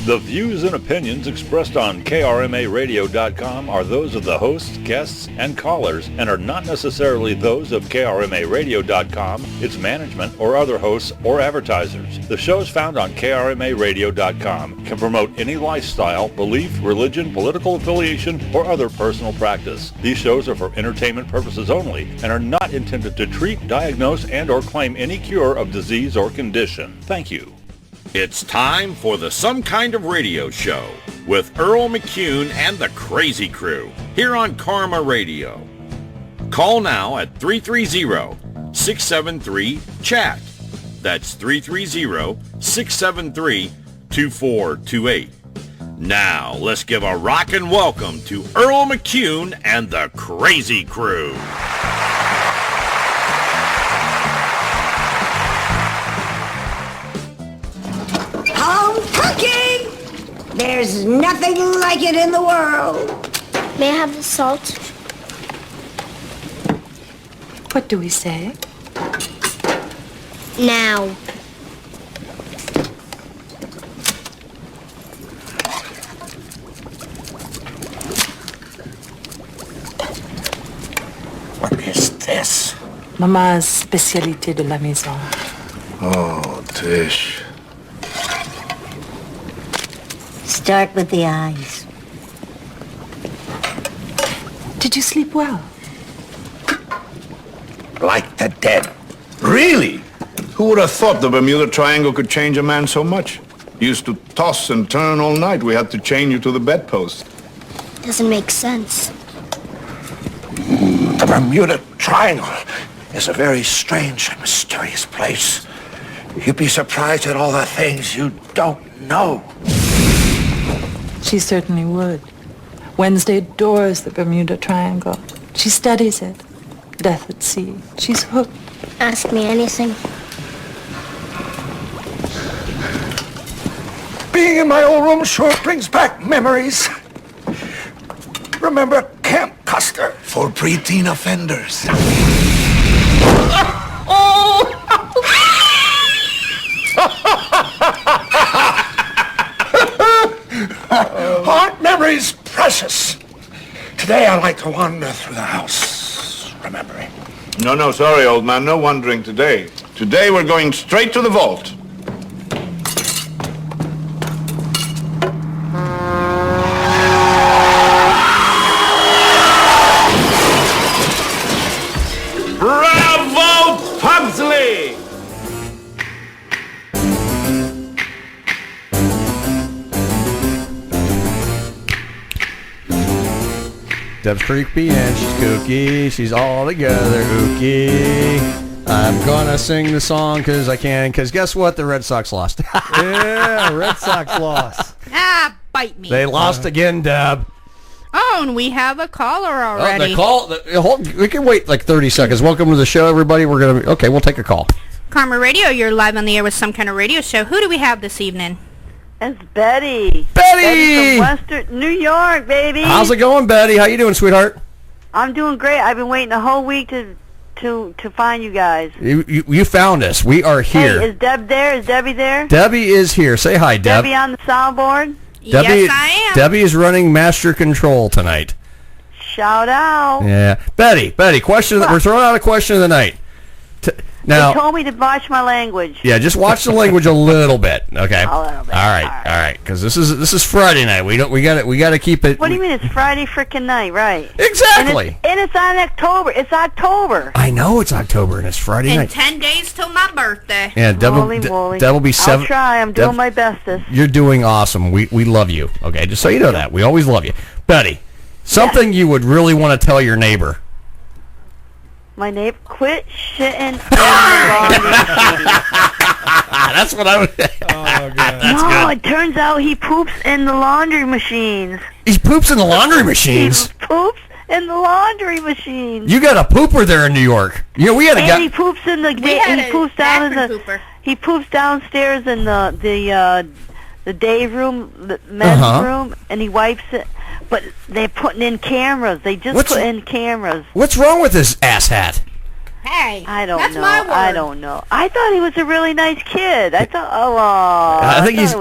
The views and opinions expressed on KRMARadio.com are those of the hosts, guests, and callers and are not necessarily those of KRMARadio.com, its management, or other hosts or advertisers. The shows found on KRMARadio.com can promote any lifestyle, belief, religion, political affiliation, or other personal practice. These shows are for entertainment purposes only and are not intended to treat, diagnose, and or claim any cure of disease or condition. Thank you. It's time for the Some Kind of Radio Show with Earl McCune and the Crazy Crew here on Karma Radio. Call now at 330-673-CHAT. That's 330-673-2428. Now, let's give a rockin' welcome to Earl McCune and the Crazy Crew. Home cooking! There's nothing like it in the world. May I have the salt? What do we say? Now. What is this? Mama's spécialité de la maison. Oh, Tish. Start with the eyes. Did you sleep well? Like the dead. Really? Who would have thought the Bermuda Triangle could change a man so much? You used to toss and turn all night. We had to chain you to the bedpost. Doesn't make sense. The Bermuda Triangle is a very strange and mysterious place. You'd be surprised at all the things you don't know. She certainly would. Wednesday adores the Bermuda Triangle. She studies it. Death at sea. She's hooked. Ask me anything. Being in my old room sure brings back memories. Remember Camp Custer? For preteen offenders. Aren't memories precious? Today I like to wander through the house, remembering. No, sorry, old man. No wandering today. Today we're going straight to the vault. Bravo, Pugsley! Deb's creepy and she's kooky. She's all together ooky. I'm gonna sing the song because I can. Because guess what? The Red Sox lost. Yeah, Red Sox lost. Ah, bite me. They lost again, Deb. Oh, and we have a caller already. We can wait like 30 seconds. Welcome to the show, everybody. Okay, we'll take a call. Karma Radio, you're live on the air with Some Kind of Radio Show. Who do we have this evening? It's Betty. Betty from Western New York, baby. How's it going, Betty? How you doing, sweetheart? I'm doing great. I've been waiting a whole week to find you guys. You found us. We are here. Hey, is Deb there? Is Debbie there? Debbie is here. Say hi, Deb. Debbie on the soundboard? Debbie, yes, I am. Debbie is running master control tonight. Shout out. Yeah, Betty. Question. We're throwing out a question of the night. Now, they told me to watch my language. Yeah, just watch the language a little bit, okay? A little bit. All right. Because this is Friday night. We got to keep it. What do you mean it's Friday frickin' night, right? Exactly. And it's on October. It's October. I know it's October and it's Friday In night. 10 days till my birthday. Yeah, Deb will be 7. I'll try. I'm doing my bestest. You're doing awesome. We love you. Okay, just so you know that we always love you, Betty. Something you would really want to tell your neighbor. My neighbor, quit shitting in the laundry machine. That's what I would. Oh, God. That's no, good. It turns out he poops in the laundry machines. He poops in the laundry machines. He poops in the laundry machines. You got a pooper there in New York. You know, we had a guy. He poops in the. He poops down in the. Pooper. He poops downstairs in the day room, the men's room, and he wipes it. But they're putting in cameras. They just put in cameras. What's wrong with this asshat? Hey, I don't that's know. my word. I don't know. I thought he was a really nice kid. I thought, I think he's.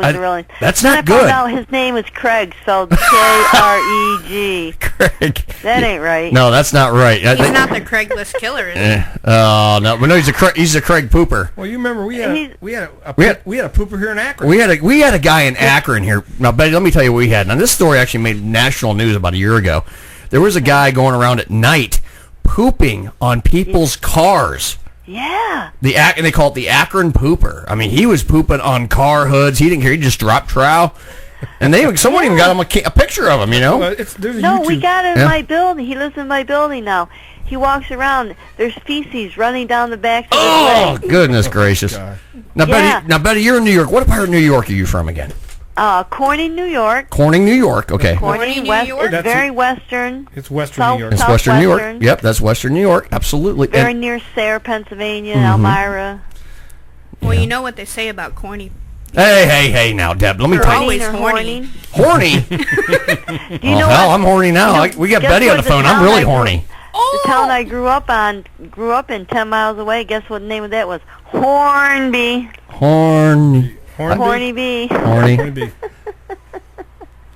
That's not I good. found out his name is Craig, spelled K-R-E-G. Craig. That ain't right. No, that's not right. He's not the Craigslist killer, is he? Oh no, but no, he's a Craig pooper. Well, you remember we had a pooper here in Akron. We had a guy in Akron here. Now, Betty, let me tell you what we had. Now, this story actually made national news about a year ago. There was a guy going around at night pooping on people's cars. Yeah. And they call it the Akron pooper. I mean, he was pooping on car hoods. He didn't care. He just dropped trowel. And someone even got him a picture of him, you know? We got him in my building. He lives in my building now. He walks around. There's feces running down the back of his leg. Goodness gracious. Now, Betty, you're in New York. What part of New York are you from again? Corning, New York. New York. Okay. Corning, New York. It's very western. It's western New York. It's western New York. Yep, that's western New York. Absolutely. Very near Sayre, Pennsylvania, Elmira. Well, you know what they say about corny. Hey, now, Deb, let me They're tell you. always horny. Horny? You know hell, what? I'm horny now. We got Betty on the phone. I'm really horny. The town I grew up in 10 miles away. Guess what the name of that was? Hornby. Horny. Horny bee. Horny.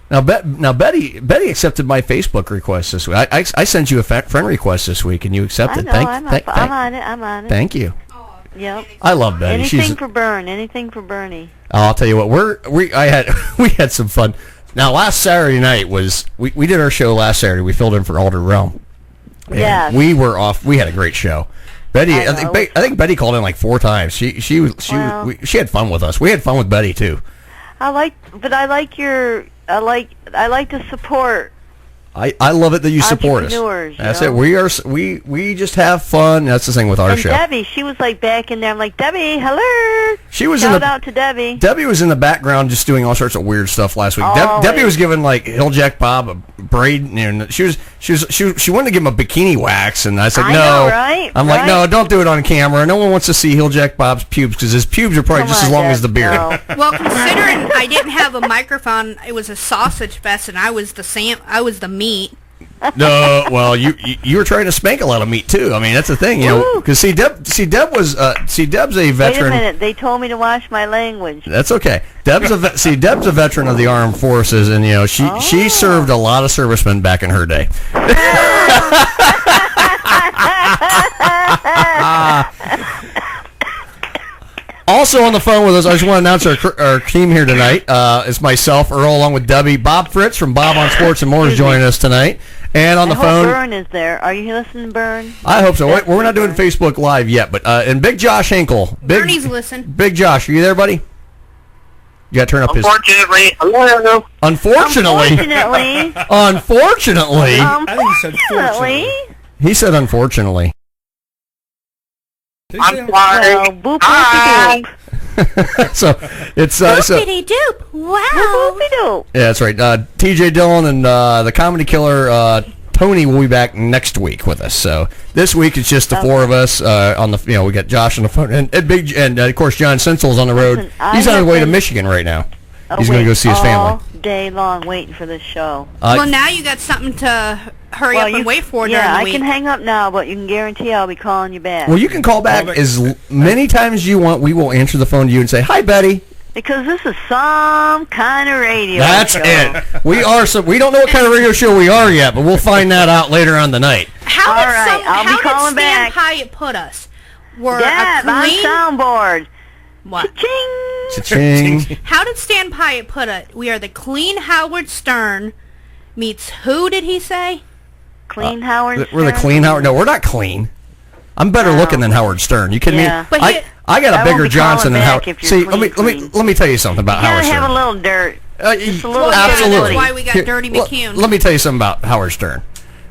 Now Betty accepted my Facebook request this week. I sent you a friend request this week, and you accepted. I'm on it. Thank you. Yep. I love Betty. Anything for Bernie. I'll tell you what. We had some fun. Now last Saturday night was we did our show last Saturday. We filled in for Alder Realm. Yeah. We were off. We had a great show. Betty, I think Betty called in like 4 times. She had fun with us. We had fun with Betty too. I like to support. I love it that you support us. That's it. We just have fun. That's the thing with our show. Debbie, she was like back in there. I'm like, Debbie, hello. She was Shout out to Debbie. Debbie was in the background just doing all sorts of weird stuff last week. Debbie was giving like Hilljack Bob a braid. She wanted to give him a bikini wax, and I said no. Right? I'm like, no, don't do it on camera. No one wants to see Hilljack Bob's pubes because his pubes are probably just as long as the beard. No. Well, considering I didn't have a microphone, it was a sausage fest, and I was the meat. No, well, you were trying to spank a lot of meat too. I mean, that's the thing, you know. Because Deb's a veteran. Wait a minute, they told me to watch my language. That's okay. Deb's a veteran of the armed forces, and you know she served a lot of servicemen back in her day. Also on the phone with us, I just want to announce our team here tonight. It's myself, Earl, along with Debbie. Bob Fritz from Bob on Sports and More is joining us tonight. And on the phone... Burn is there. Are you listening, Burn? I hope so. We're not doing Facebook Live yet, but and Big Josh Hinkle. Bernie's listen. Big Josh, are you there, buddy? You got to turn up his... Unfortunately. Hello. Unfortunately. Unfortunately. I think he said fortunately. He said unfortunately. I'm sorry. Well, boop, Hi. boop, So it's Boopity doop. Wow. boop, doop. Yeah, that's right. TJ Dillon and the Comedy Killer Tony will be back next week with us. So this week it's just the 4 of us on the. We got Josh on the phone and of course John Sensel's on the road. Listen, He's on his way to Michigan right now. He's going to go see his family all day long waiting for this show. Well, now you got something to hurry up and wait for during the week. I can hang up now, but you can guarantee I'll be calling you back. Well, you can call back as many times as you want. We will answer the phone to you and say, "Hi, Betty." Because this is some kind of radio That's show. it. We don't know what kind of radio show we are yet, but we'll find that out later on tonight. How I'll be calling did Stan back. Hyatt put us? We're Deb, a clean... on soundboard. What? Cha-ching. Cha-ching. How did Stan Hyatt put it? We are the clean Howard Stern meets who did he say? Clean Howard We're the clean Howard. No, we're not clean. I'm better looking than Howard Stern. You kidding me? But I got a bigger Johnson than Howard. See, clean. let me tell you something about Howard Stern. You gotta have a little dirt. Just a little absolutely. That's why we got Dirty McCune. Let me tell you something about Howard Stern.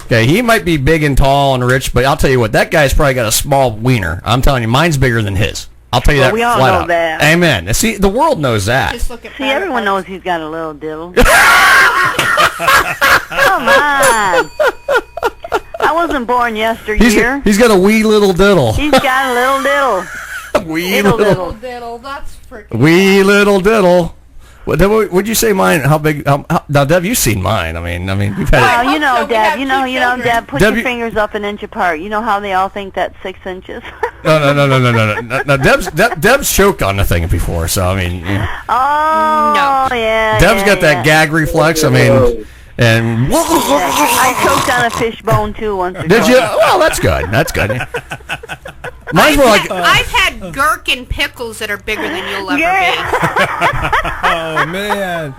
Okay, he might be big and tall and rich, but I'll tell you what, that guy's probably got a small wiener. I'm telling you, mine's bigger than his. I'll tell you that we all flat know out. that. Amen. See, the world knows that. Just look at See, everyone knows he's got a little diddle. Come on. I wasn't born yesteryear. He's got a wee little diddle. He's got a little diddle. Wee Diddle, little diddle. That's freaking wee little diddle. Would you say mine? How big? Now, Deb, you've seen mine. I mean, you've had. Well, you know, Deb. You know, Deb. Put Deb, your fingers up an inch apart. You know how they all think that's 6 inches. No. Deb's choked on the thing before, so I mean. Yeah. Oh, no. Yeah. Deb's got that gag reflex. I mean, and. I choked on a fish bone too once. Did you? Well, that's good. That's good. Mine's more like. I've had gherkin pickles that are bigger than you'll ever be. Oh man.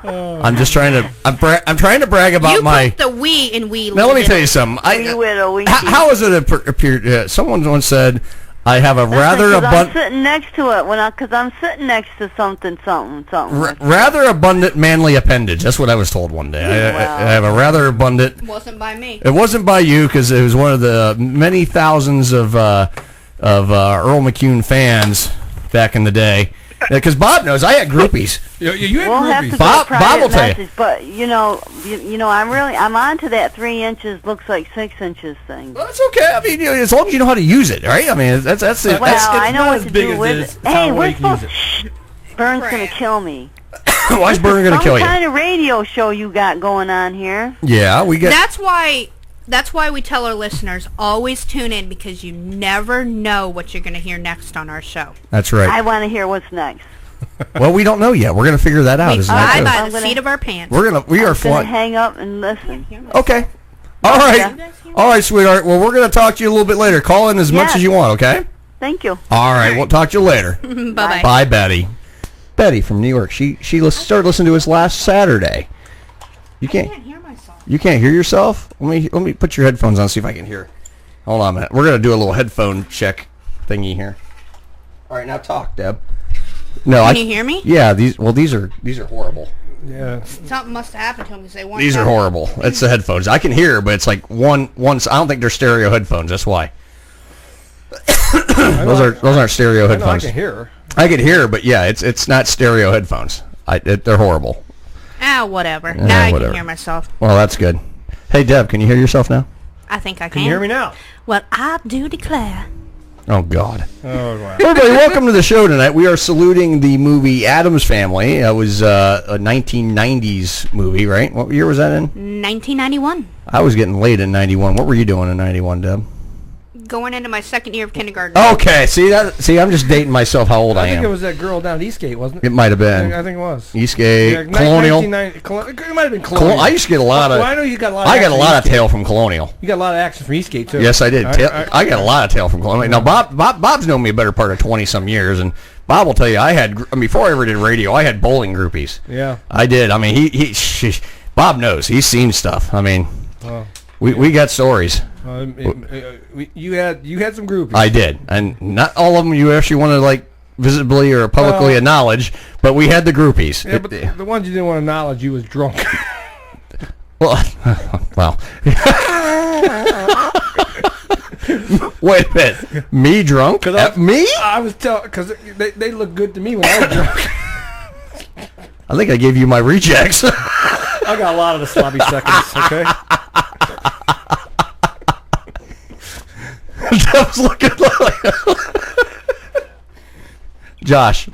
Oh. I'm just trying to. I'm trying to brag about you put the we in we. Now let me tell you something. How is it appeared? Someone once said, "I have a rather abundant." I'm sitting next to it because I'm sitting next to something. Rather abundant manly appendage. That's what I was told one day. I have a rather abundant. It wasn't by me. It wasn't by you because it was one of the many thousands of Earl McCune fans back in the day. Because Bob knows I had groupies. You had we'll groupies. Have to Bob will tell you. But you know, I'm onto that 3 inches looks like 6 inches thing. Well, that's okay. I mean, as long as you know how to use it, right? I mean, that's it. I know what to do with it. Hey, where's Burn's gonna kill me. Why is Burn gonna kill you? What kind of radio show you got going on here? Yeah, we get. That's why we tell our listeners always tune in because you never know what you're going to hear next on our show. That's right. I want to hear what's next. Well, we don't know yet. We're going to figure that out. We fly by the seat of our pants. We are I'm flying. Hang up and listen. Okay. All right. All right, sweetheart. Well, we're going to talk to you a little bit later. Call in as much as you want. Okay. Thank you. All right. We'll talk to you later. Bye-bye. Bye, Betty. Betty from New York. She started listening to us last Saturday. You can't hear myself. You can't hear yourself? Let me put your headphones on, see if I can hear. Hold on a minute. We're gonna do a little headphone check thingy here. All right, now talk, Deb. No, can you hear me? Yeah. These are horrible. Yeah. Something must have happened to them because they want. These are horrible. It's the headphones. I can hear, but it's like one. I don't think they're stereo headphones. That's why. those aren't stereo headphones. I can hear. I can hear, but yeah, it's not stereo headphones. They're horrible. Whatever. Now I can hear myself. Well, that's good. Hey, Deb, can you hear yourself now? I think I can. Can you hear me now? Well, I do declare. Oh, God. Oh, wow. Everybody, welcome to the show tonight. We are saluting the movie Addams Family. It was a 1990s movie, right? What year was that in? 1991. I was getting late in 91. What were you doing in 91, Deb? Going into my second year of kindergarten. Okay, see, I'm just dating myself how old I am. I think it was that girl down at Eastgate, wasn't it? It might have been. I think it was. Eastgate, Colonial. It might have been Colonial. I used to get a lot of. Well, I know you got a lot. I got a lot of tail from Colonial. You got a lot of action from Eastgate too. Yes, I did. I got a lot of tail from Colonial. Now, Bob's known me a better part of 20-some years, and Bob will tell you, before I ever did radio, I had bowling groupies. Yeah. I did. I mean, Bob knows. He's seen stuff. I mean, we got stories. You had some groupies. I did, and not all of them you actually want to like visibly or publicly acknowledge, but we had the groupies. Yeah, but the ones you didn't want to acknowledge, you was drunk. Well, wait a minute. Me drunk? Me? I was because they look good to me when I was drunk. I think I gave you my rejects. I got a lot of the sloppy seconds. Okay. I was looking like Josh.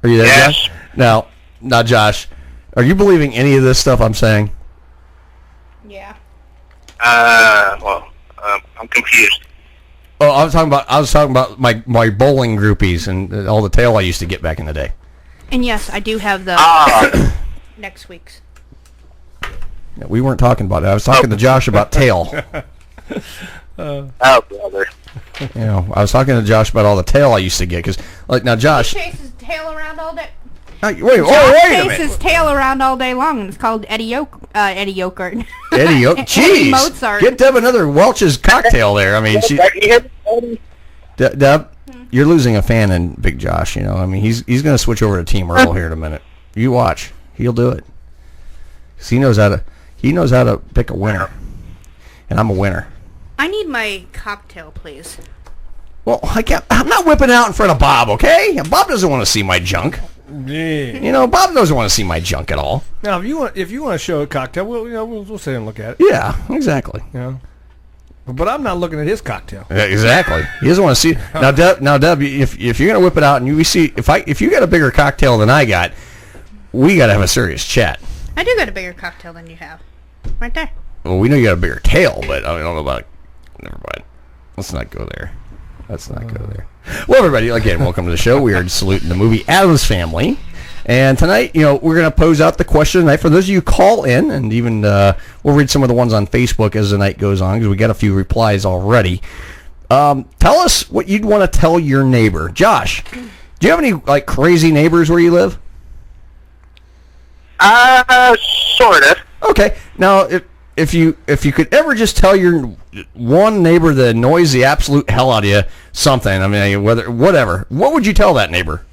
Are you there, yes. Josh? Now, Josh, are you believing any of this stuff I'm saying? Yeah. I'm confused. Oh, I was talking about my bowling groupies and all the tail I used to get back in the day. And yes, I do have the next week's. Yeah, we weren't talking about that. I was talking to Josh about tail. Oh, brother. You know, I was talking to Josh about all the tail I used to get because, like, now Josh. He chases tail around all day. Wait a minute. Chases tail around all day long, and it's called Eddie Oakert. Eddie Oakert. Jeez. Eddie Mozart. Get Deb another Welch's cocktail there. I mean, Deb, you're losing a fan in Big Josh. You know, I mean, he's going to switch over to Team Earl here in a minute. You watch. He'll do it. 'Cause he knows how to pick a winner, and I'm a winner. I need my cocktail, please. Well, I'm not whipping out in front of Bob, okay? Bob doesn't want to see my junk. Yeah. You know, Bob doesn't want to see my junk at all. Now, if you want to show a cocktail, we'll sit and look at it. Yeah, exactly. Yeah. But I'm not looking at his cocktail. Yeah, exactly. He doesn't want to see. Now, Deb, if you're gonna whip it out and you see if you got a bigger cocktail than I got, we got to have a serious chat. I do got a bigger cocktail than you have. Right there. Well, we know you got a bigger tail, but I don't know about. Never mind. Let's not go there. Well, everybody, again, welcome to the show. We are saluting the movie Addams Family. And tonight, we're going to pose out the question tonight for those of you who call in, and even we'll read some of the ones on Facebook as the night goes on because we got a few replies already. Tell us what you'd want to tell your neighbor. Josh, do you have any crazy neighbors where you live? Sort of. Okay. Now, if you could ever just tell your one neighbor that annoys the absolute hell out of you something, I mean, whatever, what would you tell that neighbor?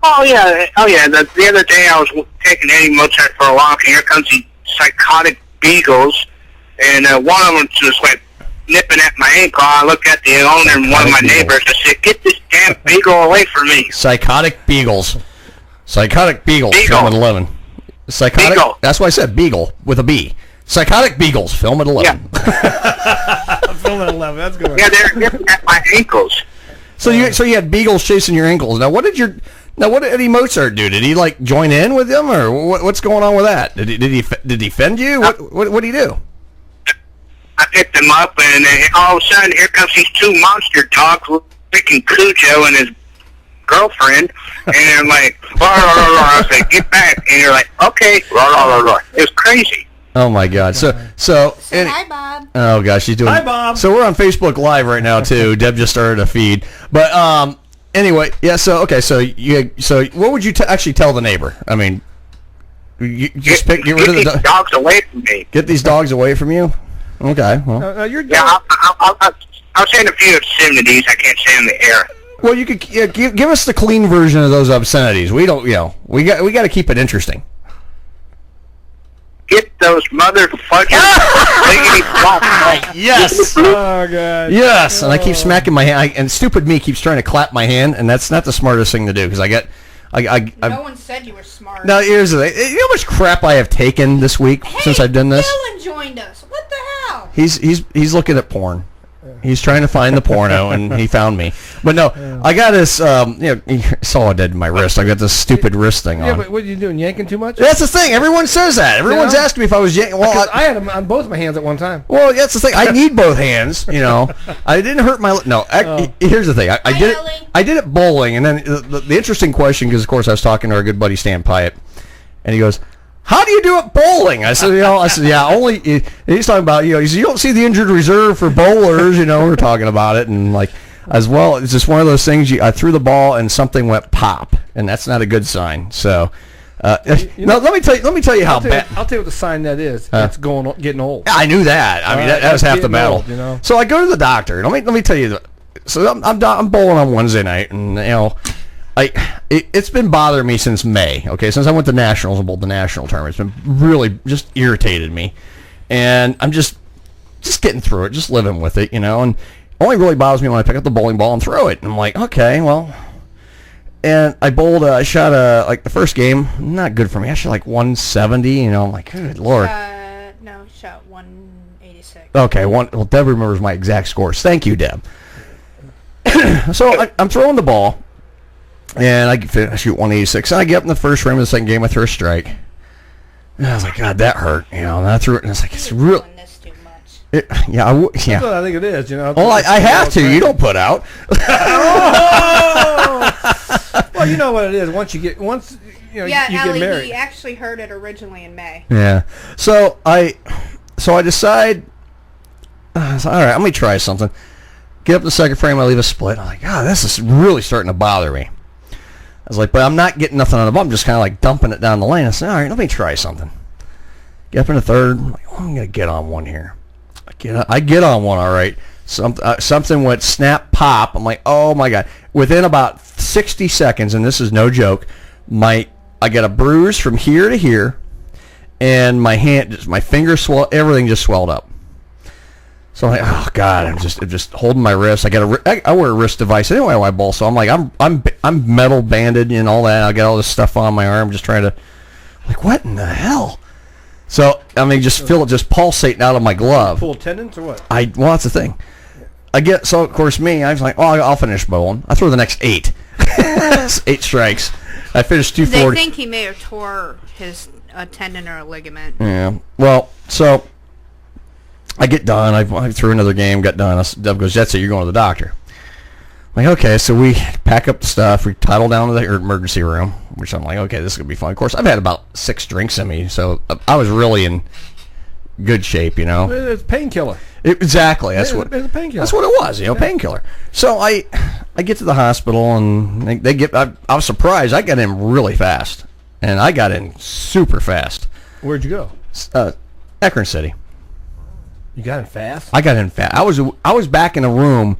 Oh yeah. The other day I was taking Eddie Mozart for a walk, and here comes these psychotic beagles, and one of them just nipping at my ankle. I looked at the owner and one of my neighbors. I said, "Get this damn beagle away from me!" Psychotic beagles. Beagle. Film at 11. Psychotic. Beagle. That's why I said beagle with a B. Psychotic beagles. Film at 11. Yeah. Film at 11. That's good. Yeah, they're nipping at my ankles. So you had beagles chasing your ankles. Now what did Eddie Mozart do? Did he join in with them, or what's going on with that? Did he defend you? What did he do? I picked them up, and all of a sudden, here comes these two monster dogs, freaking Cujo and his girlfriend, and they're like, rah, rah, rah, rah. I was like, "Get back!" And you're like, "Okay, rah, rah, rah, rah." It was crazy. Oh my God! So hi, Bob. Oh gosh, she's doing. Hi, Bob. So we're on Facebook Live right now too. Deb just started a feed, but anyway, yeah. So okay, so what would you actually tell the neighbor? I mean, you just get rid of the dogs away from me. Get these dogs away from you. Okay. Well, you're I'll say a few obscenities. I can't say in the air. Well, you could give us the clean version of those obscenities. We don't, we got to keep it interesting. Get those motherfuckers. Yes. Oh God. Yes, and I keep smacking my hand, and stupid me keeps trying to clap my hand, and that's not the smartest thing to do because no one said you were smart. Now here's the thing. You know how much crap I have taken this week since I've done this? Dylan joined us. What the hell? He's looking at porn. He's trying to find the porno, and he found me. But no, I got this. You saw I did my wrist. I got this stupid wrist thing on. Yeah, but what are you doing? Yanking too much? That's the thing. Everyone says that. Everyone's asking me if I was yanking. Well, I had them on both my hands at one time. Well, that's the thing. I need both hands. I didn't hurt my. No. Here's the thing. I did it bowling, and then the interesting question, because of course I was talking to our good buddy Stan Pyatt, and he goes, "How do you do it bowling?" I said, yeah, only. He's talking about, he said, "You don't see the injured reserve for bowlers." We're talking about it, and as well, it's just one of those things. I threw the ball and something went pop, and that's not a good sign. So, let me tell you how bad. I'll tell you what the sign that is. It's getting old. I knew that. I mean, that was half the battle. Old, So I go to the doctor. Let me tell you. So I'm bowling on Wednesday night, and it's been bothering me since May. Okay, since I went to nationals and bowled the national tournament, it's been really just irritated me, and I'm just getting through it, just living with it, and it only really bothers me when I pick up the bowling ball and throw it. And I'm like, okay, well, and I bowled. I shot the first game, not good for me. I shot 170. I'm like, good Lord. No, shot 186. Okay, well, Deb remembers my exact scores. Thank you, Deb. So I'm throwing the ball. And I shoot 186. And I get up in the first frame of the second game. I throw a strike. And I was like, God, that hurt. And I threw it, and it's real. Yeah, That's what I think it is. Well, I have to. You don't put out. Well, you know what it is. Once you get married. He actually heard it originally in May. Yeah. So I decide. All right, let me try something. Get up the second frame. I leave a split. I'm like, God, this is really starting to bother me. I was like, but I'm not getting nothing on the ball. I'm just kind of dumping it down the lane. I said, all right, let me try something. Get up in the third. I'm like, I'm going to get on one here. I get on one, all right. Something went snap, pop. I'm like, oh, my God. Within about 60 seconds, and this is no joke, I got a bruise from here to here, and my hand, my finger swelled, everything just swelled up. So I'm like, oh God, I'm just holding my wrist. I wear a wrist device anyway when I bowl, so I'm like, I'm metal banded and all that. I got all this stuff on my arm, just trying to, what in the hell? So, I mean, just feel it just pulsating out of my glove. Full tendons or what? Well, that's the thing. So, of course, I was like, I'll finish bowling. I throw the next 8. 8 strikes. I finished 240. They think he may have tore his tendon or a ligament. Yeah. Well, so I get done. I threw another game, got done. Deb goes, that's it, you're going to the doctor. I'm like, okay, so we pack up the stuff. We title down to the emergency room, which I'm like, okay, this is going to be fun. Of course, I've had about 6 drinks in me, so I was really in good shape, It's painkiller. Exactly. It's a painkiller. That's what it was, painkiller. So I get to the hospital, and I was surprised. I got in really fast, and I got in super fast. Where'd you go? Akron City. You got in fast? I got in fast. I was back in a room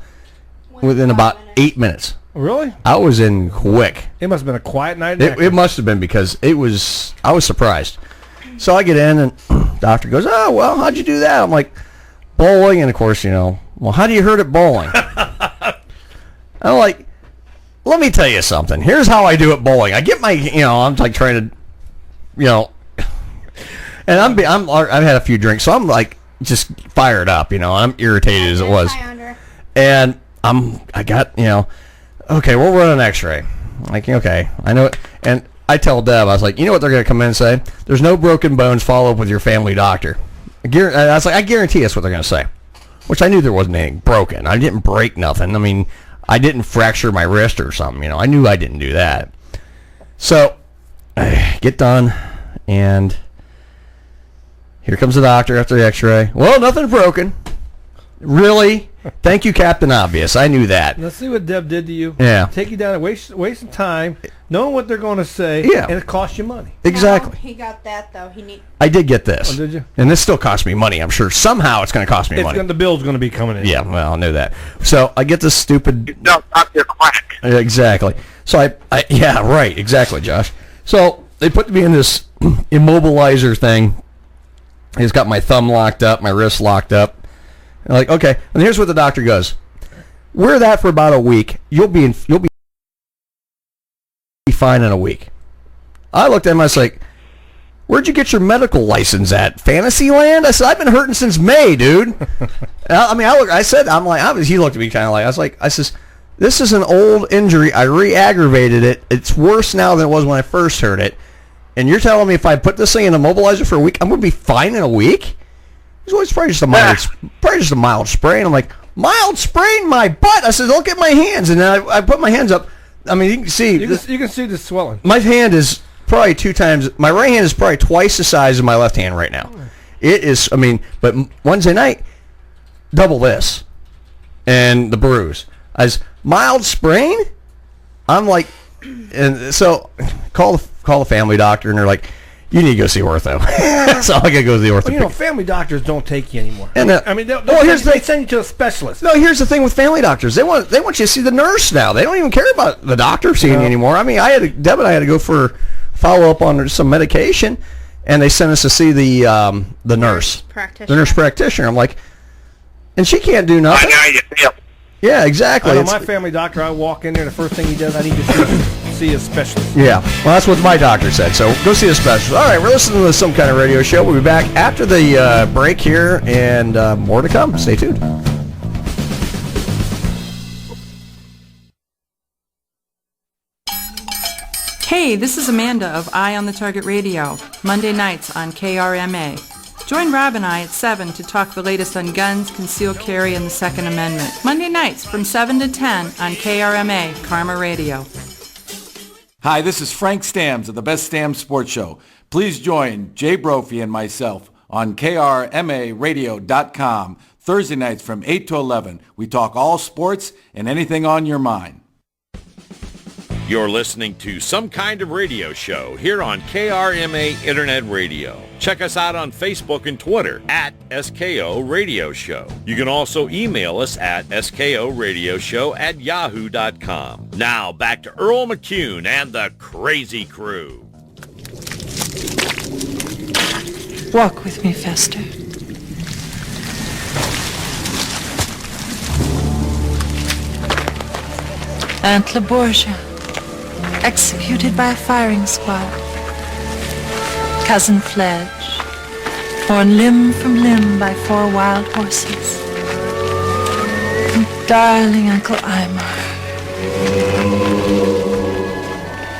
within about 8 minutes. Really? I was in quick. It must have been a quiet night. It must have been, because I was surprised. So I get in, and doctor goes, oh, well, how'd you do that? I'm like, bowling. And of course, well, how do you hurt at bowling? I'm like, let me tell you something. Here's how I do at bowling. I get my, I'm like trying to, and I've had a few drinks, so I'm like just fired up, I'm irritated as it was. And I got, okay, we'll run an x-ray. I'm like, okay, I know it. And I tell Deb, I was like, you know what they're going to come in and say? There's no broken bones, follow up with your family doctor. I was like, I guarantee that's what they're going to say. Which I knew there wasn't anything broken. I didn't break nothing. I mean, I didn't fracture my wrist or something, I knew I didn't do that. So, I get done, and here comes the doctor after the x-ray. Well, nothing's broken. Really? Thank you, Captain Obvious. I knew that. Let's see what Deb did to you. Yeah. Take you down and wasting time, knowing what they're going to say, and it costs you money. Exactly. No, he got that, though. I did get this. Oh, did you? And this still cost me money. I'm sure somehow it's going to cost me money. The bill's going to be coming in. Yeah, well, I knew that. So I get this stupid... No, not your quack. Exactly. So yeah, right. Exactly, Josh. So they put me in this immobilizer thing. He's got my thumb locked up, my wrist locked up. And like, okay. And here's what the doctor goes. Wear that for about a week. You'll be fine in a week. I looked at him. I was like, where'd you get your medical license at? Fantasyland? I said, I've been hurting since May, dude. He looked at me kind of like, I says, this is an old injury. I re-aggravated it. It's worse now than it was when I first heard it. And you're telling me if I put this thing in a mobilizer for a week, I'm going to be fine in a week? He's always probably just a mild sprain. I'm like, mild sprain my butt. I said, look at my hands. And then I put my hands up. I mean, you can see. You can see the swelling. My hand is probably 2 times. My right hand is probably twice the size of my left hand right now. It is. I mean, but Wednesday night, double this, and the bruise. Mild sprain. I'm like, and so call the family doctor, and they're like, you need to go see ortho. So I got to go to the ortho. Well, family doctors don't take you anymore. And they send you to a specialist. No, here's the thing with family doctors. They want you to see the nurse now. They don't even care about the doctor seeing you anymore. I mean, Deb and I had to go for follow up on some medication, and they sent us to see the nurse practitioner. The nurse practitioner. I'm like, and she can't do nothing. I know you feel. Yeah, exactly. I know my family doctor. I walk in there, the first thing he does, I need to see a specialist. Yeah, well, that's what my doctor said. So go see a specialist. All right, we're listening to Some Kind of Radio Show. We'll be back after the break here, and more to come. Stay tuned. Hey, this is Amanda of Eye on the Target Radio, Monday nights on KRMA. Join Rob and I at 7 to talk the latest on guns, concealed carry, and the Second Amendment. Monday nights from 7 to 10 on KRMA, Karma Radio. Hi, this is Frank Stams of the Best Stams Sports Show. Please join Jay Brophy and myself on KRMARadio.com Thursday nights from 8 to 11. We talk all sports and anything on your mind. You're listening to Some Kind of Radio Show here on KRMA Internet Radio. Check us out on Facebook and Twitter at SKO Radio Show. You can also email us at skoradioshow@yahoo.com. Now back to Earl McCune and the Crazy Crew. Walk with me, Fester. Aunt Borgia, executed by a firing squad. Cousin Fledge, torn limb from limb by 4 wild horses. And darling Uncle Imar,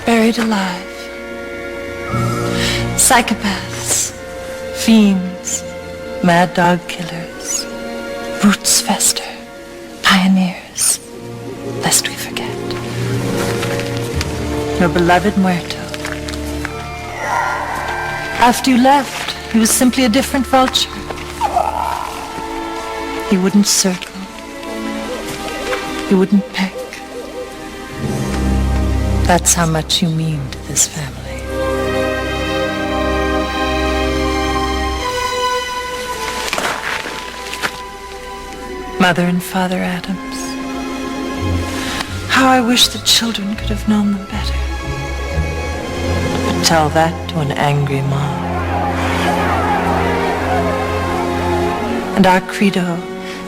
buried alive. Psychopaths, fiends, mad dog killers, roots fester, pioneers, lest we forget. Your beloved Muerto. After you left, he was simply a different vulture. He wouldn't circle. He wouldn't peck. That's how much you mean to this family. Mother and Father Addams. How I wish the children could have known them better. But tell that to an angry mom. And our credo,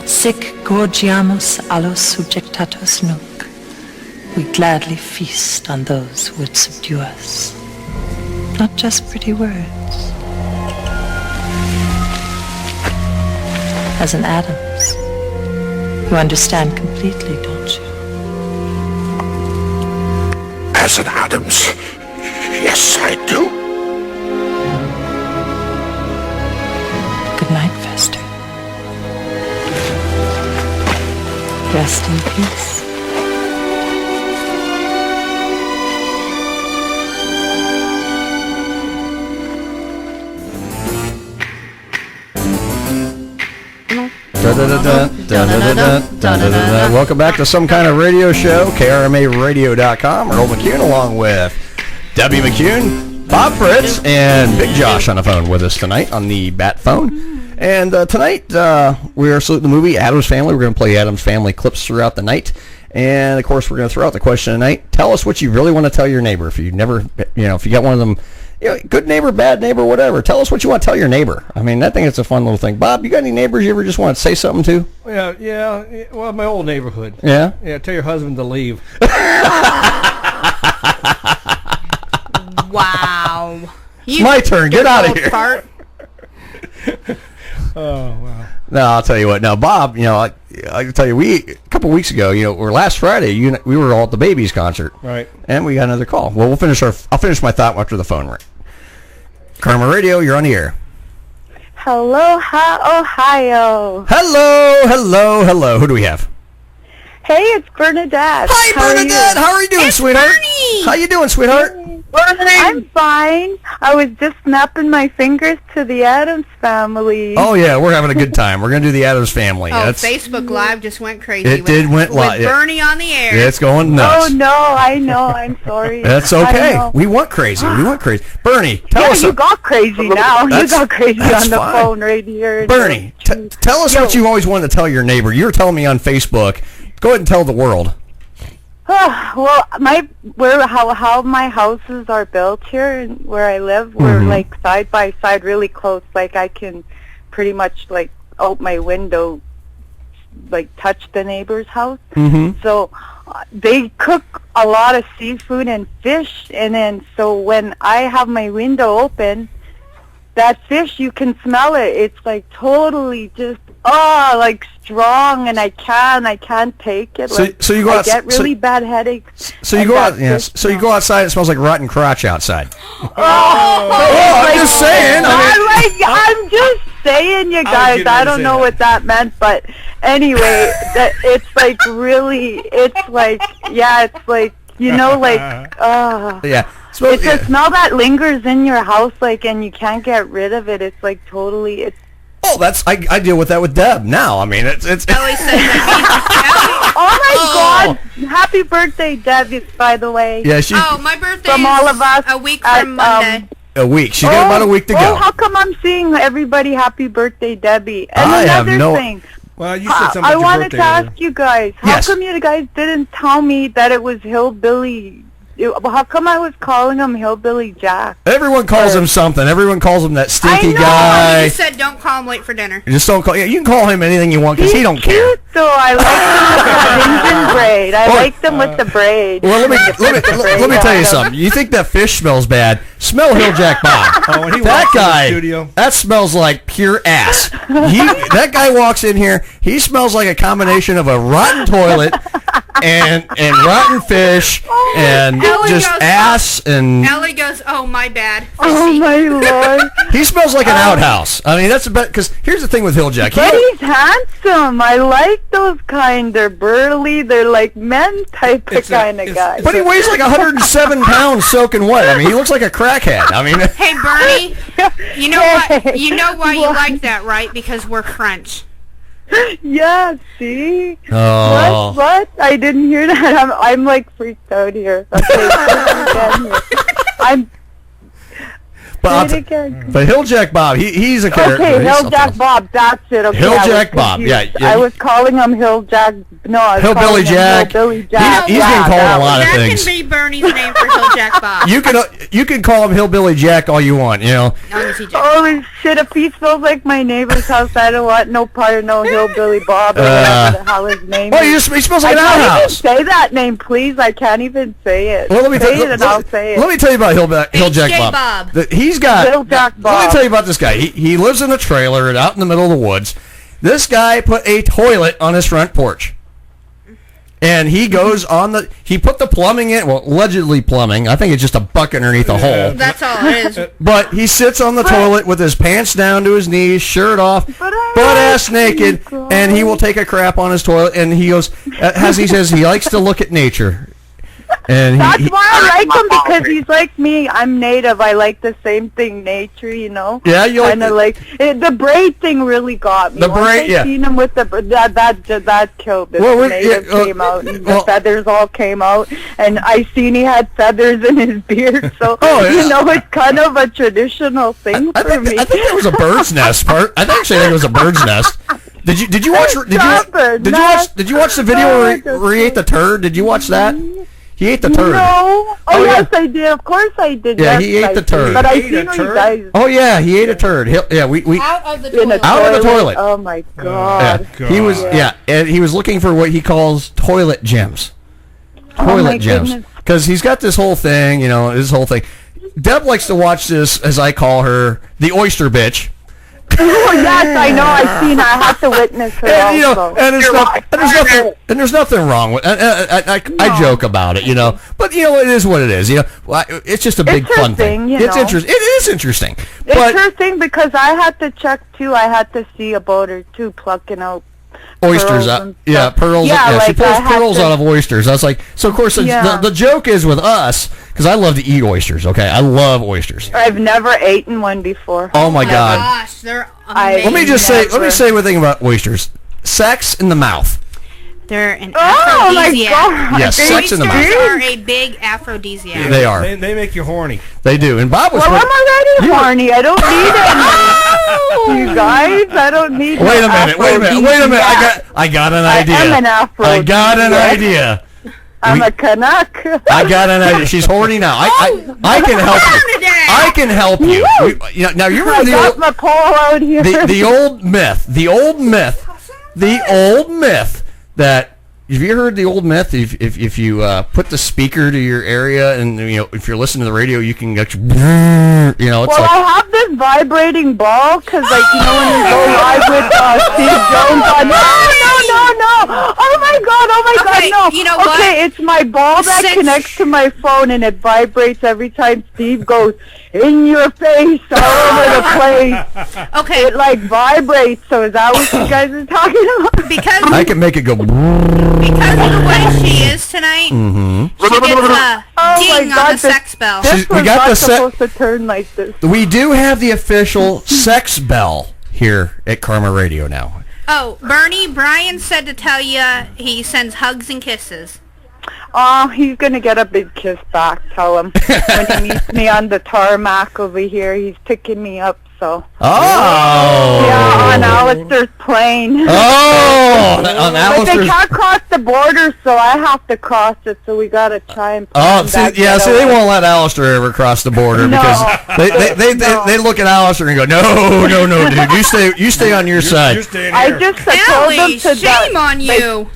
sic gorgiamus allos subjectatos nunc. We gladly feast on those who would subdue us. Not just pretty words. As an Addams, you understand completely, don't you? As an Addams, yes, I do. Good night, Fester. Rest in peace. Welcome back to Some Kind of Radio Show, KRMARadio.com. Earl McCune along with Debbie McCune, Bob Fritz, and Big Josh on the phone with us tonight on the Bat Phone. And tonight we are saluting the movie Addams Family. We're going to play Addams Family clips throughout the night. And, of course, we're going to throw out the question tonight. Tell us what you really want to tell your neighbor. If you never, if you got one of them, good neighbor, bad neighbor, whatever. Tell us what you want to tell your neighbor. I mean, I think it's a fun little thing. Bob, you got any neighbors you ever just want to say something to? Yeah. Well, my old neighborhood. Yeah? Yeah, tell your husband to leave. Wow. My turn. Get out of here. Fart. Oh, wow. No, I'll tell you what. Now, Bob, I can tell you, a couple weeks ago, or last Friday, we were all at the Babies concert. Right. And we got another call. Well, I'll finish my thought after the phone ring. Karma Radio, you're on the air. Hello, Ohio. Hello. Who do we have? Hey, it's Bernadette. Hi, Bernadette. How are you doing, sweetheart? Bernie. How you doing, sweetheart? I'm fine. I was just snapping my fingers to the Addams Family. Oh, yeah, we're having a good time. We're going to do the Addams Family. Facebook Live just went crazy. It went live. With Bernie on the air. It's going nuts. Oh, no, I know. I'm sorry. That's okay. We went crazy. Bernie, tell us. You got crazy now. You got crazy on the phone right here. Bernie, tell us what you always wanted to tell your neighbor. You were telling me on Facebook. Go ahead and tell the world. Well, how my houses are built here and where I live, we're like side by side, really close. Like I can pretty much like out my window, like touch the neighbor's house. So they cook a lot of seafood and fish, and then so when I have my window open, that fish, you can smell it. It's like totally just like strong, and I can't take it. So you go I get really bad headaches. So you go out, yes. So you go outside. It smells like rotten crotch outside. I'm just saying. I'm just saying, you guys. I don't know what that meant, but anyway, it's like really. It's like it's like yeah. It's a smell that lingers in your house, like, and you can't get rid of it. It's like totally. It's. Oh, I deal with that with Deb now. I mean, it's. Ellie said that oh my God! Happy birthday, Debbie! By the way. Yeah, she. Oh, my birthday from all of us. A week from Monday. A week. She's got about a week to go. Oh, how come I'm seeing everybody happy birthday, Debbie? And I have another thing. Well, you said something. I wanted to ask you guys. Yes. How come you guys didn't tell me that it was Hillbilly? How come I was calling him Hillbilly Jack? Everyone calls him something. Everyone calls him that stinky guy. You said don't call him late for dinner. Just don't call. Yeah, you can call him anything you want because he don't care. So I like them with the Indian braid. I like them with the braid. Well, let me tell you something. You think that fish smells bad? Smell Hill Jack Bob. When he That walks in the guy, studio. that smells like pure ass. That guy walks in here, he smells like a combination of a rotten toilet and rotten fish and Ellie just goes, ass and. Ellie goes, oh, my bad. Oh, my Lord. He smells like an outhouse. I mean, that's about because here's the thing with Hill Jack. But he's handsome. I like those kind. They're burly. They're like men type of kind of guys. But he weighs like 107 pounds soaking wet. I mean, he looks like a crackhead. I mean. Hey, Bernie, you know what? You know why you like that, right? Because we're French. Yeah, see? Oh. What? I didn't hear that. I'm like freaked out here. Okay, I'm... But, Say it again. but Hill Jack Bob, he's a character. Okay, He's Hill something Jack else. Bob, that's it. Okay, Hill I was Jack Bob, confused. yeah. I was calling him Hill Jack. No, I was Hillbilly calling him Jack. Hillbilly Jack. He's been called a lot of That things. can be Bernie's name for Hill Jack Bob. You can call him Hillbilly Jack all you want, you know. Oh shit! If he smells like my neighbor's house, I don't want no part of no Hillbilly Bob or whatever the hell his name Well, is. he smells like an I can't outhouse. even say that name, please. I can't even say it. Well, let me say tell it and I'll say it. Let me tell you about Hill Jack J. Bob. Bob. He's got. Hill Jack Let Bob. me tell you about this guy. He lives in a trailer out in the middle of the woods. This guy put a toilet on his front porch. And he goes on he put the plumbing in, well, allegedly plumbing. I think it's just a bucket underneath a hole. That's all it is. But he sits on the toilet with his pants down to his knees, shirt off, butt-ass naked, and he will take a crap on his toilet. And he goes, as he says, he likes to look at nature. And That's why I like him, because he's like me. I'm native. I like the same thing, nature, you know. Yeah, you like kind of like the braid thing really got me. The Once braid, I yeah. seen him with the that killed it. Well, The native came out, and the feathers all came out, and I seen he had feathers in his beard. So you know, it's kind of a traditional thing for me. I think there was a bird's nest part. I think it was a bird's nest. Did you watch Did you watch the video where he ate the turd? Did you watch that? He ate the turd. No. Oh, yes, I did. Of course I did. Yeah, yes, he ate the turd. But I seen when he died. Oh yeah, he ate a turd. We out of the toilet. out of the toilet. Oh my God. He was and he was looking for what he calls toilet gems. Toilet gems. Because he's got this whole thing, you know, his whole thing. Deb likes to watch this, as I call her, the oyster bitch. Oh yes, I know. I've seen. I have to witness her And, you know, also. there's nothing wrong with. I joke about it, you know, but you know it is what it is. You know, it's just a big It's her fun thing. thing, you It's know. interesting. It is interesting. It's But her thing, because I had to check too. I had to see about her too, plucking out oysters pearls out, and yeah, stuff. pearls. Yeah, Yeah, she like, pulls I had pearls to- out of oysters. I was like, so of course the joke is with us, because I love to eat oysters. Okay, I love oysters. I've never eaten one before. Oh my God. Gosh, they're Let me just say one thing about oysters. Sex in the mouth. They're an Oh, my aphrodisiac. God. Yes, sex in the Oysters mouth. are a big aphrodisiac. They are. They make you horny. They do. And Bob was. Well, I'm already horny. I don't need any. You guys, I don't need. Wait a no minute. I got an idea. I am an I got an aphrodisiac. idea. I'm a Canuck. I got an idea. She's horny now. I can help you. I can help you. Now you I remember got my pole out here. the old myth that. Have you heard the old myth? If you put the speaker to your area and you know if you're listening to the radio, you can get it's Well, like. I have this vibrating ball, because, like, you know, when you go live with Steve Jones on... No! Oh, my God, Okay, no! you know what? Okay, it's my ball that connects to my phone, and it vibrates every time Steve goes, in your face, all over the place. Okay. It, like, vibrates, so is that what you guys are talking about? Because I can make it go. because of the way she is tonight, she gets a ding on the sex bell. This We was got not the supposed to turn like this. We do have the official sex bell here at Karma Radio now. Oh, Bernie, Brian said to tell you he sends hugs and kisses. Oh, he's going to get a big kiss back, tell him. When he meets me on the tarmac over here, he's picking me up so. Oh! Yeah, on Alistair's plane. Oh! On But Alistair's... they can't cross the border, so I have to cross it, so we got to try and... Oh, see, they won't let Alistair ever cross the border because they look at Alistair and go, no, dude, you stay on your side. I just told them to... Shame on you!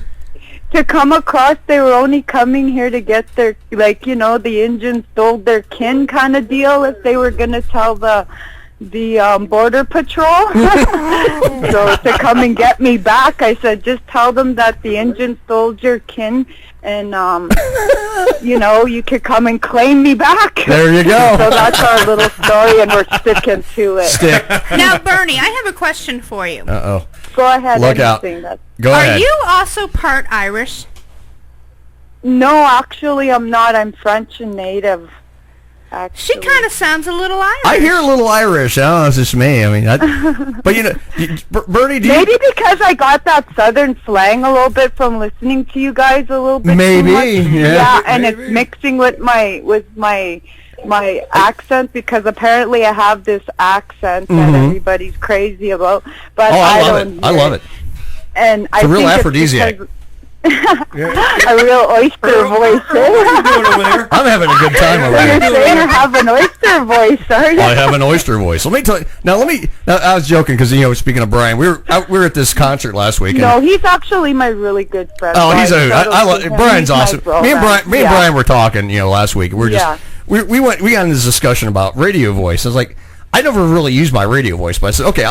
To come across, they were only coming here to get their, like, you know, the Indians stole their kin kind of deal if they were going to tell the border patrol. So to come and get me back, I said, just tell them that the Indians stole your kin and, you know, you could come and claim me back. There you go. So that's our little story, and we're sticking to it. Stick. Now, Bernie, I have a question for you. Uh-oh. Go ahead. Look out. Go ahead. Are you also part Irish? No, actually, I'm not. I'm French and native. Actually. She kind of sounds a little Irish. I hear a little Irish. I don't know if it's just me. I mean, but you know, Bernie, do you... Maybe because I got that southern slang a little bit from listening to you guys a little bit. Maybe, too much. yeah. And Maybe. It's mixing with my accent because apparently I have this accent that everybody's crazy about. But I love it. And it's a real aphrodisiac. A real oyster voice. I'm having a good time over You're here. saying I have an oyster voice, are you? I have an oyster voice. Let me tell you. Now, I was joking because, you know, speaking of Brian, we were at this concert last week. No, he's actually my really good friend. Oh, Brian's awesome. Me and Brian were talking, you know, last week. We got in this discussion about radio voice. I was like, I never really used my radio voice, but I said, okay,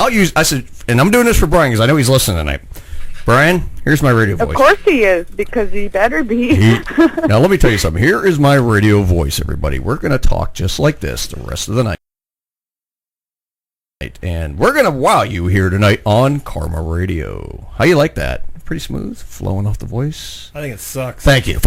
and I'm doing this for Brian because I know he's listening tonight. Brian, here's my radio voice. Of course he is, because he better be. Now, let me tell you something. Here is my radio voice, everybody. We're going to talk just like this the rest of the night. And we're going to wow you here tonight on Karma Radio. How you like that? Pretty smooth, flowing off the voice. I think it sucks. Thank you.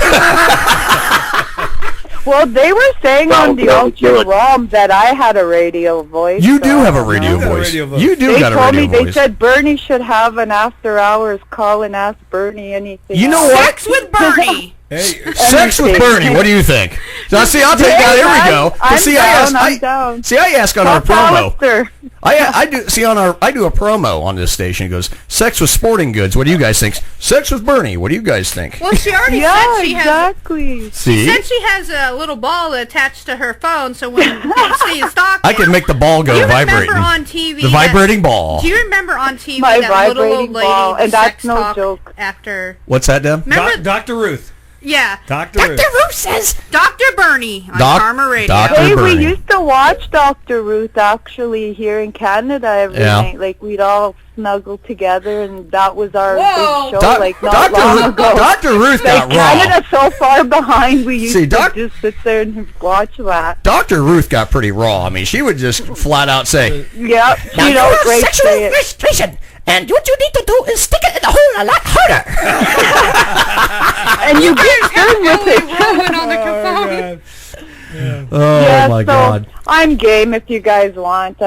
Well, they were saying on the Ultra ROM that I had a radio voice. You do have a radio voice. You do got a radio voice. They said Bernie should have an after-hours call and ask Bernie anything. You know what? Sex with Bernie. Hey, Sex with Bernie. What do you think? So, see, I'll take that. Here we go. I'm down. See, I ask on our promo. I do. See, I do a promo on this station. It goes, sex with sporting goods. What do you guys think? Sex with Bernie. What do you guys think? Well, she already said she exactly. See? She said she has a little ball attached to her phone, so when she's talking, I can make the ball go vibrating. Remember on TV the vibrating ball. Do you remember on TV My that little old lady ball, and that's sex no talk joke. After? What's that, Deb? Remember Dr. Ruth. Yeah. Dr. Ruth says Dr. Bernie on Karma Radio. Hey, we used to watch Dr. Ruth actually here in Canada every night. Like, we'd all snuggle together, and that was our big show, not long ago. Dr. Ruth got raw. Canada's so far behind, we used to just sit there and watch that. Dr. Ruth got pretty raw. I mean, she would just flat out say, "Yep, now you know, great sexual frustration, and what you need to do is stick it in the hole a lot harder." And you get good with it. On the Oh my God! I'm game if you guys want.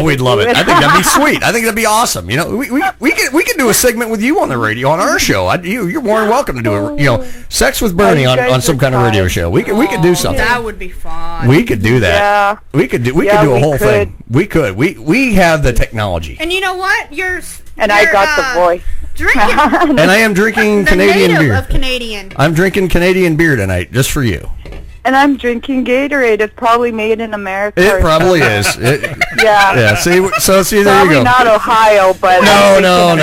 We'd love it. I think that'd be sweet. I think that'd be awesome. You know, we can do a segment with you on the radio on our show. You're more than welcome to do sex with Bernie on some kind of radio show. We could do something. That would be fun. We could do that. Yeah. We could do a whole thing. We could. We have the technology. And you know what? I got the voice. Drinking. And I am drinking Canadian beer. Of Canadian. I'm drinking Canadian beer tonight, just for you. And I'm drinking Gatorade. It's probably made in America. It probably is. Yeah. See, there you go. Probably not Ohio, but no.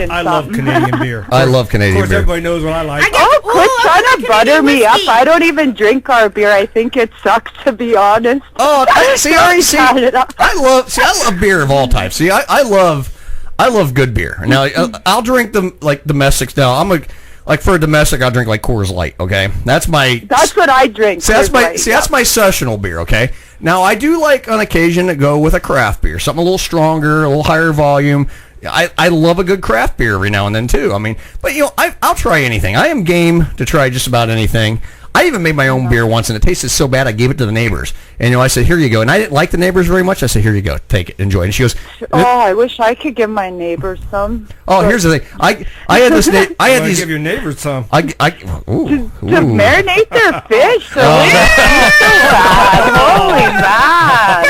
I love Canadian beer. I love Canadian beer. Of course, everybody knows what I like. Quit trying to butter me up. I don't even drink our beer. I think it sucks, to be honest. Oh, I love beer of all types. See, I love good beer. Now, I'll drink them like domestics. Now, for a domestic, I'll drink like Coors Light. Okay, that's what I drink. See, that's my sessional beer. Okay. Now, I do like on occasion to go with a craft beer, something a little stronger, a little higher volume. I love a good craft beer every now and then too. I mean, but I'll try anything. I am game to try just about anything. I even made my own beer once, and it tasted so bad I gave it to the neighbors. And I said, "Here you go." And I didn't like the neighbors very much. I said, "Here you go, take it, enjoy it." And she goes, "Oh, I wish I could give my neighbors some." Oh, here's the thing. I had this. I had these. Give your neighbors some. To marinate their fish. So holy man!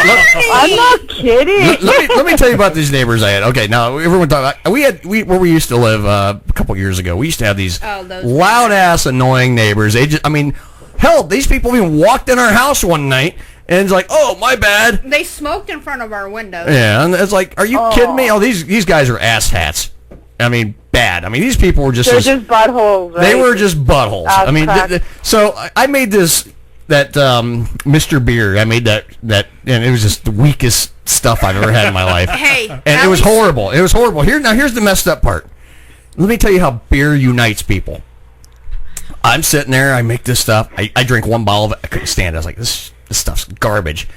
I'm not kidding. Let me tell you about these neighbors I had. Okay, now everyone thought where we used to live a couple years ago. We used to have these loud ass annoying neighbors. They just, hell, these people even walked in our house one night and it's like, oh, my bad. They smoked in front of our windows. Yeah, and it's like, are you kidding me? Oh, these guys are asshats. Bad. These people were just... They're just buttholes, right? They were just buttholes. So I made that Mr. Beer. I made that, and it was just the weakest stuff I've ever had in my life. And it was horrible. It was horrible. Here's the messed up part. Let me tell you how beer unites people. I'm sitting there. I make this stuff. I drink one bottle of it. I couldn't stand it. I was like, this stuff's garbage.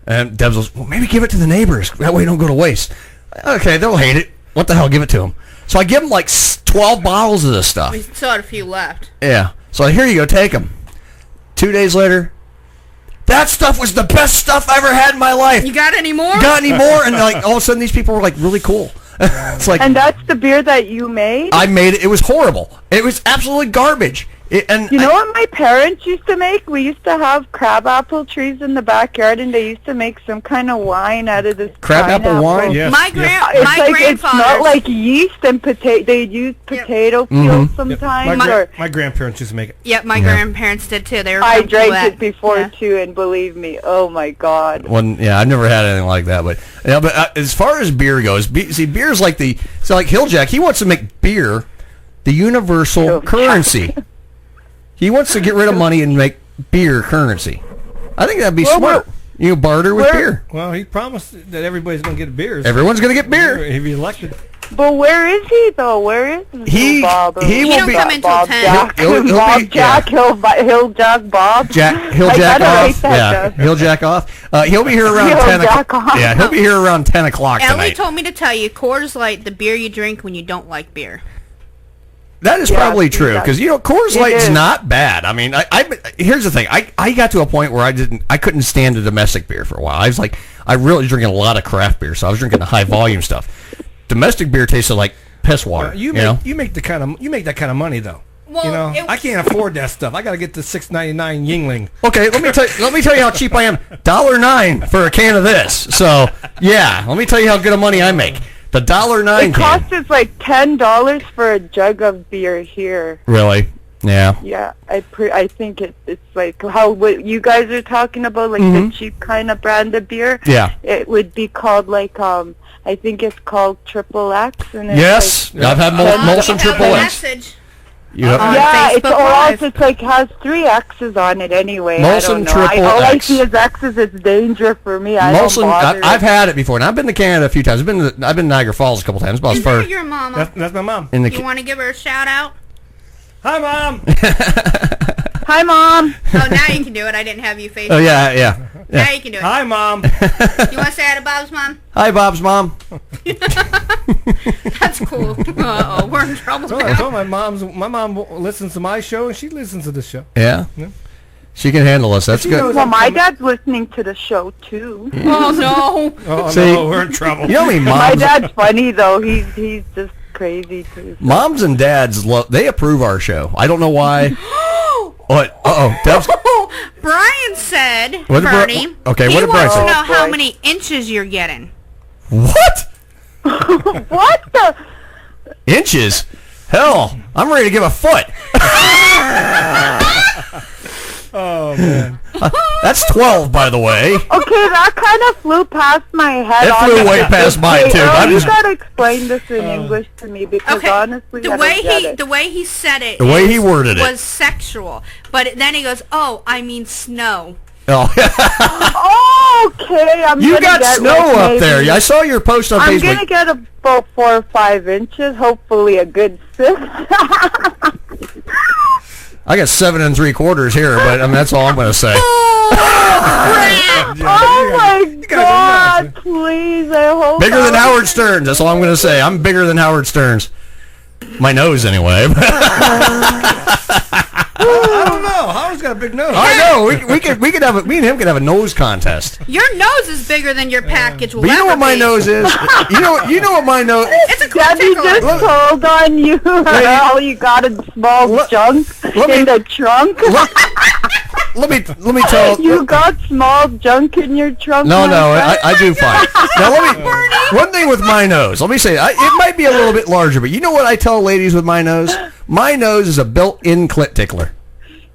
And Debs goes, well, maybe give it to the neighbors. That way it don't go to waste. Okay, they'll hate it. What the hell? Give it to them. So I give them like 12 bottles of this stuff. We still had a few left. Yeah. So here you go. Take them. 2 days later, that stuff was the best stuff I ever had in my life. You got any more? Got any more? And like all of a sudden, these people were like really cool. It's like, and that's the beer that you made? I made it. It was horrible. It was absolutely garbage. You know what my parents used to make? We used to have crabapple trees in the backyard, and they used to make some kind of wine out of this crabapple wine. Yes. My grandfather. It's not like yeast and potato. They'd use potato peels sometimes. My grandparents used to make it. Yep, my grandparents did too. They were. I drank it before too, and believe me, oh my god. I've never had anything like that, but as far as beer goes, beer's like like Hilljack. He wants to make beer the universal currency. He wants to get rid of money and make beer currency. I think that'd be smart. You barter with beer. Well, he promised that everybody's going to get beers. Everyone's going to get beer. If he's elected. But where is he, though? Where is he? Bob? He will be. Come until 10. Hilljack Bob. He'll jack off. Yeah, he'll jack off. He'll be here around 10 o'clock. Yeah, he'll be here around 10 o'clock tonight. Ellie told me to tell you, Coors Light, the beer you drink when you don't like beer. That is probably true because Coors Light's not bad. Here's the thing. I got to a point where I couldn't stand the domestic beer for a while. I was like, I really drinking a lot of craft beer, so I was drinking the high volume stuff. Domestic beer tasted like piss water. You make that kind of money though. Well, I can't afford that stuff. I got to get the $6.99 Yingling. Okay, let me tell you how cheap I am. $1.09 for a can of this. So yeah, let me tell you how good of money I make. The $1.09 It costs us like $10 for a jug of beer here. Really? Yeah. Yeah, I think it's like what you guys are talking about, like the cheap kind of brand of beer. Yeah. It would be called like I think it's called Triple X. And yes, I've had Molson Triple X. It's like has 3 X's on it anyway. Molson Triple All X. I see is X's. It's danger for me. I've had it before, and I've been to Canada a few times. I've been to Niagara Falls a couple times. Is that your mama? That's my mom. You want to give her a shout out? Hi, Mom. Hi, Mom. Oh, now you can do it. I didn't have you face. Oh yeah. Now you can do it. Hi, Mom. You want to say hi to Bob's mom? Hi, Bob's mom. That's cool. Uh-oh, we're in trouble now. So my mom listens to my show, and she listens to the show. Yeah. She can handle us. That's good. Well, my dad's listening to the show too. Oh no! No, we're in trouble. You know what I mean, my dad's funny though. He's just crazy too. So. Moms and dads they approve our show. I don't know why. What? Brian said, Bernie. Okay, what did Brian say? He wants to know how many inches you're getting. What? What the? Inches? Hell, I'm ready to give a foot. Oh, man. That's 12, by the way. Okay, that kind of flew past my head. It flew way past mine, too. You gotta explain this in English to me because honestly, the way he said it, the way he worded it was sexual. But then he goes, "Oh, I mean snow." Oh. Okay, you got snow up there. I saw your post on Facebook. I'm gonna get about 4 or 5 inches. Hopefully, a good 6. I got 7 3/4 here, but that's all I'm going to say. Oh my God! Please, I hope. Bigger than Howard Stern's. That's all I'm going to say. I'm bigger than Howard Stern's. My nose, anyway. I don't know. Howard's got a big nose. I know. We could have me and him could have a nose contest. Your nose is bigger than your package will But you know ever what my be. nose is? You know what my nose. It's a cool Debbie tickler. just told on you how you got a small junk in the trunk. Let me tell. You got small junk in your trunk. No, my friend? I do fine. Now one thing with my nose. Let me say, it might be a little bit larger, but you know what I tell ladies with my nose? My nose is a built-in clit tickler.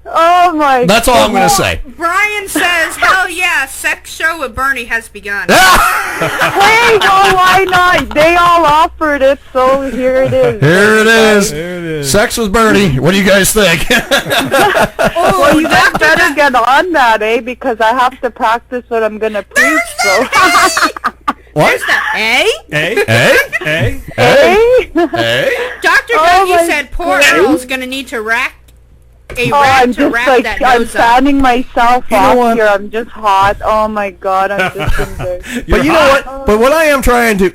Oh my! That's all I'm going to say. Brian says, "Hell yeah, sex show with Bernie has begun." Hey, well, why not? They all offered it, so here it is. Here it is. Sex with Bernie. What do you guys think? Well, you guys better get on that, Because I have to practice what I'm going to preach, so. What? Hey? Hey? Dr. Dougie said poor Earl's going to need to rack a Oh, rack I'm to just wrap like, that I'm nose up. fanning myself You know off what? here. I'm just hot. Oh my God, I'm just embarrassed. But you know what? But what I am trying to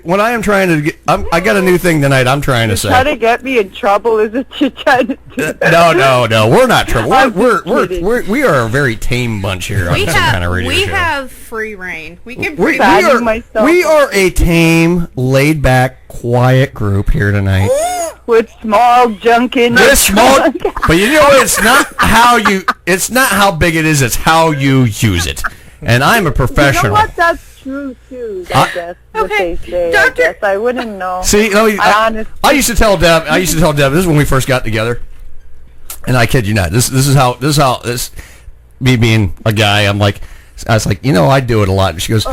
get, I got a new thing tonight. I'm trying to say. Trying to get me in trouble, is it? You're trying to do that? No. We're not trouble. I'm We are a very tame bunch here on some kind of radio we show. have free reign. We can We pretty are a tame, laid back, quiet group here tonight. With small junk in This your small, trunk. but you know it's not how big it is. It's how you use it. And I'm a professional. You know what? That's true too. I guess what they say. I guess I wouldn't know. See, I used to tell Deb. This is when we first got together, and I kid you not. This is how me being a guy. I was like, I do it a lot. And she goes,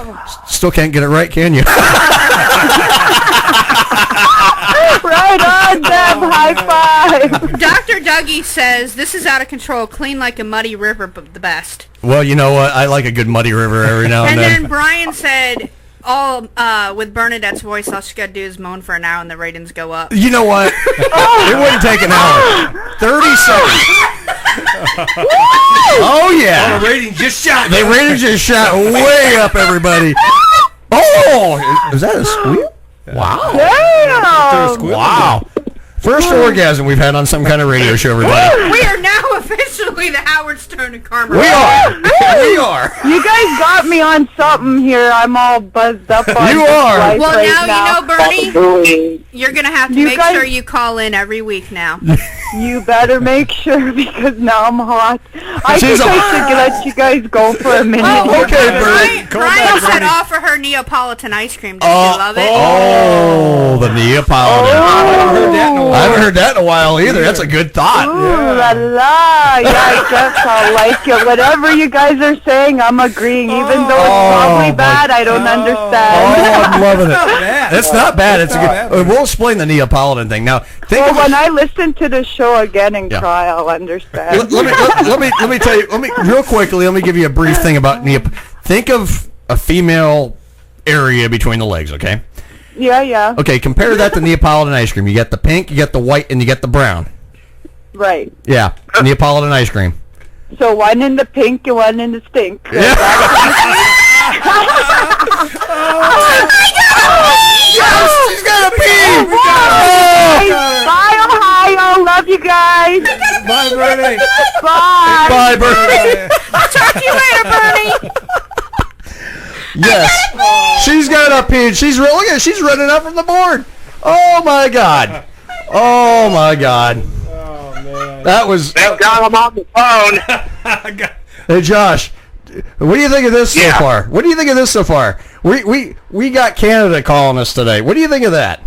still can't get it right, can you? Right on, Deb. High five. Dr. Dougie says this is out of control. Clean like a muddy river, but the best. Well, you know what? I like a good muddy river every now and And then. then Brian said, with Bernadette's voice, all she got to do is moan for an hour and the ratings go up. You know what? It wouldn't take an hour. 30 seconds. Oh, yeah. Oh, the rating just shot. The ratings just shot way up, everybody. Oh, is that a squeal? Wow. Damn. Wow. First orgasm we've had on some kind of radio show, everybody. We are now officially the Howard Stern and Karma. We are. We are. You guys got me on something here. I'm all buzzed up on You this are. life Well, right now you know, Bernie, you're going to have to You make guys- sure you call in every week now. You better make sure because now I'm hot. I She's think a- I should let you guys go for a minute. Oh, okay, Bernie. Brian said offer her Neapolitan ice cream. Does she love it? Oh, the Neapolitan. I haven't heard that in a while either. That's a good thought. Ooh la la. Yeah, I guess I'll like it. Whatever you guys are saying, I'm agreeing. Even though it's probably bad, I don't understand. I'm loving it. It's not bad. It's a good. We'll explain the Neapolitan thing now. Well, when I listen to the show again and cry, I'll understand. Let me tell you. Real quickly. Let me give you a brief thing about Think of a female area between the legs. Okay. Yeah. Okay. Compare that to Neapolitan ice cream. You get the pink, you get the white, and you get the brown. Right. Yeah. Neapolitan ice cream. So one in the pink and one in the stink. Yeah. Yes, she's got a pee. Bye, Ohio. Love you guys. Bye, Bernie. Bye. Bye, Bernie. I'll talk to you later, Bernie. Yes. She's got a pee. Look at her. She's running up from the board. Oh my God. Oh my God. Oh man. That was. Thank God I'm on the phone. Hey Josh, what do you think of this so far? What do you think of this so far? We got Canada calling us today. What do you think of that?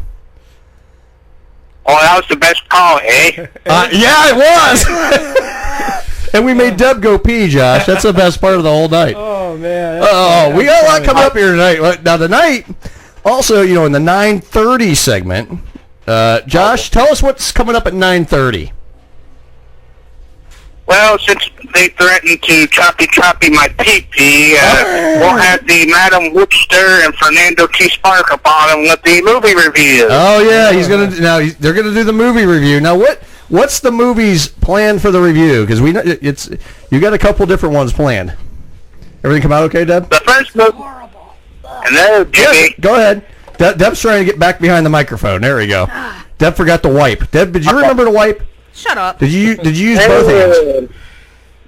Oh, that was the best call, eh? Yeah, it was. And we made Deb go pee, Josh. That's the best part of the whole night. Oh man. We got a lot coming up here tonight. Now tonight, also, in the 9:30 segment, Josh, tell us what's coming up at 9:30. Well, since they threatened to choppy my pee-pee, we'll have the Madam Whoopster and Fernando T. Spark upon him with the movie review. Oh yeah, they're gonna do the movie review. Now what's the movies planned for the review? Because you got a couple different ones planned. Everything come out okay, Deb? The first movie. Hello, Jimmy. Go ahead. Deb's trying to get back behind the microphone. There we go. Deb forgot to wipe. Deb, did you remember to wipe? Shut up. Did you use both hands?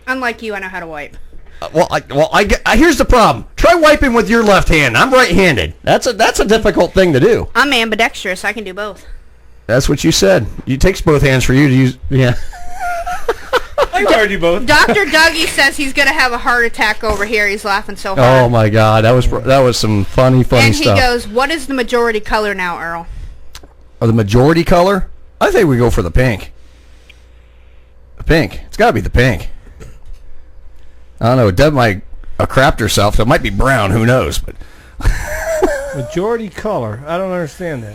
Unlike you, I know how to wipe. Here's the problem. Try wiping with your left hand. I'm right-handed. That's a difficult thing to do. I'm ambidextrous. I can do both. That's what you said. It takes both hands for you to use. Yeah. I can argue both. Dr. Dougie says he's gonna have a heart attack over here. He's laughing so hard. Oh my God, that was some funny stuff. And he goes, "What is the majority color now, Earl?" Oh, the majority color? I think we go for the pink. The pink. It's got to be the pink. I don't know. Deb might have crapped herself. So it might be brown. Who knows? But majority color. I don't understand that.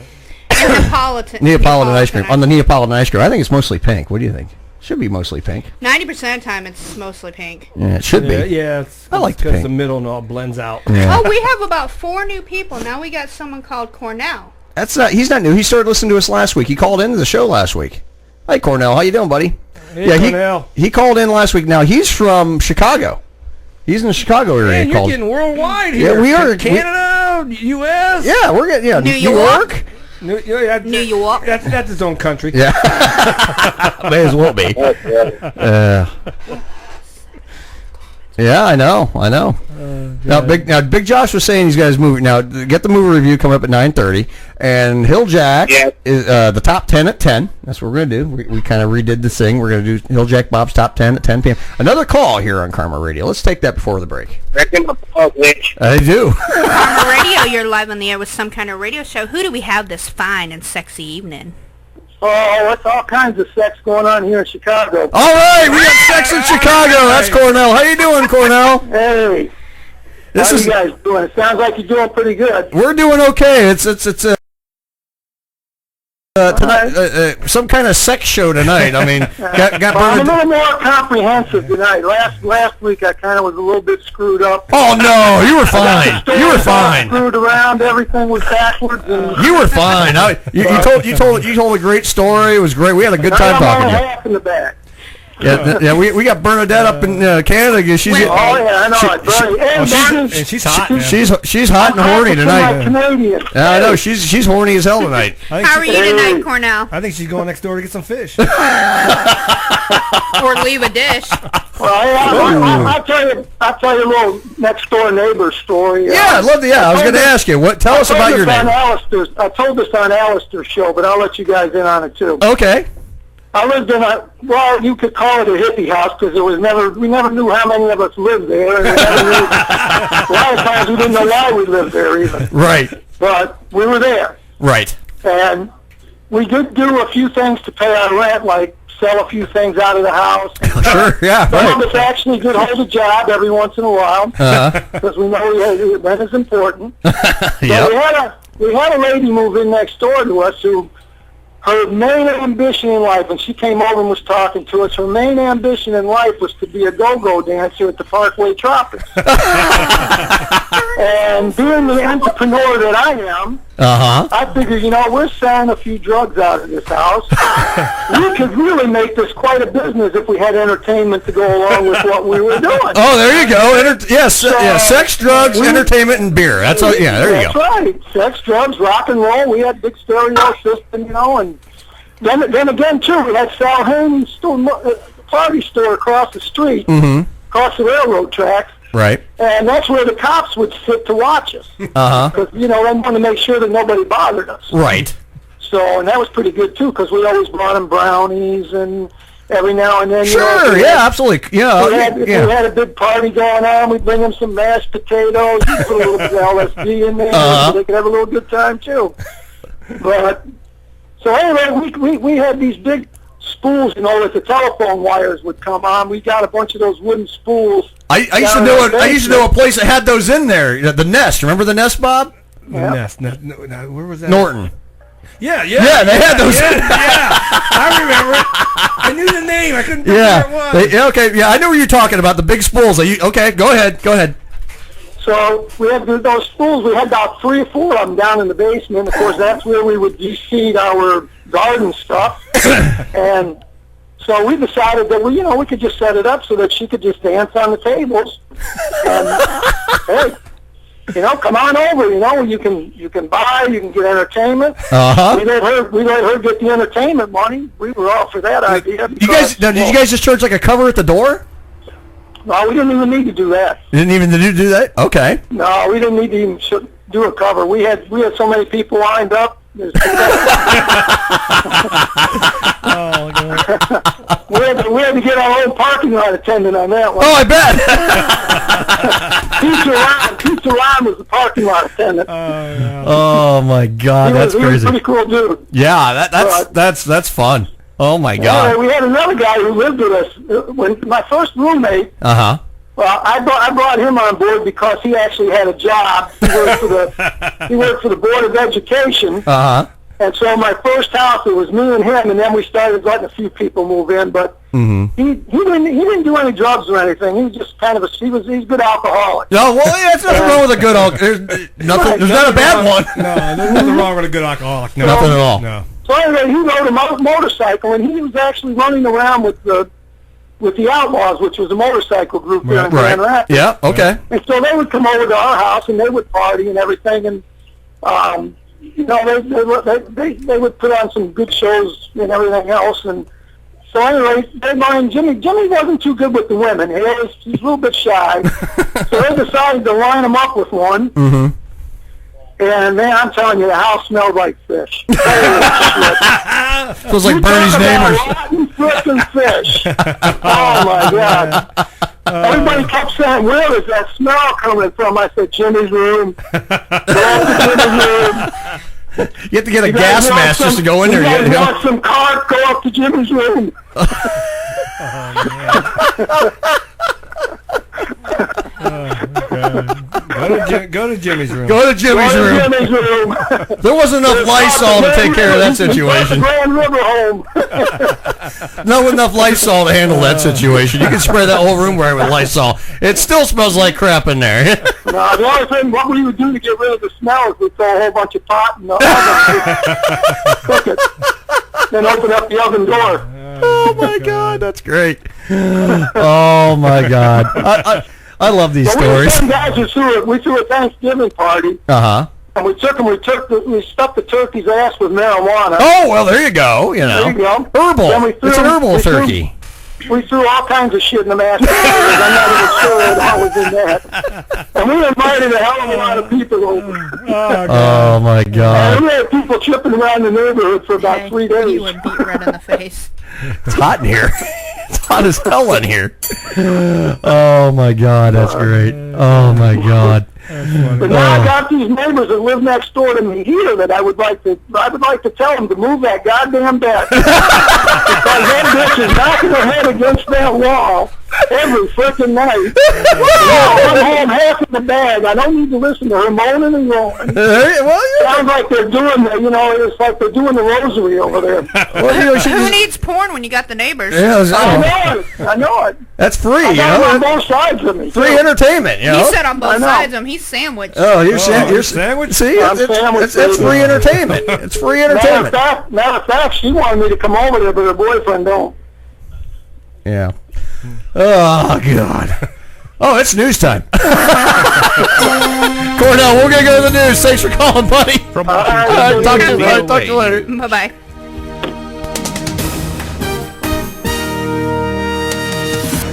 Neapolitan ice cream. On the Neapolitan ice cream, I think it's mostly pink. What do you think? Should be mostly pink. 90% of the time, it's mostly pink. Yeah, it should be. Yeah, I like the because pink. the middle and all blends out. Yeah. Oh, we have about 4 new people. Now we got someone called Cornell. He's not new. He started listening to us last week. He called into the show last week. Hey, Cornell. How you doing, buddy? Hey, Cornell. He called in last week. Now, he's from Chicago. He's in the Chicago area. Man, you're getting worldwide here. Yeah, we are. Canada, U.S. Yeah, we're getting New York. New York. That's his own country. Yeah. May as well be. Yeah, I know. Now, Big Josh was saying he's got his movie. Now, get the movie review coming up at 9:30, and Hill Jack is the top 10 at 10. That's what we're gonna do. We kind of redid the thing. We're gonna do Hill Jack Bob's top 10 at 10 p.m. Another call here on Karma Radio. Let's take that before the break. I do. Karma Radio, you're live on the air with Some Kind of Radio Show. Who do we have this fine and sexy evening? Oh, it's all kinds of sex going on here in Chicago. All right, we got sex in Chicago. That's Cornell. How you doing, Cornell? Hey. How you guys doing? It sounds like you're doing pretty good. We're doing okay. It's tonight, some kind of sex show tonight. I mean, got I'm a little more comprehensive tonight. Last week I kind of was a little bit screwed up. Oh no, you were fine. You were fine. Screwed around, everything was backwards. And you were fine. You told a great story. It was great. We had a good time talking to you. Half in the back. Yeah, we got Bernadette up in Canada. She's I know. She's hot. She's hot and horny tonight. Canadian. Yeah, I know. She's horny as hell tonight. How are you tonight, Cornell? I think she's going next door to get some fish. Or leave a dish. Well, I'll tell you a little next door neighbor story. Yeah, I'd love to. Yeah, I was going to ask you. Tell us about your neighbor. I told this on Alistair's show, but I'll let you guys in on it too. Okay. I lived in you could call it a hippie house because we never knew how many of us lived there. And a lot of times we didn't know why we lived there even. Right. But we were there. Right. And we did do a few things to pay our rent, like sell a few things out of the house. Sure, yeah. Some of us actually did hold a job every once in a while because we know rent is important. Yep. We had a lady move in next door to us who, her main ambition in life, and she came over and was talking to us, her main ambition in life was to be a go-go dancer at the Parkway Tropics. And being the entrepreneur that I am, I figured, we're selling a few drugs out of this house. We could really make this quite a business if we had entertainment to go along with what we were doing. Oh, there you go. Sex, drugs, entertainment, and beer. That's all. Yeah, there you go. That's right. Sex, drugs, rock and roll. We had big stereo system, and then again too, we had Sal Haines party store across the street, across the railroad tracks. Right. And that's where the cops would sit to watch us. Because, they wanted to make sure that nobody bothered us. Right. So, and that was pretty good, too, because we always brought them brownies and every now and then. Sure, absolutely. Yeah. We had a big party going on. We'd bring them some mashed potatoes. We'd put a little bit of LSD in there so they could have a little good time, too. But, so anyway, we had these big spools, that the telephone wires would come on. We got a bunch of those wooden spools. I used to know a place that had those in there. The Nest. Remember the Nest, Bob? The Nest. No, where was that? Norton. Yeah, they had those. Yeah, I remember it. I knew the name. I couldn't remember where it was. Okay. Yeah, I know what you're talking about. The big spools. Okay, go ahead. So we had those spools. We had about 3 or 4 of them down in the basement. Of course, that's where we would de-seed our garden stuff. And so we decided that we could just set it up so that she could just dance on the tables. And hey, come on over. You can buy, you can get entertainment. Uh-huh. We let her get the entertainment money. We were all for that idea. Did you guys just charge like a cover at the door? No, we didn't even need to do that. You didn't even do that? Okay. No, we didn't need to even do a cover. We had so many people lined up. Oh, God. we had to get our own parking lot attendant on that one. Oh, I bet. Pizza Ron was the parking lot attendant. Oh my God, that's crazy. He was a pretty cool dude. Yeah, that's fun. Oh my God. We had another guy who lived with us. When my first roommate. Uh-huh. Well, I brought him on board because he actually had a job. He worked for the Board of Education. Uh-huh. And so my first house, it was me and him, and then we started letting a few people move in. But he didn't do any drugs or anything. He was just kind of he's a good alcoholic. No, well, yeah, there's nothing wrong with a good alcoholic. There's not a bad one. No, there's nothing wrong with a good alcoholic. No. Nothing at all. No. So anyway, he rode a motorcycle, and he was actually running around with the Outlaws, which was a motorcycle group there in Grand Rapids. Yeah, okay. And so they would come over to our house, and they would party and everything, and they would put on some good shows and everything else. And so anyway, they lined Jimmy. Jimmy wasn't too good with the women. He was a little bit shy. So they decided to line him up with one. Mm-hmm. And man, I'm telling you, the house smelled like fish. Feels like Bernie's neighbors. Rotten frickin' fish. Oh my God. Everybody kept saying, "Where is that smell coming from?" I said, "Jimmy's room." Jimmy's room. You have to get a gas mask just to go in there. You want some cart? Go up to Jimmy's room. Go to Jimmy's room. Go to Jimmy's room. There wasn't enough Lysol to take care of that situation. Grand River home. Not enough Lysol to handle that situation. You can spray that whole room right with Lysol. It still smells like crap in there. No, the only thing, what we would do to get rid of the smell is we'd throw a whole bunch of pot in the oven, cook it, then open up the oven door. Oh my God, that's great. Oh my God. I love these stories. We guys we threw a Thanksgiving party. Uh-huh. And we stuffed the turkey's ass with marijuana. Oh, well, there you go. There you go. Herbal. It's an herbal turkey. We threw all kinds of shit in the mashed potatoes. I'm not even sure what was in that. And we invited a hell of a lot of people over. Oh my God. And we had people tripping around the neighborhood for about 3 days. You would beat red in the face. It's hot in here. It's hot as hell in here. Oh my God, that's great. Oh my God. But now I got these neighbors that live next door to me here that I would like to tell them to move that goddamn bed. Because that bitch is knocking her head against that wall every freaking night. I'm home half in the bag. I don't need to listen to her moaning and groaning. Sounds like they're doing it's like they're doing the rosary over there. Who needs porn when you got the neighbors? Yeah, I know it. That's free, I got on both sides of me. Free entertainment, He said on both sides of him. He's sandwiched. Oh, you're sandwiched? See, it's free entertainment. It's free entertainment. Matter of fact, she wanted me to come over there, but her boyfriend don't. Yeah. Oh, God. Oh, it's news time. Cornell, we're going to go to the news. Thanks for calling, buddy. Talk to you later. Bye-bye.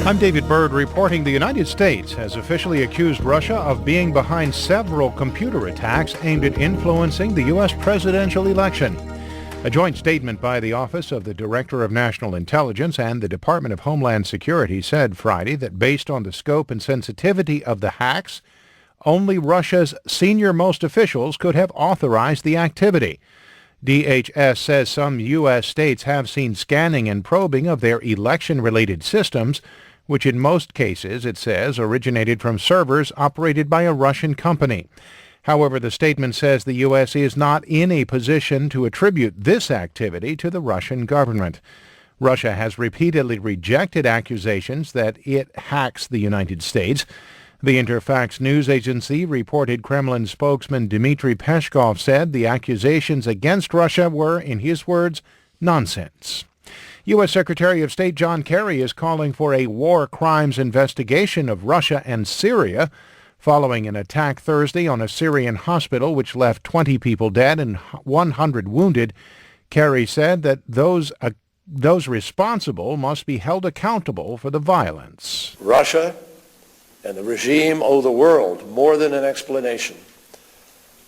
I'm David Byrd reporting the United States has officially accused Russia of being behind several computer attacks aimed at influencing the U.S. presidential election. A joint statement by the Office of the Director of National Intelligence and the Department of Homeland Security said Friday that based on the scope and sensitivity of the hacks, only Russia's senior-most officials could have authorized the activity. DHS says some U.S. states have seen scanning and probing of their election-related systems, which in most cases, it says, originated from servers operated by a Russian company. However, the statement says the U.S. is not in a position to attribute this activity to the Russian government. Russia has repeatedly rejected accusations that it hacks the United States. The Interfax news agency reported Kremlin spokesman Dmitry Peskov said the accusations against Russia were, in his words, nonsense. U.S. Secretary of State John Kerry is calling for a war crimes investigation of Russia and Syria following an attack Thursday on a Syrian hospital which left 20 people dead and 100 wounded. Kerry said that those responsible must be held accountable for the violence. Russia and the regime owe the world more than an explanation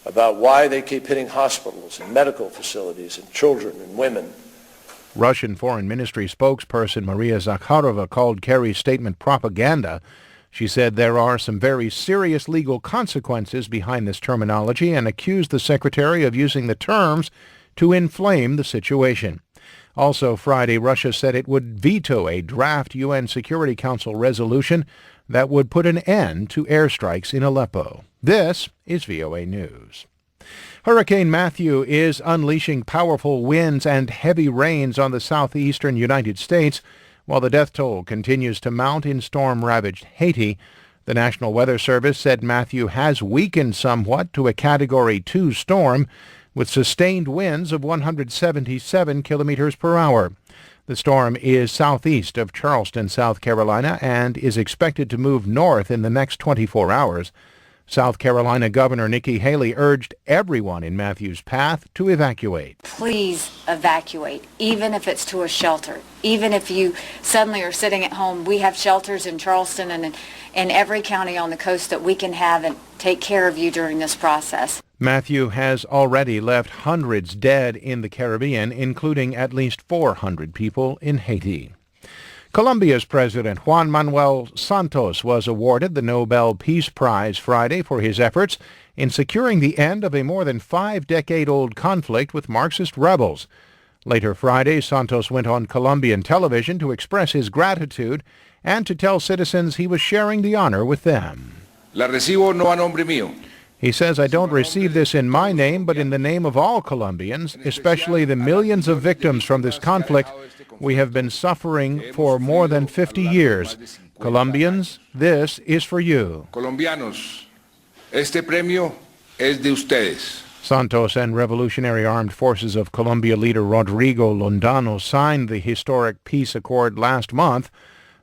about why they keep hitting hospitals and medical facilities and children and women. Russian Foreign Ministry spokesperson Maria Zakharova called Kerry's statement propaganda. She said there are some very serious legal consequences behind this terminology and accused the secretary of using the terms to inflame the situation. Also Friday, Russia said it would veto a draft UN Security Council resolution that would put an end to airstrikes in Aleppo. This is VOA News. Hurricane Matthew is unleashing powerful winds and heavy rains on the southeastern United States, while the death toll continues to mount in storm-ravaged Haiti. The National Weather Service said Matthew has weakened somewhat to a Category 2 storm, with sustained winds of 177 kilometers per hour. The storm is southeast of Charleston, South Carolina, and is expected to move north in the next 24 hours. South Carolina Governor Nikki Haley urged everyone in Matthew's path to evacuate. Please evacuate, even if it's to a shelter. Even if you suddenly are sitting at home, we have shelters in Charleston and in every county on the coast that we can have and take care of you during this process. Matthew has already left hundreds dead in the Caribbean, including at least 400 people in Haiti. Colombia's President Juan Manuel Santos was awarded the Nobel Peace Prize Friday for his efforts in securing the end of a more than 5-decade-old conflict with Marxist rebels. Later Friday, Santos went on Colombian television to express his gratitude and to tell citizens he was sharing the honor with them. La recibo no a nombre mío. He says, "I don't receive this in my name, but in the name of all Colombians, especially the millions of victims from this conflict. We have been suffering for more than 50 years. Colombians, this is for you." Colombianos, este premio es de ustedes. Santos and Revolutionary Armed Forces of Colombia leader Rodrigo Londano signed the historic peace accord last month.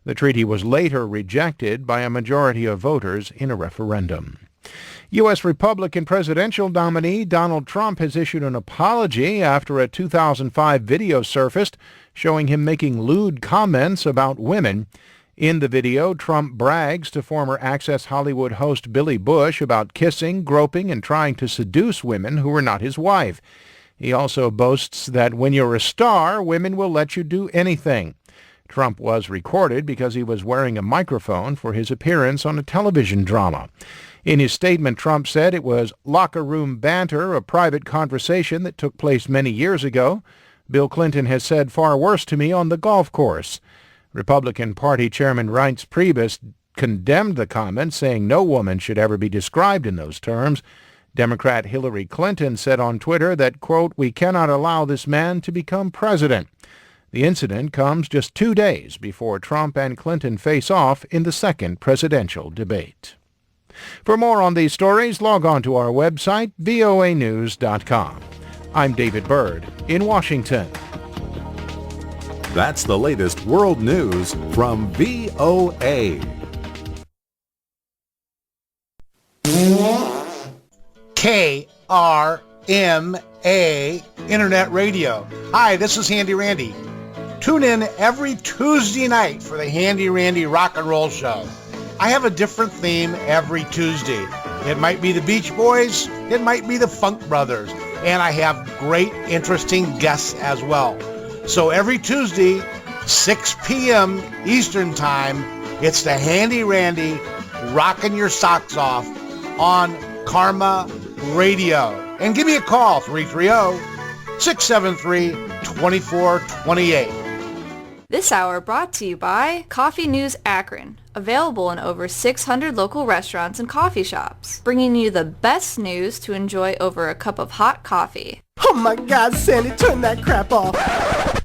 The treaty was later rejected by a majority of voters in a referendum. U.S. Republican presidential nominee Donald Trump has issued an apology after a 2005 video surfaced showing him making lewd comments about women. In the video, Trump brags to former Access Hollywood host Billy Bush about kissing, groping, and trying to seduce women who were not his wife. He also boasts that when you're a star, women will let you do anything. Trump was recorded because he was wearing a microphone for his appearance on a television drama. In his statement, Trump said it was locker room banter, a private conversation that took place many years ago. Bill Clinton has said far worse to me on the golf course. Republican Party Chairman Reince Priebus condemned the comment, saying no woman should ever be described in those terms. Democrat Hillary Clinton said on Twitter that, quote, "We cannot allow this man to become president." The incident comes just 2 days before Trump and Clinton face off in the second presidential debate. For more on these stories, log on to our website, voanews.com. I'm David Byrd in Washington. That's the latest world news from VOA. KRMA Internet Radio. Hi, this is Handy Randy. Tune in every Tuesday night for the Handy Randy Rock and Roll Show. I have a different theme every Tuesday. It might be the Beach Boys, it might be the Funk Brothers, and I have great, interesting guests as well. So every Tuesday, 6 p.m. Eastern Time, it's the Handy Randy rocking your socks off on Karma Radio. And give me a call, 330-673-2428. This hour brought to you by Coffee News Akron, available in over 600 local restaurants and coffee shops, bringing you the best news to enjoy over a cup of hot coffee. Oh my God, Sandy, turn that crap off.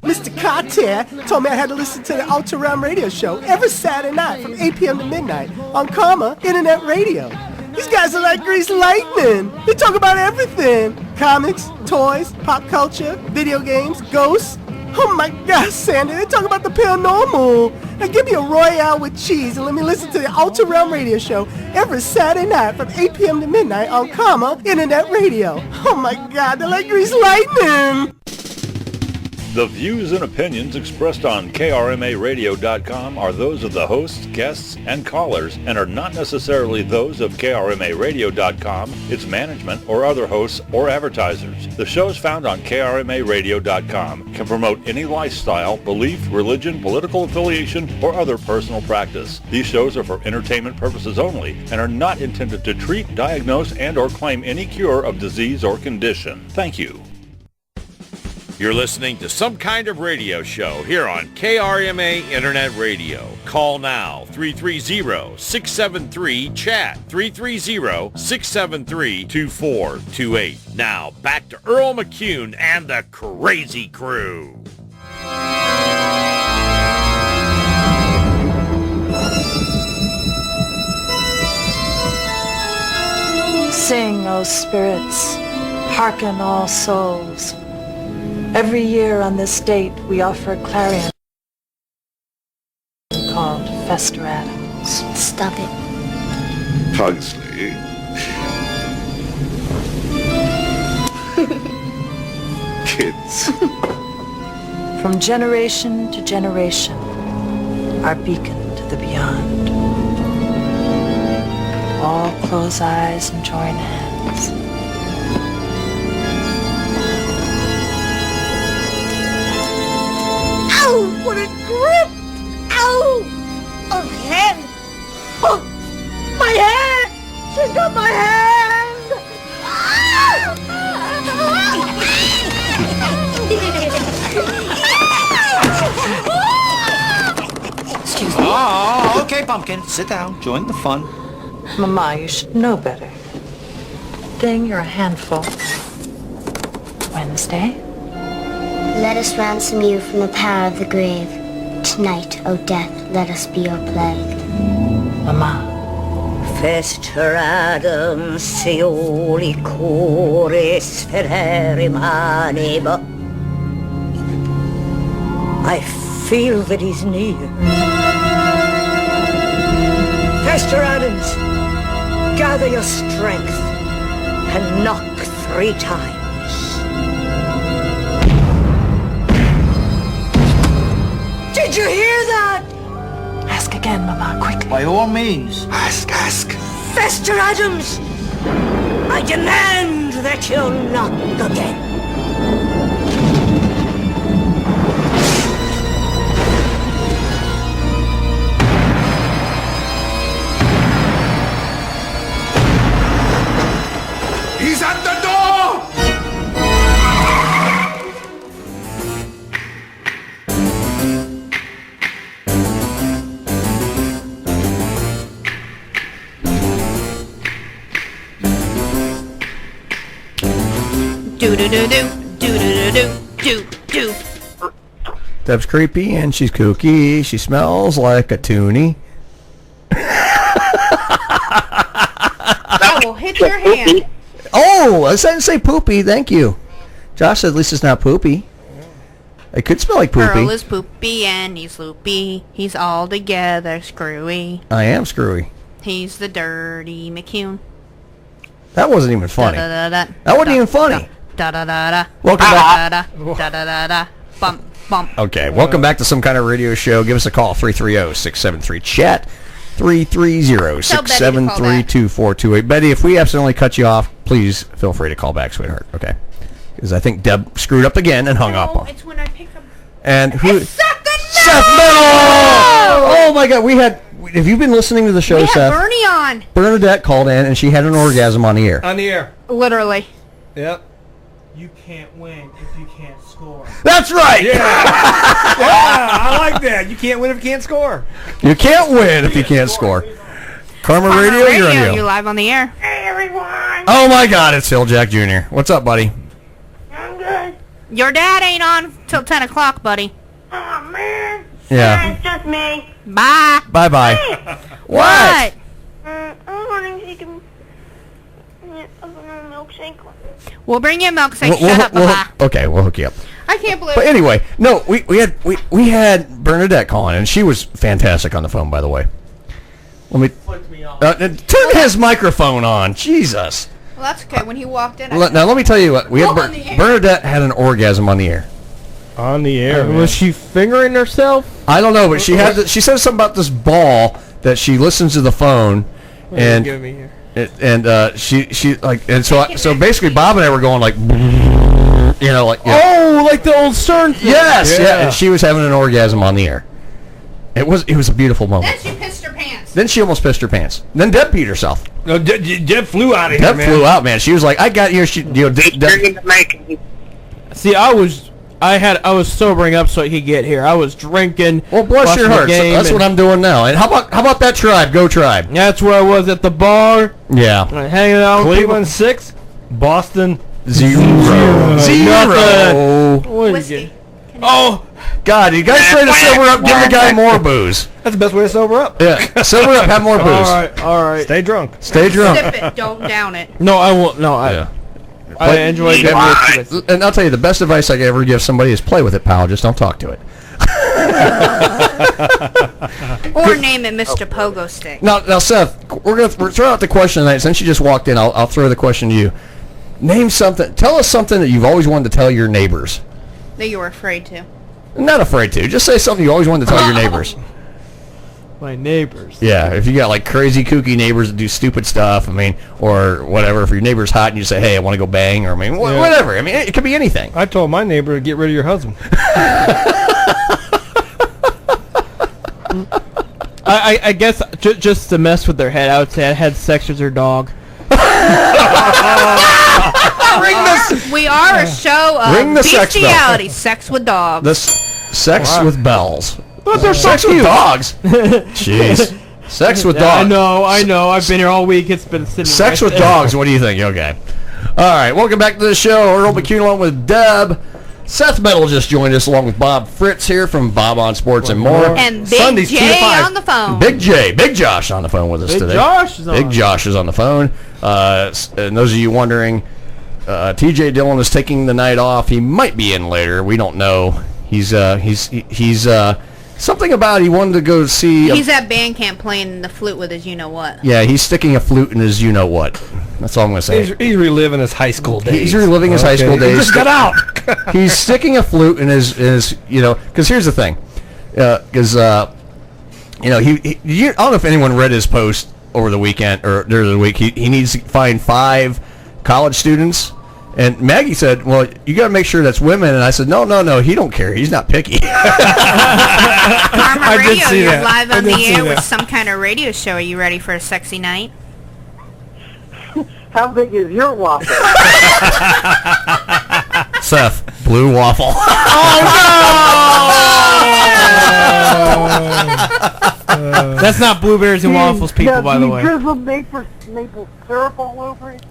Mr. Cartier told me I had to listen to the Ultra Realm radio show every Saturday night from 8 p.m. to midnight on Karma Internet Radio. These guys are like greased lightning. They talk about everything. Comics, toys, pop culture, video games, ghosts, Oh my God, Sandy, they talk about the paranormal. Now give me a Royale with cheese and let me listen to the Ultra Realm Radio Show every Saturday night from 8 p.m. to midnight on Internet Radio. Oh my God, they're like grease lightning. The views and opinions expressed on KRMARadio.com are those of the hosts, guests, and callers and are not necessarily those of KRMARadio.com, its management, or other hosts or advertisers. The shows found on KRMARadio.com can promote any lifestyle, belief, religion, political affiliation, or other personal practice. These shows are for entertainment purposes only and are not intended to treat, diagnose, and or claim any cure of disease or condition. Thank you. You're listening to Some Kind of Radio Show here on KRMA Internet Radio. Call now, 330-673-CHAT, 330-673-2428. Now, back to Earl McCune and the Crazy Crew. Sing, O spirits, hearken all souls. Every year on this date, we offer a clarion called Fester Addams. Stop it. Pugsley. Kids. From generation to generation, our beacon to the beyond. All close eyes and join hands. Ow! What a grip! Ow! A hand! Oh! My hand! She's got my hand! Excuse me. Oh, okay, Pumpkin. Sit down. Join the fun. Mama, you should know better. Dang, you're a handful. Wednesday? Let us ransom you from the power of the grave. Tonight, O death, let us be your plague. Mama. Fester Addams, Seoli Core Sferere Mane, but I feel that he's near. Fester Addams, gather your strength and knock 3 times. Did you hear that? Ask again, Mama, quickly. By all means. Ask. Fester Addams, I demand that you knock again. He's at the door! Do. Deb's creepy and she's kooky. She smells like a toonie. That will hit your hand. Oh, I didn't say poopy. Thank you. Josh said at least it's not poopy. It could smell like poopy. Earl is poopy and he's loopy. He's altogether screwy. I am screwy. He's the dirty McCune. That wasn't even funny. That wasn't even funny. Welcome back. Bump. Okay, welcome back to Some Kind of Radio Show. Give us a call, 330-673-CHAT, 330-673-2428. Betty, if we accidentally cut you off, please feel free to call back, sweetheart. Okay? Because I think Deb screwed up again and hung up on. It's when I pick up. And who? Seth Metal! Oh my God, have you been listening to the show, we Seth? had Bernie on. Bernadette called in and she had an orgasm on the air. On the air. Literally. Yep. You can't win if you can't score. That's right. Yeah. I like that. You can't win if you can't score. You can't win if you can't score. Karma Radio, you're on the air. You're live on the air. Hey, everyone. Oh my God, it's Hill Jack Jr. What's up, buddy? I'm good. Your dad ain't on till 10 o'clock, buddy. Oh, man. Yeah. It's just me. Bye. Bye-bye. Hey. What? I was wondering if you can open a milkshake. We'll bring you a milkshake. Shut up, bye-bye. Okay, we'll hook you up. I can't believe But it. anyway, no, we had Bernadette calling, and she was fantastic on the phone, by the way. Let me turn his microphone on. Jesus. Well, that's okay. When he walked in, Now let me tell you what we had. On the air. Bernadette had an orgasm on the air. On the air. Was she fingering herself? I don't know, but she had. She said something about this ball that she listens to the phone, and Give me here. she like, and so basically Bob and I were going like, like. Oh, like the old CERN thing. Yes, yeah. And she was having an orgasm on the air. It was a beautiful moment. Then she pissed her pants. Then she almost pissed her pants. Then Deb peed herself. No, Deb flew out of here, Deb man. flew out, man. She was like, "I got you." See, I was sobering up so he could get here. I was drinking. Well, bless your heart. So that's what I'm doing now. And how about that Tribe? Go Tribe. That's where I was at the bar. Yeah. Hanging out. Cleveland 6, Boston 0. Whiskey. Oh, God, you guys try to sober up. Give the guy more booze. That's the best way to sober up. Yeah, sober up. Have more booze. all right. Stay drunk. Stay drunk. Sip it. Don't down it. No, I won't. No, I enjoy good whiskey. And I'll tell you, the best advice I could ever give somebody is play with it, pal. Just don't talk to it. Or name it Mr. Pogo Stick. Now, Seth, we're throw out the question tonight. Since you just walked in, I'll throw the question to you. Name something. Tell us something that you've always wanted to tell your neighbors. That you were afraid to. Not afraid to. Just say something you always wanted to tell your neighbors. My neighbors. Yeah, if you got like crazy kooky neighbors that do stupid stuff, or whatever. If your neighbor's hot and you say, "Hey, I want to go bang," or whatever. It could be anything. I told my neighbor to get rid of your husband. I guess just to mess with their head, I would say I had sex with their dog. We are a show Ring of the sex bell. bestiality, sex with dogs. The sex with bells. But they're sex with dogs. Jeez. Sex with dogs. I know. I've been here all week. It's been sitting. Sex right with there. dogs. What do you think? Okay. All right. Welcome back to the show. Earl McCune along with Deb. Seth Metal just joined us along with Bob Fritz here from Bob on Sports and More. And Big Sundays, 2 to J 5. on the phone. Big Josh on the phone with us today. Big Josh is on the phone. And those of you wondering, TJ Dillon is taking the night off. He might be in later. We don't know. He's something about he wanted to go see. He's at band camp playing the flute with his you-know-what. Yeah, he's sticking a flute in his you-know-what. That's all I'm going to say. He's reliving his high school days. He's reliving his high school days. He just got out. He's sticking a flute in his because here's the thing. Because, I don't know if anyone read his post over the weekend or during the week. He needs to find 5 college students. And Maggie said, well, you got to make sure that's women. And I said, no, he don't care. He's not picky. Karma Radio, did see you're that. live I on did the see air with that. some kind of radio show. Are you ready for a sexy night? How big is your waffle? Seth, blue waffle. That's not blueberries and waffles, people, by the way. Drizzle maple syrup all over it.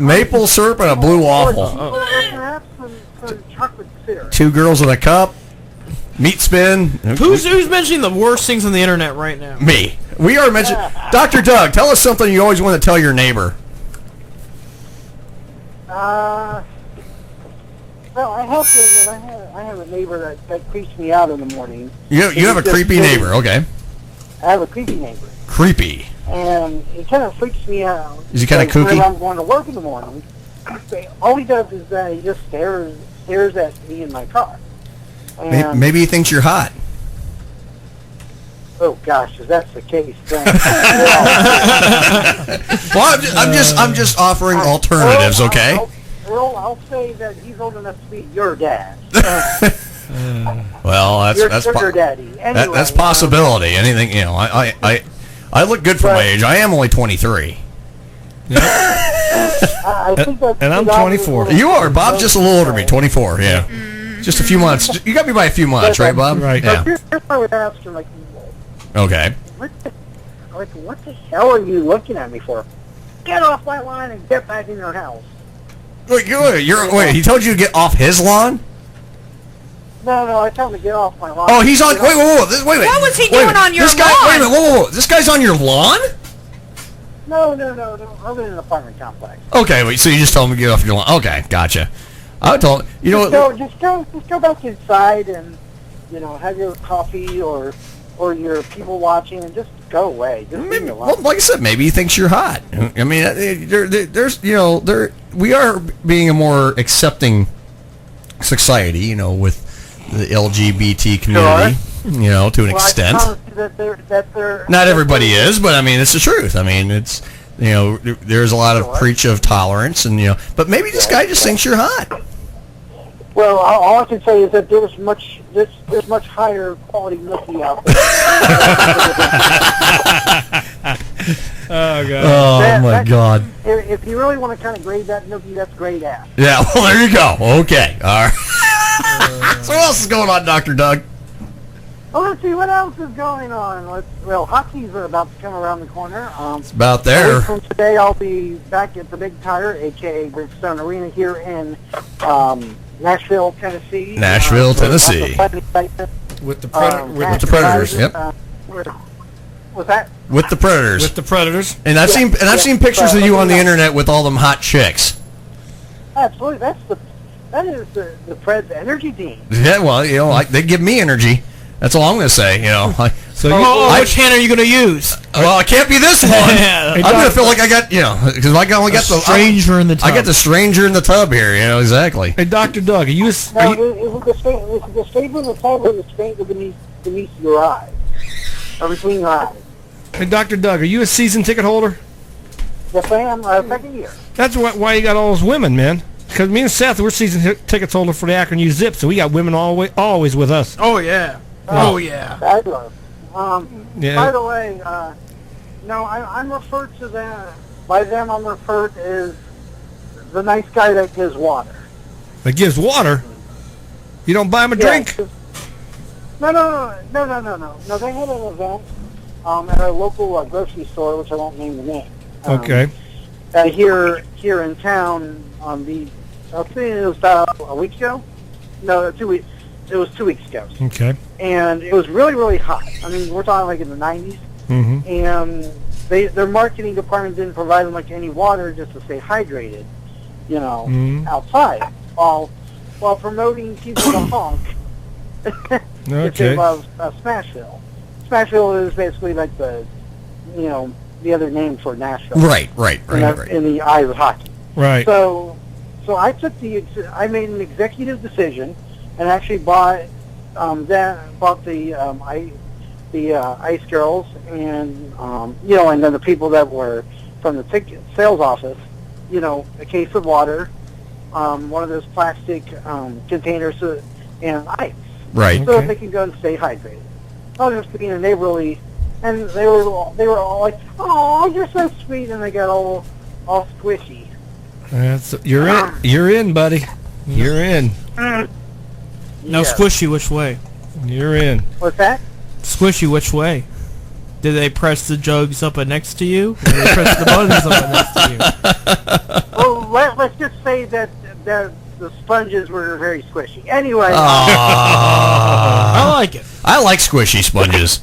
Maple syrup and a blue waffle. Perhaps some chocolate syrup. 2 girls in a cup. Meat spin. Who's mentioning the worst things on the internet right now? Me. We are mentioning. Dr. Doug, tell us something you always want to tell your neighbor. Well, I have to admit, I have a neighbor that creeps me out in the morning. You have a creepy neighbor, okay. I have a creepy neighbor. Creepy. And it kind of freaks me out. Is he kind of kooky? When I'm going to work in the morning, all he does is he just stares at me in my car. And, Maybe he thinks you're hot. oh gosh, if that's the case, then Well, I'm just offering alternatives, okay? Earl, I'll say that he's old enough to be your dad. Well, Your sugar daddy. Anyway, that's possibility. Anything, I look good for my age. I am only 23. I think that's And I'm 24. You are. Bob's just a little older than me, 24, yeah. Just a few months. You got me by a few months, right, Bob? Right. Yeah. Here's what I would ask him, Okay. what the hell are you looking at me for? Get off my line and get back in your house. Wait, he told you to get off his lawn? No, I told him to get off my lawn. Oh, he's on. Wait a minute. What was he Wait a doing minute. on your This guy, lawn? Wait a minute. Whoa. This guy's on your lawn? No. I live in an apartment complex. Okay, wait. So you just told him to get off your lawn? Okay, gotcha. I told you know what. Just go back inside and have your coffee or your people watching and just go away. Just leave me alone. Well, like I said, maybe he thinks you're hot. I mean, we are being a more accepting society, with the LGBT community, to an extent. Not everybody is, but I mean, it's the truth. I mean, it's there's a lot of preach of tolerance, and but maybe this guy just thinks you're hot. Well, all I can say is that there's much higher quality nookie out there. Oh God! My God! If you really want to kind of grade that nookie, that's great ass. Yeah. Well, there you go. Okay. All right. So what else is going on, Dr. Doug? Well, let's see what else is going on. Hockey's about to come around the corner. It's about there. A week from today, I'll be back at the Big Tire, aka Bridgestone Arena, here in Nashville, Tennessee. Tennessee. With the Predators. Yep. What's that? With the Predators. With the Predators. And I've seen pictures of you on the internet with all them hot chicks. Absolutely, that is the Preds energy team. Yeah, well, they give me energy. That's all I'm going to say. Which hand are you going to use? Well, it can't be this one. I'm going to feel like I got, because I only got the stranger in the tub. I got the stranger in the tub here. Exactly. Hey, Dr. Doug, is it the stranger in the tub or the stranger beneath your eyes, or between your eyes? Hey, Dr. Doug, are you a season ticket holder? Yes, I am. Second year. That's why you got all those women, man. Because me and Seth, we're season tickets holder for the Akron U Zip, so we got women always with us. Oh yeah. Oh yeah. Fabulous. Yeah. By the way, no, I'm referred to them. By them, I'm referred as the nice guy that gives water. That gives water? You don't buy them a drink? No. No, they had an event at our local grocery store, which I won't name the name. Okay. Here in town, I think it was about a week ago. No, 2 weeks. It was 2 weeks ago. Okay. And it was really, really hot. I mean, we're talking like in the 90s. Mm-hmm. And their marketing department didn't provide them like any water just to stay hydrated, outside while promoting people to honk. Which involves Smashville. Smashville is basically like the other name for Nashville. Right. In the eyes of hockey. Right. So I made an executive decision and actually bought the Ice Girls and and then the people that were from the ticket sales office, a case of water, one of those plastic containers and ice. Right. So that they can go and stay hydrated. I was just being a neighborly, and they were all like, "Oh, you're so sweet," and they got all squishy. You're in. You're in, buddy. You're in. No, squishy which way? You're in. What's that? Squishy which way? Did they press the jugs up next to you? Or did they press the buttons up next to you? Well, let's just say that the sponges were very squishy. Anyway. I like it. I like squishy sponges.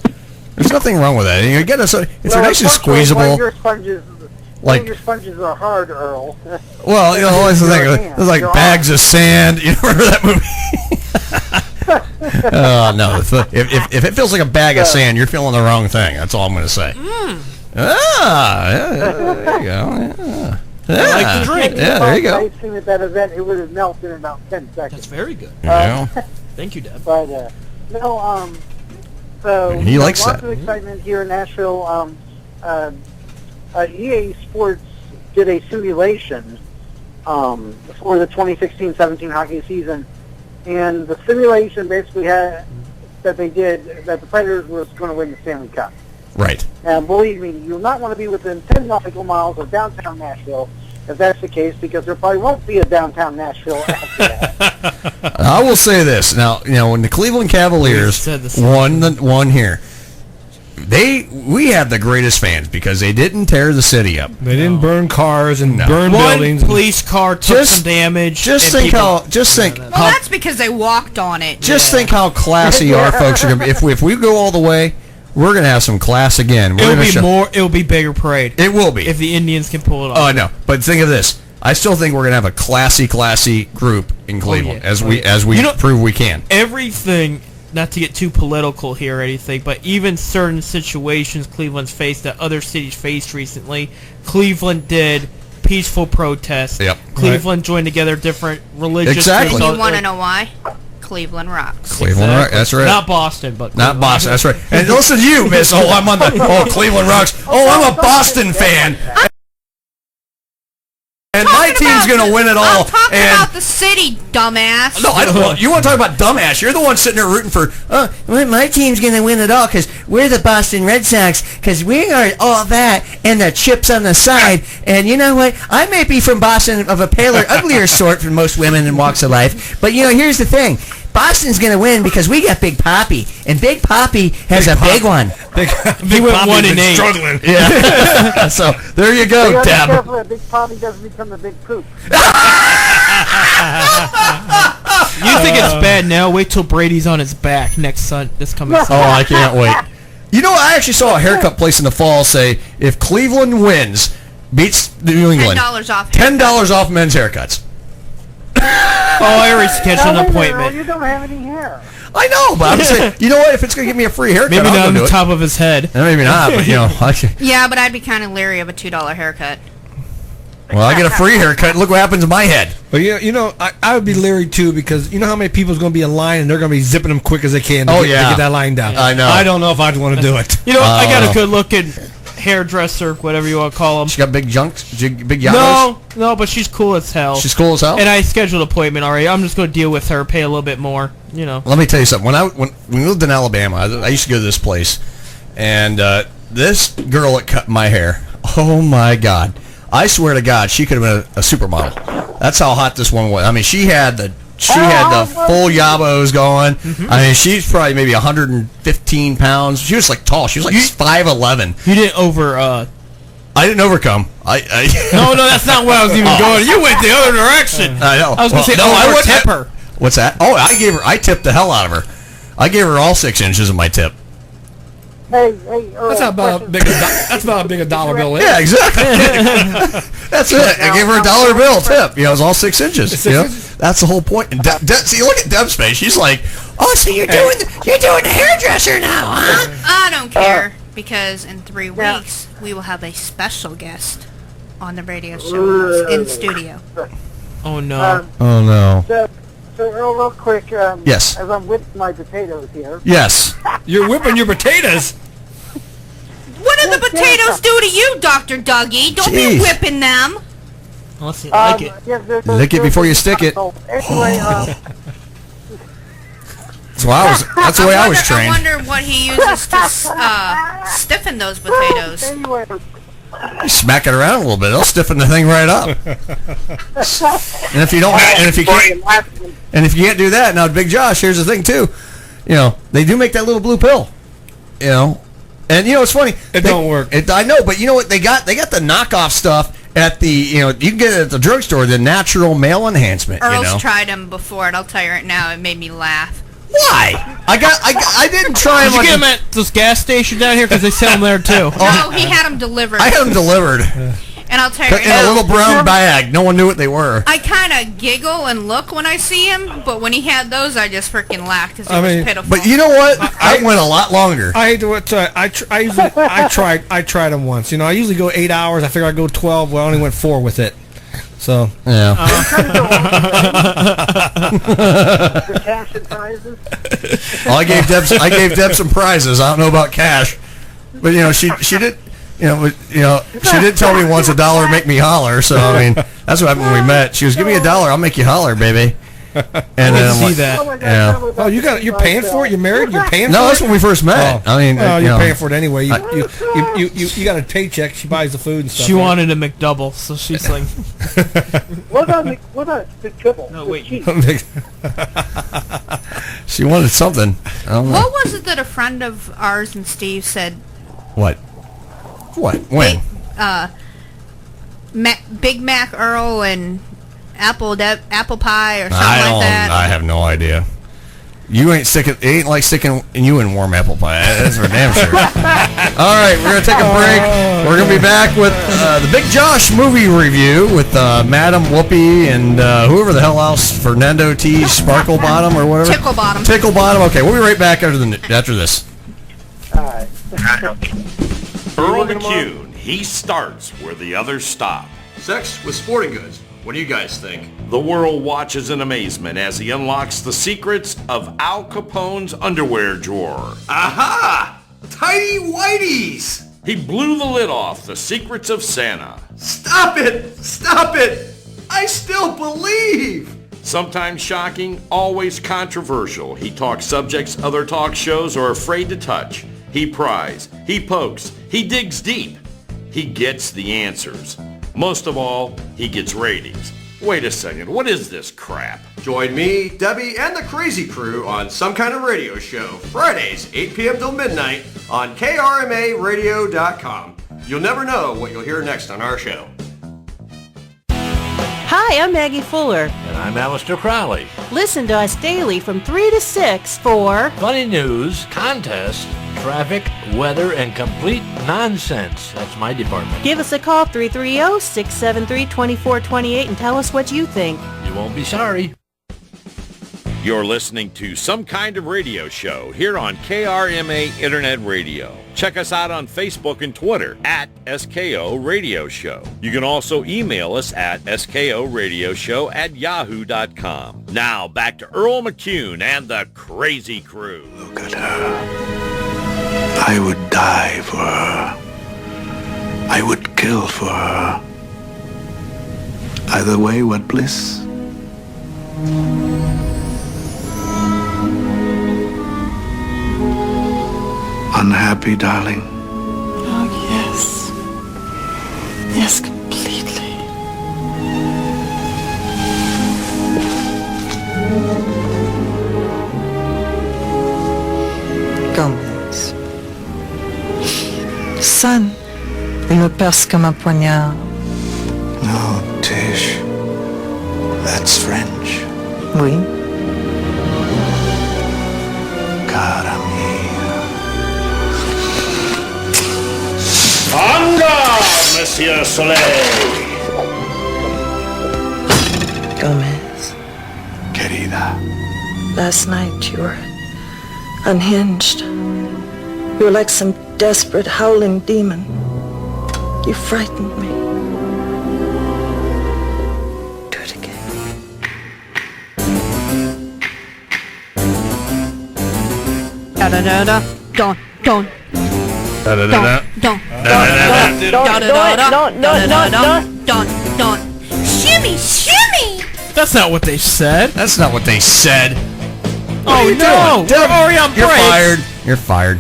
There's nothing wrong with that. You get it's nice and squeezeable. One of your sponges are hard, Earl. Well, that's the thing. There's like bags of sand. You remember that movie? Oh no! If it feels like a bag of sand, you're feeling the wrong thing. That's all I'm going to say. There you go. Yeah. I like the drink. Yeah, there you go. I seen at that event, it would have melted in about 10 seconds. That's very good. Thank you, Deb. But so he likes lots that. of excitement here in Nashville. EA Sports did a simulation for the 2016-17 hockey season, and the simulation basically had that the Predators was going to win the Stanley Cup. Right. And believe me, you will not want to be within 10 nautical miles of downtown Nashville if that's the case, because there probably won't be a downtown Nashville after that. I will say this now. When the Cleveland Cavaliers won here, we had the greatest fans because they didn't tear the city up. They didn't burn cars and burn buildings. One police car took some damage. Think. Well, that's because they walked on it. Think how classy our folks are going to be. If we go all the way, we're going to have some class again. It'll be bigger parade. It will be if the Indians can pull it off. Oh no! But think of this. I still think we're going to have a classy group in Cleveland, as we You know, prove we can. Everything, not to get too political here or anything, but even certain situations Cleveland's faced that other cities faced recently, Cleveland did peaceful protests. Yep. Cleveland joined together different religious Exactly. groups. You want to know why? Cleveland rocks. Cleveland Rock, that's right. Not Boston, but Not Boston, that's right. And listen to you, Miss. Oh, I'm on the Cleveland Rocks. Oh, I'm a Boston fan. And my team's going to win it all. I'm talking about the city, dumbass. No, I don't. Well, you want to talk about dumbass? You're the one sitting there rooting for. Well, my team's going to win it all because we're the Boston Red Sox because we are all that and the chips on the side. And you know what? I may be from Boston of a paler, uglier sort for most women in walks of life. But you know, here's the thing. Boston's going to win because we got Big Papi, and Big Papi has a big one. He went 1-8. Struggling. Yeah. So there you go, You gotta be Deb. careful that Big Poppy doesn't become a big poop. You think it's bad now? Wait till Brady's on his back next this coming Oh, Sunday. I can't wait. You know, I actually saw a haircut place in the fall say if Cleveland wins, beats New England, $10 off. $10 off men's haircuts. Oh, I already scheduled an appointment. You don't have any hair. I know, but I'm just saying, you know what? If it's going to give me a free haircut, Maybe I'll not go on do the it. top of his head. Maybe not, but you know. Yeah, but I'd be kind of leery of a $2 haircut. Well, I get a free haircut. Look what happens to my head. But you know, I would be leery too because you know how many people's going to be in line and they're going to be zipping them quick as they can to, Oh, get, yeah. to get that line down. I know. I don't know if I'd want to do it. You know, I got a good-looking hairdresser, whatever you want to call him. She got big junks, big yamas. No, but she's cool as hell. She's cool as hell. And I scheduled an appointment already. I'm just going to deal with her, pay a little bit more. You know. Let me tell you something. When we lived in Alabama, I used to go to this place, and this girl that cut my hair. Oh my God! I swear to God, she could have been a supermodel. That's how hot this one was. I mean, she had the full yabos going. I mean, she's probably maybe 115 pounds. She was like tall. She was like 5'11". You didn't I didn't overcome. No, that's not where I was even going. You went the other direction. I know. I was going to say, I over wouldn't tip her. What's that? Oh, I tipped the hell out of her. I gave her all 6 inches of my tip. Hey, Earl, That's about a big a dollar bill is. Yeah, exactly. That's it. I gave her a $1 bill tip. You know, it was all 6 inches. You know? That's the whole point. And see, look at Deb's face. She's like, "Oh, so you're doing the hairdresser now, huh?" I don't care because in 3 weeks we will have a special guest on the radio show in studio. Oh no! Oh no! So Earl, real quick. Yes. As I'm whipping my potatoes here. Yes. You're whipping your potatoes. What do the potatoes do to you, Dr. Dougie? Don't be Jeez. whipping them. Unless you like it. Lick it before you stick it. Anyway, That's the way I was trained. I wonder what he uses to stiffen those potatoes. Anyway. You smack it around a little bit, it'll stiffen the thing right up. And if you don't, and if you can't do that, now Big Josh, here's the thing too. You know, they do make that little blue pill. You know, and you know it's funny. It don't work. I know, but you know what? They got the knockoff stuff at the you can get it at the drugstore. The natural male enhancement. Earl's you know, tried them before, and I'll tell you right now, it made me laugh. Why? I didn't try Did them. you get them at this gas station down here? Because they sell them there too. No, he had them delivered. I had them delivered And I'll tell you right in a now, little brown bag. No one knew what they were. I kind of giggle and look when I see him, but when he had those, I just freaking laughed because it was pitiful. But you know what? I went a lot longer. I hate to what I tried them once. You know, I usually go 8 hours. I figured I'd go 12. Well, I only went 4 with it. So yeah. The cash and prizes. Well, I gave Deb some prizes. I don't know about cash, but you know she did. She did tell me once $1 make me holler. So I mean that's what happened when we met. She was, "Give me $1, I'll make you holler, baby." And then I'm like, yeah. Oh, you're paying for it? You're married? You're paying for it? No, that's when we first met. Oh. I mean, you're paying for it anyway. You got a paycheck. She buys the food and stuff. She wanted a McDouble, so she's like, What about the triple? No, wait. She wanted something. I don't know. What was it that a friend of ours and Steve said? What? When? Big Mac Earl and apple pie or something like that. I have no idea. You ain't sticking. It ain't like sticking you in warm apple pie. That's for damn sure. All right, we're gonna take a break. We're gonna be back with the Big Josh movie review with Madam Whoopi and whoever the hell else, Fernando T. Sparkle Bottom or whatever. Tickle Bottom. Tickle Bottom. Okay, we'll be right back after this. All right. Earl McCune. He starts where the others stop. Sex with sporting goods. What do you guys think? The world watches in amazement as he unlocks the secrets of Al Capone's underwear drawer. Aha! Tidy Whiteys! He blew the lid off the secrets of Santa. Stop it! Stop it! I still believe! Sometimes shocking, always controversial. He talks subjects other talk shows are afraid to touch. He pries, he pokes, he digs deep. He gets the answers. Most of all, he gets ratings. Wait a second, what is this crap? Join me, Debbie, and the Crazy Crew on Some Kind of Radio Show, Fridays, 8 p.m. till midnight on KRMARadio.com. You'll never know what you'll hear next on our show. Hi, I'm Maggie Fuller. And I'm Alistair Crowley. Listen to us daily from 3 to 6 for funny news, contests, traffic, weather, and complete nonsense. That's my department. Give us a call, 330-673-2428, and tell us what you think. You won't be sorry. You're listening to Some Kind of Radio Show here on KRMA Internet Radio. Check us out on Facebook and Twitter at SKO Radio Show. You can also email us at skoradioshow@yahoo.com. Now back to Earl McCune and the Crazy Crew. Look at her. I would die for her. I would kill for her. Either way, what bliss? Unhappy, darling? Oh, yes. Yes, completely. Gomez. Son, il me perce comme un poignard. No, Tish. That's French. Oui. Cara mia. En garde, Monsieur Soleil! Gomez. Querida. Last night you were unhinged. You were like some desperate howling demon. You frightened me. Do it again. Da-da-da-da. Don't. Don't. Shimmy. That's not what they said. That's not what they said. Oh no! We're already on break. You're fired. You're fired.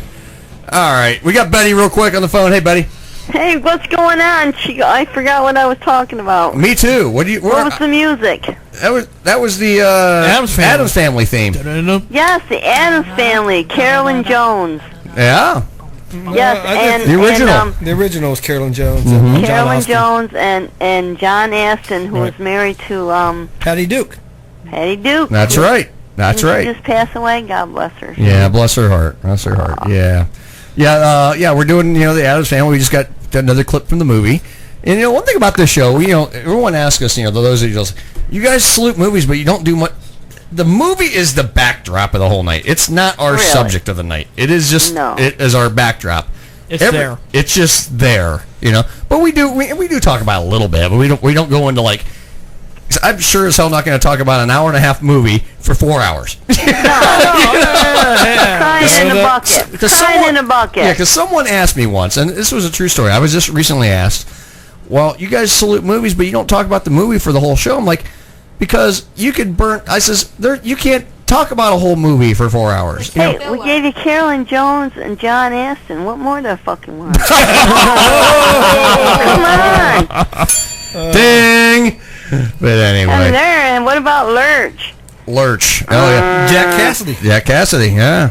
All right, we got Betty real quick on the phone. Hey, Betty. Hey, what's going on? I forgot what I was talking about. Me too. What was the music? That was the Addams Family theme. Yes, the Addams Family. Carolyn Jones. Yeah. Yes, and the original. And, the original was Carolyn Jones. Mm-hmm. Carolyn Jones and John Astin, who was married to Patty Duke. Patty Duke. That's right. That's right. She just passed away. God bless her. Yeah, bless her heart. Bless her heart. Yeah. We're doing the Addams Family. We just got another clip from the movie. And one thing about this show, everyone asks us, those of you guys salute movies, but you don't do much. The movie is the backdrop of the whole night. It's not our subject of the night. It is just it is our backdrop. It's there. It's just there, But we do talk about it a little bit, but we don't go into like. I'm sure as hell not going to talk about an hour and a half movie for 4 hours. Crying in a bucket. Crying in a bucket. Yeah, because someone asked me once, and this was a true story. I was just recently asked, well, you guys salute movies, but you don't talk about the movie for the whole show. I'm like, because you could burn. I says, you can't talk about a whole movie for 4 hours. Hey, we gave you Carolyn Jones and John Astin. What more do I fucking want? Come on. Ding! But anyway. And there, and what about Lurch? Lurch. Oh, yeah. Jack Cassidy. Jack Cassidy, yeah.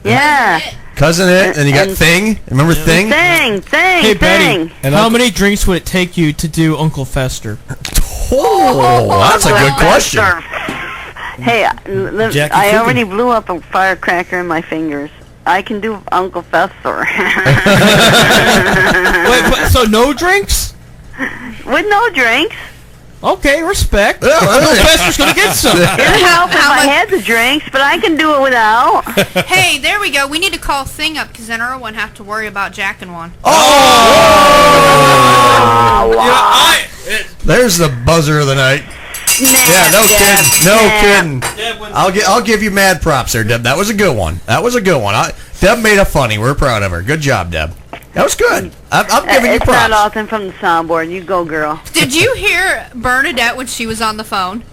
Yeah. Cousin It, and you got Thing. Remember Thing? Thing. Hey, Betty, how many drinks would it take you to do Uncle Fester? Oh, that's a good question. Hey, Jackie I cooking. already blew up a firecracker in my fingers. I can do Uncle Fester. Wait, so no drinks? With no drinks. Okay, respect. Uncle Fester's gonna get some. It'd help if I had the drinks, but I can do it without. Hey, there we go. We need to call Thing up because then Earl won't have to worry about jacking one. There's the buzzer of the night. Yeah, no kidding. I'll give you mad props there, Deb. That was a good one. Deb made a funny. We're proud of her. Good job, Deb. That was good. I'm giving you It's props. not often from the soundboard. You go, girl. Did you hear Bernadette when she was on the phone?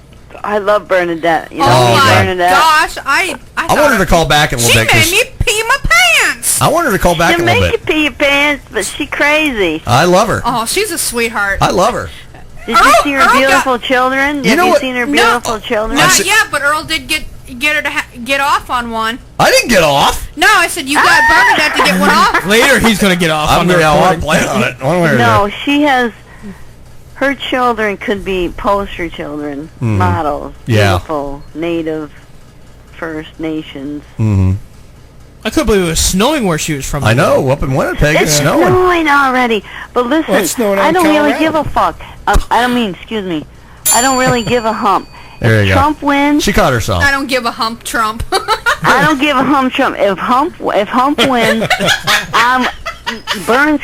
I love Bernadette. You know, Oh my Bernadette. gosh, I wanted her to call back in a little She bit. 'cause made me pee my pants. I wanted her to call back She'll a little make you bit. pee your pants, but she crazy. I love her. Oh, she's a sweetheart. I love her. Did you see her beautiful children? You know Have you what? seen her beautiful children? Not yet, but Earl did get her to get off on one. I didn't get off. No, I said you got Bernadette to get one off. Later, he's gonna get off on the I'll recording. plan on it. One way or No, she has. Her children could be poster children, Mhm. models, Yeah. beautiful, native, First Nations. Mm-hmm. I couldn't believe it was snowing where she was from. I know. Up in Winnipeg, it's snowing. snowing already. But listen, Well, it's snowing out I in don't really Colorado. give a fuck. I don't mean, excuse me. I don't really give a hump. There you go. Trump wins. She caught herself. I don't give a hump, Trump. I don't give a hump Trump. If Hump wins, Bern's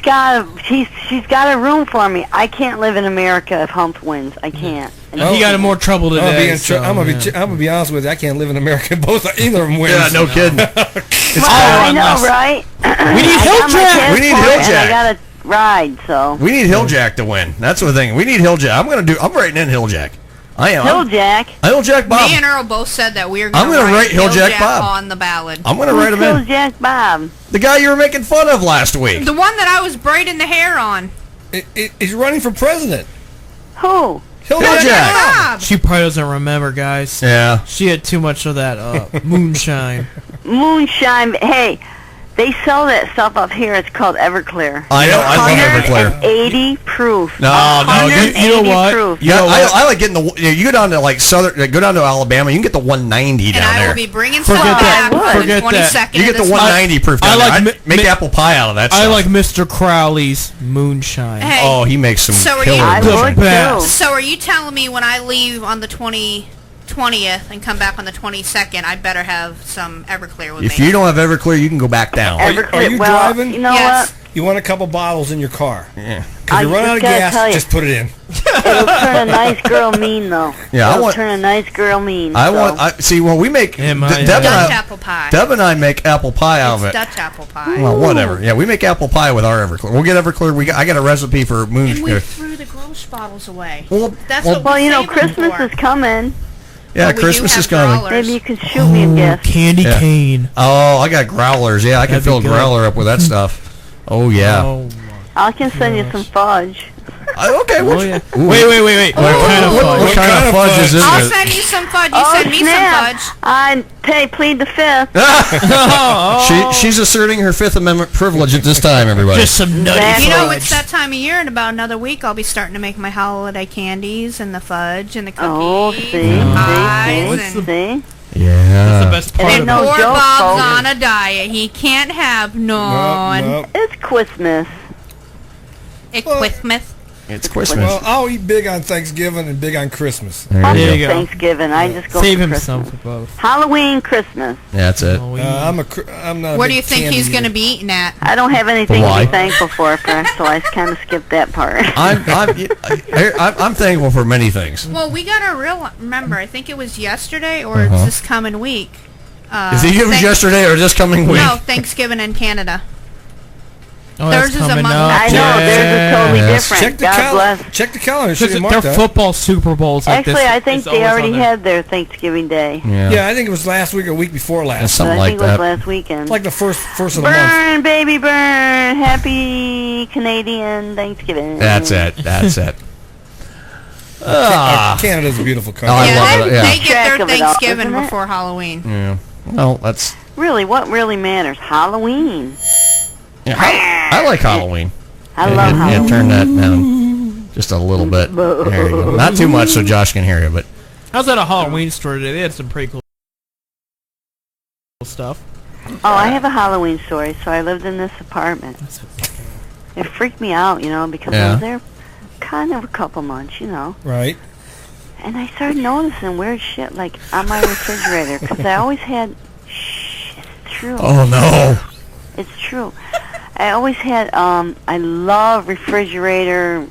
she's got a room for me. I can't live in America if Hump wins. I can't. He got in more trouble today. I'm gonna be honest with you. I can't live in America. Either of them wins. Yeah, no kidding. I know, right? We need Hilljack. We need And I Hilljack. got to ride, so. We need Hilljack to win. That's the thing. We need Hilljack. I'm writing in Hilljack. I am. Hilljack. Hilljack Bob. Me and Earl both said that we are I'm going gonna to write Hilljack Bob. on the ballot. I'm gonna write him in. Hilljack Bob. The guy you were making fun of last week. The one that I was braiding the hair on. He's running for president. Who? Hilljack. She probably doesn't remember, guys. Yeah. She had too much of that moonshine. Moonshine. Hey, they sell that stuff up here. It's called Everclear. I know. I love Everclear. 80 proof. No. You know what? Proof. Yeah, I like getting the. You go down to like go down to Alabama. You can get the 190 down And I there. will be bringing Forget some that. back for the Forget that. 22nd. You get the 190 proof down I like there. Make apple pie out of that. I stuff. like Mr. Crowley's moonshine. Hey. Oh, he makes some So are killer. you? The best. So are you telling me when I leave on the 20th and come back on the 22nd, I better have some Everclear with If me? you don't have Everclear, you can go back down. Are you driving? You know Yes. what? You want a couple bottles in your car. Yeah. Because you I run out of just gotta gas, tell you. just put it in. It'll turn a nice girl mean, though. Yeah, It'll turn a nice girl mean. See, when we make Deb Dutch apple pie. Deb and I make apple pie out of It's it. Dutch apple pie. Well, whatever. Yeah, we make apple pie with our Everclear. We'll get Everclear. I got a recipe for And we moon. threw the gross bottles away. Well, That's well- what we you know, saved them Christmas for. is coming. Yeah, But we do Christmas have is coming. growlers. Maybe you can shoot me a gift. Candy Yeah. cane. Oh, I got growlers. Yeah, I can That'd be fill a good. growler up with that stuff. Oh yeah. Oh, I can send you some fudge. Okay. oh yeah. Ooh. Wait. What kind of fudge? What kind of fudge is this? I'll send you some fudge. You send me some fudge. I plead the fifth. She's asserting her Fifth Amendment privilege at this time, everybody. Just some nutty You know, fudge. it's that time of year. In about another week, I'll be starting to make my holiday candies and the fudge and the cookies. Oh, see, pies and see. Yeah. That's the best part Ain't of no it. poor joke, Bob's folks. on a diet. He can't have none. No. It's Christmas. It's Christmas. It's Christmas. Well, I'll eat big on Thanksgiving and big on Christmas. There There you you go. go. Thanksgiving. I just go Save for him Christmas. some for both. Halloween, Christmas. Yeah, that's it. I'm not. Where do you think he's going to be eating at? I don't have anything to Why? be thankful for, so I kind of skipped that part. I'm thankful for many things. Well, we got to remember. I think it was yesterday or it's this coming week. Is it was yesterday or this coming week? No, Thanksgiving in Canada. Oh, Theirs that's is a coming month. up. I know, theirs is totally Yes. different. God bless. Check the calendar. Because Should be their marked up. football Super Bowls like Actually, this. I think is they always already on there. had their Thanksgiving Day. Yeah, I think it was last week or week before last. That's something I like think it that. was last weekend. Like the first of the month. Burn, baby, burn. Happy Canadian Thanksgiving. That's it. That's it. Ah. Canada's a beautiful country. Oh, I Yeah, love it. Yeah. they get Track their of it all, Thanksgiving isn't it? before Halloween. Yeah. Well, that's. Really, what really matters? Halloween. Yeah, I like Halloween. I love Halloween. Yeah, turn that down just a little bit. There you go. Not too much so Josh can hear you, but I was at a Halloween store today. They had some pretty cool stuff. Oh, I have a Halloween story. So I lived in this apartment. It freaked me out, because I was there kind of a couple months, Right. And I started noticing weird shit, like on my refrigerator, because I always had... it's true. Oh, no. It's true. I always had, I love refrigerator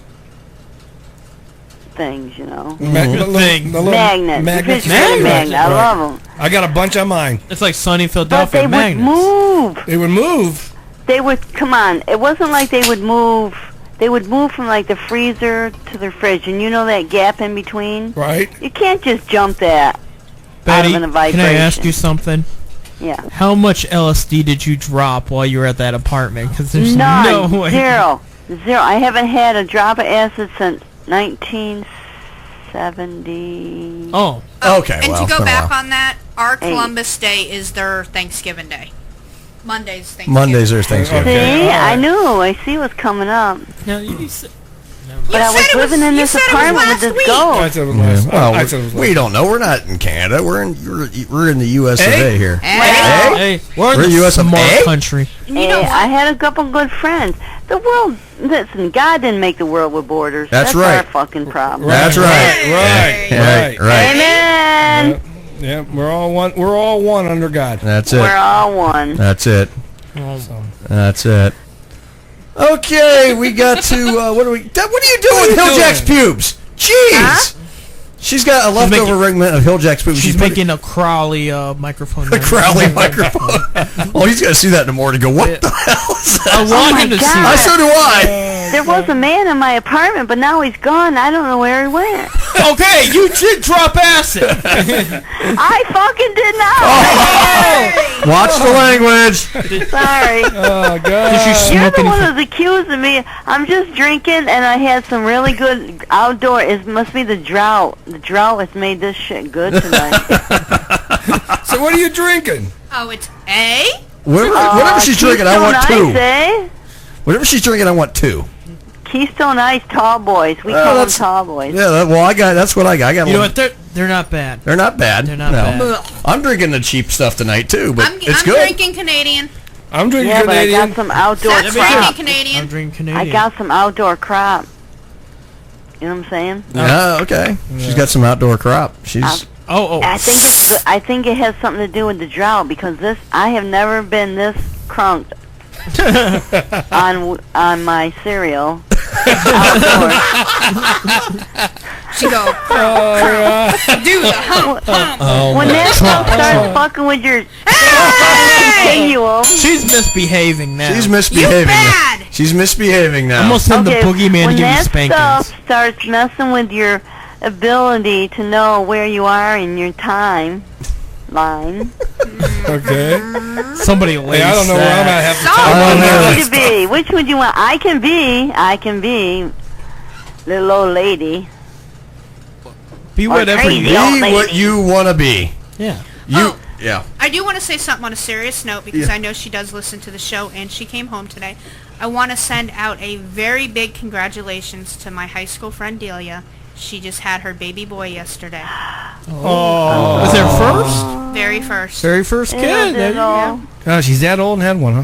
things, Magnets. Refrigerator magnet. I love them. I got a bunch on mine. It's like Sunny But Philadelphia they magnets. would move. They would move. They would, come on. It wasn't like they would move. They would move from like the freezer to the fridge, and that gap in between? Right. You can't just jump that Betty, out of a vibration. can I ask you something? Yeah. How much LSD did you drop while you were at that apartment? Because there's None. no way. Zero. I haven't had a drop of acid since 1970. Oh. Okay. And well, to go been a back while. on that, our Columbus Day is their Thanksgiving Day. Monday's Thanksgiving. Mondays are Thanksgiving. See, I knew. I see what's coming up. No, you said... But I was living in this apartment with this ghost. I said it was last. Well, I said it was last. we don't know. We're not in Canada. We're in the U.S. of A. here. Hey, we're in the U.S. of small A? country. Hey, I had a couple good friends. The world, listen, God didn't make the world with borders. That's our right. fucking problem. That's right. Right. Amen. Yeah, we're all one. We're all one under God. That's it. We're all one. That's it. That's it. Okay, we got to what are you doing with Hilljack's pubes? Jeez. Huh? She's got a leftover regiment of Hilljack's pubes. She's making a Crowley microphone. A Crowley microphone. Oh, he's gonna see that in the morning. And go, what the hell is that? I want him to see that. So do I. There was a man in my apartment, but now he's gone. I don't know where he went. Okay, you did drop acid. I fucking did not. Watch the language. Sorry. Oh God. Did you You're smoke the one anything? who's accusing me. I'm just drinking, and I had some really good outdoor. It must be the drought. The drought has made this shit good tonight. So what are you drinking? Oh, it's A? Whatever she's drinking, I want Keystone two. Ice, eh? Whatever she's drinking, I want two. Keystone Ice Tall Boys. We call them Tall Boys. Yeah, that's what I got. I got You know one. what? They're not bad. They're not bad. They're not No. bad. I'm drinking the cheap stuff tonight too, but I'm it's good. drinking Canadian. I'm drinking Yeah, Canadian. but I got some outdoor That's crop. drinking Canadian. I'm drinking Canadian. I got some outdoor crop. You know what I'm saying? Yeah, okay. She's got some outdoor crop. She's I think it has something to do with the drought because I have never been this crunked on my cereal. She go, do the hump. When that stuff starts fucking with your continuum. She's misbehaving now. She's misbehaving. bad. She's misbehaving now. I'm gonna send the boogeyman to when give you that spankings. stuff starts messing with your ability to know where you are in your time line. Okay. Somebody lace I don't know where I'm at half the time. Which would you be? Which would you want? I can be little old lady. Be Or whatever crazy you old Be lady. what you want to be. Yeah. Yeah. I do want to say something on a serious note because I know she does listen to the show and she came home today. I want to send out a very big congratulations to my high school friend Delia. She just had her baby boy yesterday. Oh. Was there first? Very first. Very first kid. There you go. Oh, she's that old and had one, huh?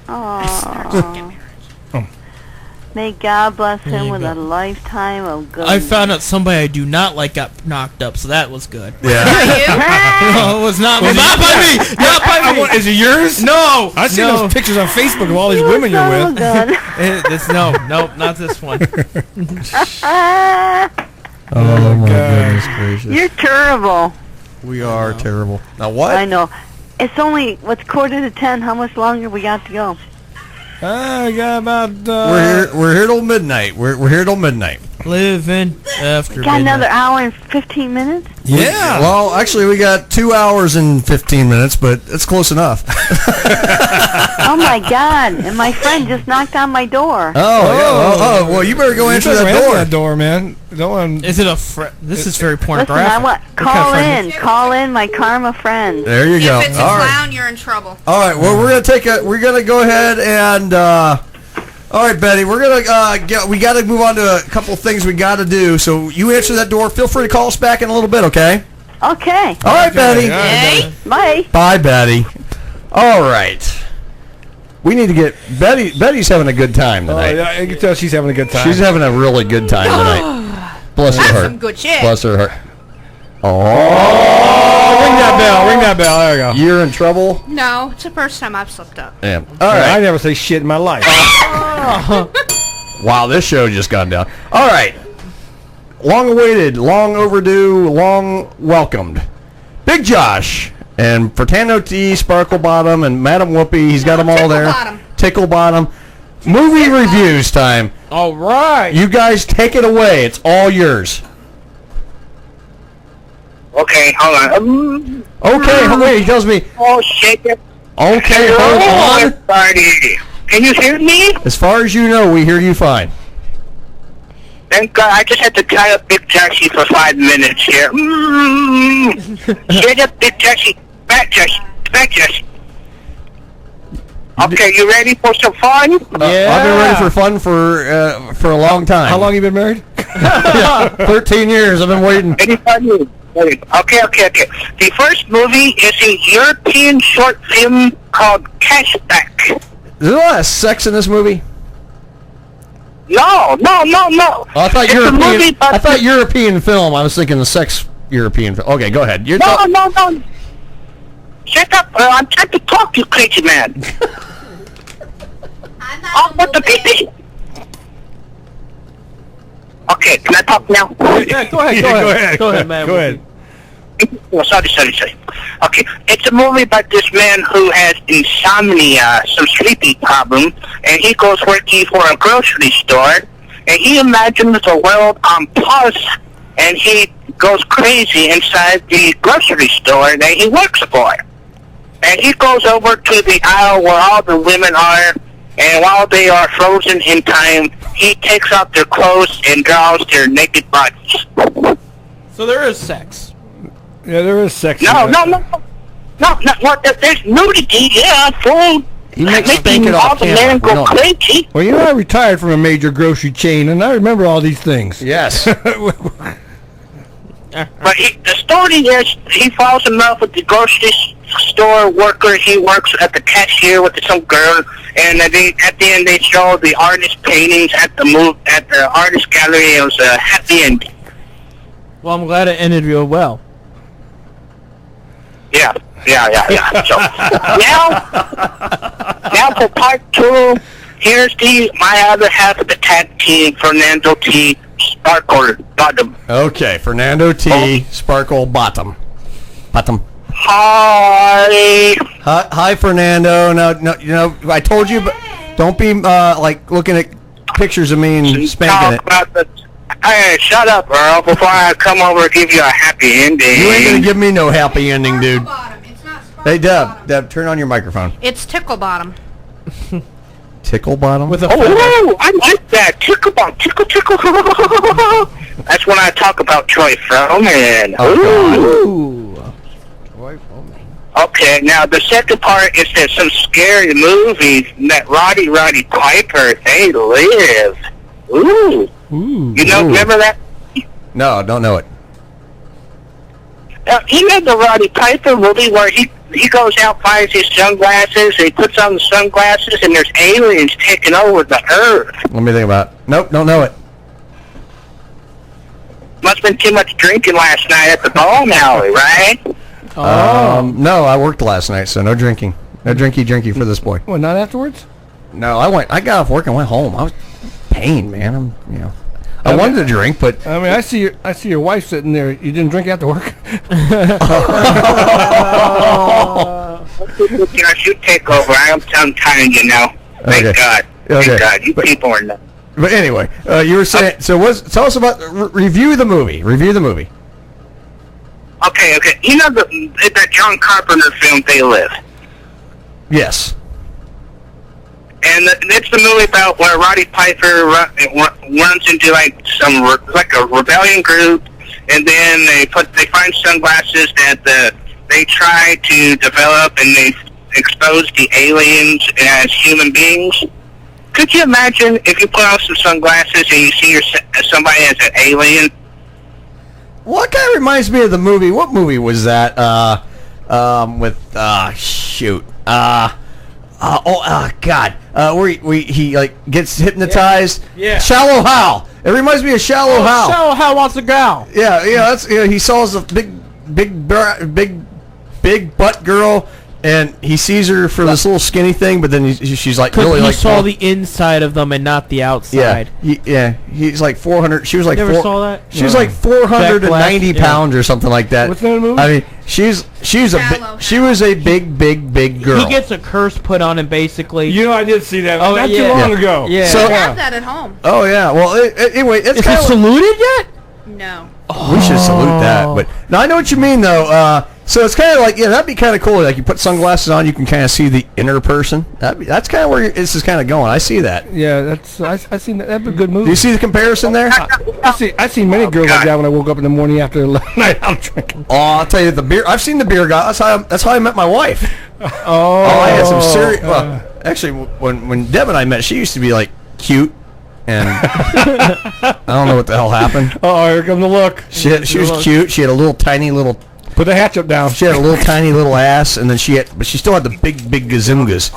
Aww. May God bless him with a lifetime of good. I found out somebody I do not like got knocked up, so that was good. Yeah. No, it was not me. Not by me. Not by me. Is it yours? No. I see no. those pictures on Facebook of all these women you're with. Nope, not this one. Oh my goodness gracious. You're terrible. We are terrible. Now what? I know. It's only, what's 9:45? How much longer we got to go? I got about. We're here till midnight. We're here till midnight. Living after Got midnight. another hour and 15 minutes? Yeah. Well, actually, we got 2 hours and 15 minutes, but it's close enough. Oh my God! And my friend just knocked on my door. Well, you better go answer that door. That door, man. Is it a This is very pornographic. Listen, I want call in my karma friend. There you go. If it's a All right. clown, you're in trouble. All right. Well, we're gonna go ahead and All right, Betty, we're gonna we got to move on to a couple of things we got to do. So you answer that door. Feel free to call us back in a little bit, okay? Okay. All right, Betty. Hey. Bye. Bye, Betty. All right. We need to get Betty. Betty's having a good time tonight. Oh, yeah, I can tell she's having a good time. She's having a really good time tonight. Bless her That's heart. some good shit. Bless her heart. Oh, ring that bell. Ring that bell. There you go. You're in trouble. No, it's the first time I've slipped up. Yeah. All right. I never say shit in my life. Wow, this show just gone down. All right. Long awaited, long overdue, long welcomed. Big Josh and Furtado T, Sparkle Bottom, and Madam Whoopi. He's got them all there. Bottom. Tickle Bottom. Movie reviews time. All right. You guys take it away. It's all yours. Okay, hold on. Okay, wait, he tells me. Oh, shake it. Okay, Hello, hold on. everybody. Can you hear me? As far as you know, we hear you fine. Thank God. I just had to tie up Big Jesse for 5 minutes here. Shake up, Big Jesse. Back, Jesse. Back, Jesse. Okay, you ready for some fun? I've been ready for fun for a long time. How long you been married? 13 years. I've been waiting. Anytime. Okay. The first movie is a European short film called Cashback. Is there a lot of sex in this movie? No. Oh, I thought It's a European. movie about I thought European film. I was thinking the sex European film. Okay, go ahead. You're No. Shut up. I'm trying to talk, you crazy man. What the pee-pee? Okay, can I talk now? Yeah, go ahead, man. Go ahead. Oh, sorry. Okay, it's a movie about this man who has insomnia, some sleeping problem, and he goes working for a grocery store, and he imagines a world on pause, and he goes crazy inside the grocery store that he works for. And he goes over to the aisle where all the women are, and while they are frozen in time, he takes off their clothes and draws their naked bodies. So there is sex. Yeah, there is sex. No. What? There's nudity. Yeah, fool. He makes Making spank it all off the camera. men go No. crazy. Well, you know, I retired from a major grocery chain, and I remember all these things. Yes. But the story is he falls in love with the grocery store worker. He works at the cashier with some girl, and at the end they show the artist paintings at the artist gallery. It was a happy ending. Well, I'm glad it ended real well. Yeah. So now for part 2. Here's my other half of the tag team, Fernando T. Sparkle Bottom. Okay, Fernando T. Sparkle Bottom. Hi, Fernando. No, you know, I told you, but don't be like looking at pictures of me and spanking it. Hey, shut up, Earl, before I come over and give you a happy ending. You ain't gonna give me no happy ending, dude. Hey, Deb, turn on your microphone. It's Tickle Bottom. Tickle Bottom? With a I like that. Tickle bottom. Tickle. That's when I talk about Troy Froman. Ooh. Okay, now the second part is that some scary movies that Roddy Piper, they live. Ooh. You know, remember that? No, don't know it. You know the Roddy Piper movie where he goes out, finds his sunglasses, he puts on the sunglasses, and there's aliens taking over the earth. Let me think about it. Nope, don't know it. Must have been too much drinking last night at the bowling alley, right? No, I worked last night, so no drinking. No drinky for this boy. What, not afterwards? No, I got off work and went home. I was pain, man. I wanted to drink, but I mean, I see your wife sitting there. You didn't drink after work? You should take over. I'm telling you now. Thank God. Thank God. You people are nuts. But anyway, you were saying. So, tell us about review the movie. Okay. You know that John Carpenter film, They Live. Yes. And it's the movie about where Roddy Piper runs into like a rebellion group, and then they find sunglasses that they try to develop, and they expose the aliens as human beings. Could you imagine if you put on some sunglasses and you see somebody as an alien? Well, it kind of reminds me of the movie. What movie was that? God. Where he like gets hypnotized. Yeah. Shallow Hal. It reminds me of Shallow Hal. Shallow Hal wants a gal. Yeah. That's he saws a big butt girl, and he sees her for this little skinny thing, but then she's like really he like saw the inside of them and not the outside. Yeah. He's like 400. She was like Never saw that? She was like 490 Jack Black, pounds or something like that. What's the name of the movie? I mean, she was a big girl. He gets a curse put on him, basically. You know, I did see that not yeah. too long ago. Yeah. So- I have that at home. Oh yeah. Well, anyway, it's Is kind it of saluted yet? No. we should salute that. But no, I know what you mean though. So it's kind of like that'd be kind of cool. Like you put sunglasses on, you can kind of see the inner person. That's kind of where this is kind of going. I see that. Yeah, I seen that. That'd be a good movie. Do you see the comparison there? I see many girls like that when I woke up in the morning after a night out drinking. Oh, I'll tell you the beer. I've seen the beer guy. That's how I met my wife. Oh, I had some serious. Well, actually, when Deb and I met, she used to be like cute, and I don't know what the hell happened. Oh, here comes the look. She was cute. She had a little tiny little. Put the hatchet down. She had a little tiny little ass, and then but she still had the big gazungas.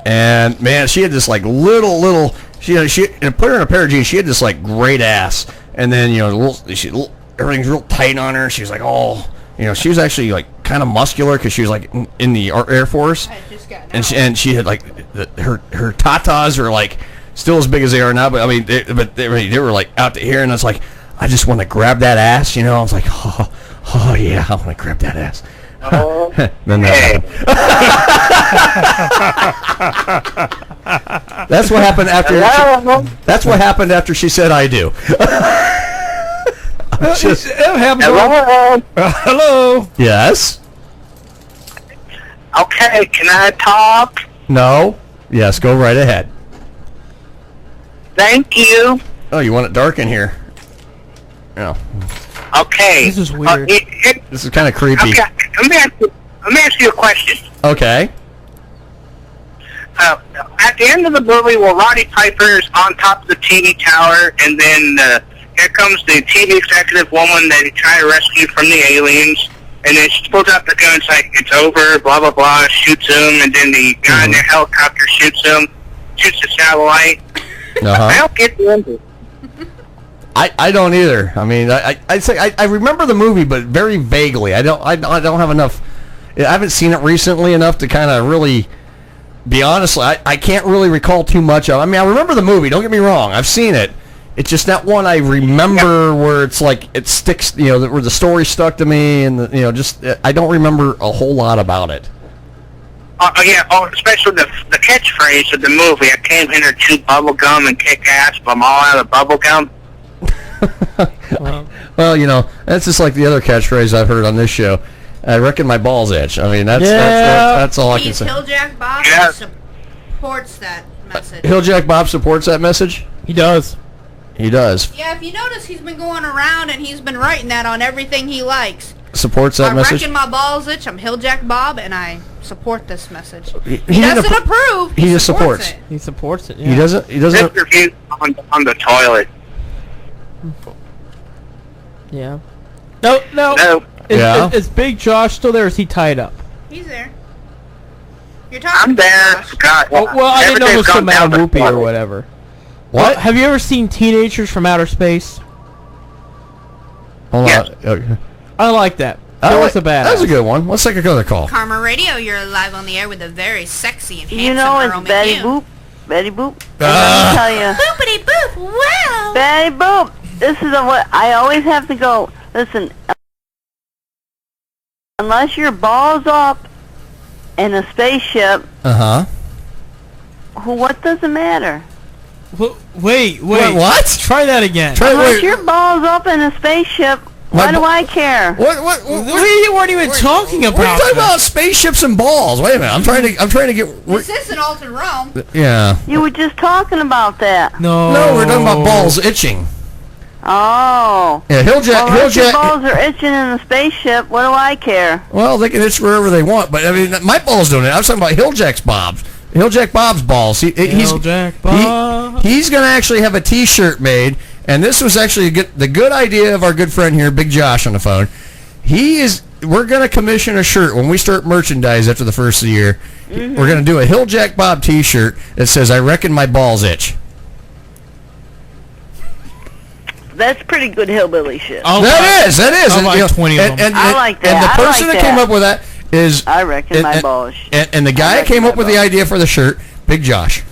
And man, she had this like little. She and put her in a pair of jeans. She had this like great ass, and then everything's real tight on her. She was like, she was actually like kind of muscular because she was like in the Air Force, and she had like her tatas were like still as big as they are now. But I mean, they were like out to here, and it's like I just want to grab that ass. I was like, oh yeah, I want to grab that ass. Then that's what happened after. That's what happened after she said I do. Hello. Yes. Okay, can I talk? No. Yes, go right ahead. Thank you. Oh, you want it dark in here? No. Okay. This is weird. This is kind of creepy. Okay, let me ask you a question. Okay. At the end of the movie, where Roddy Piper's on top of the TV tower, and then here comes the TV executive woman that he tried to rescue from the aliens, and then she pulls out the gun, it's like, it's over, blah, blah, blah, shoots him, and then the guy in the helicopter shoots him, shoots the satellite. I don't get the ending. I don't either. I mean, I remember the movie, but very vaguely. I don't have enough. I haven't seen it recently enough to kind of really be honest. I can't really recall too much of. I mean, I remember the movie. Don't get me wrong. I've seen it. It's just not one I remember where it's like it sticks. Where the story stuck to me, and I don't remember a whole lot about it. Especially the catchphrase of the movie. I came here to chew bubble gum and kick ass, but I'm all out of bubble gum. Well, that's just like the other catchphrase I've heard on this show. I reckon my balls itch. I mean, that's all I can say. Hilljack Bob supports that message. Hilljack Bob supports that message? He does. He does. Yeah, if you notice, he's been going around and he's been writing that on everything he likes. Supports that message? I reckon my balls itch. I'm Hilljack Bob, and I support this message. He doesn't approve. He just supports. He supports it. Yeah. He doesn't. Mr. Hughes on the toilet. Yeah. No. Is Big Josh still there? Or is he tied up? He's there. You're talking. I'm there. God, well, I didn't know it was some out of whoopee or whatever. What? Have you ever seen Teenagers from Outer Space? Hold on. Okay. I like that. That was a bad. That was a good one. Let's take another call. Karma Radio, you're live on the air with a very sexy and handsome You know it's Roman Betty Hugh. Boop. Betty Boop. Let me tell you. Boopity boop. Wow. Betty Boop. This is what I always have to go. Listen. Unless your balls up in a spaceship. What does it matter? Wait. What? Try that again. Unless your balls up in a spaceship. Why do I care? What we weren't even talking about. We're talking about spaceships and balls. Wait a minute. I'm trying to get. This is an altered realm. Yeah. You were just talking about that. No, we're talking about balls itching. Oh. Yeah, Hilljack. Your balls are itching in a spaceship. What do I care? Well, they can itch wherever they want, but I mean, my balls don't. I was talking about Hilljack's bobs. Hilljack Bob's balls. He's Hilljack Bob. He's going to actually have a T-shirt made, and this was actually the good idea of our good friend here, Big Josh, on the phone. We're going to commission a shirt when we start merchandise after the first of the year. Mm-hmm. We're going to do a Hilljack Bob T-shirt that says, "I reckon my balls itch." That's pretty good hillbilly shit. Oh, that is. I like 20 of them. I like that. And the person that came up with that is... I reckon my balls. And the guy that came up with the idea for the shirt, Big Josh.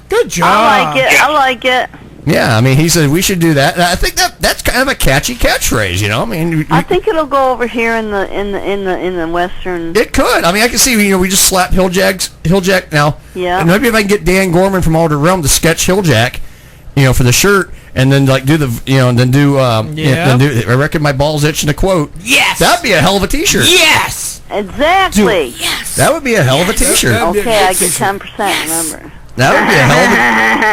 Good job. I like it. Yeah, I mean, he said we should do that. And I think that's kind of a catchy catchphrase, you know. I mean, I think it'll go over here in the western. It could. I mean, I can see. We just slap Hilljack now. Yeah. And maybe if I can get Dan Gorman from Alder Realm to sketch Hilljack, for the shirt, and then do I reckon my balls itch in a quote. Yes. That'd be a hell of a T-shirt. Yes. Exactly. Yes. That would be a hell of a T-shirt. Okay, I get 10%. Remember. That would be a hell of a...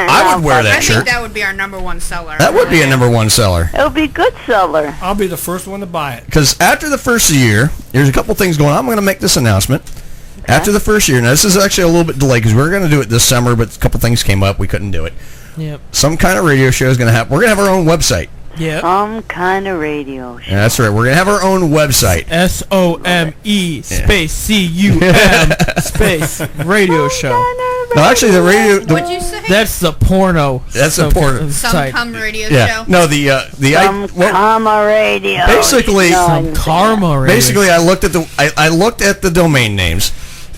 I would wear that shirt. I think that would be our number one seller. That would be a number one seller. It would be a good seller. I'll be the first one to buy it. Because after the first year, there's a couple things going on. I'm going to make this announcement. Okay. After the first year, now this is actually a little bit delayed because we were going to do it this summer, but a couple things came up. We couldn't do it. Yep. Some kind of radio show is going to happen. We're going to have our own website. Yep. Some kind of radio show. Yeah, that's right. We're going to have our own website. SOME space CUM space radio show. No, actually, the radio... What'd you say? That's the porno. That's the porno. Some cum radio show. No, Karma radio. Basically, some Karma radio. Basically, I looked at the domain names.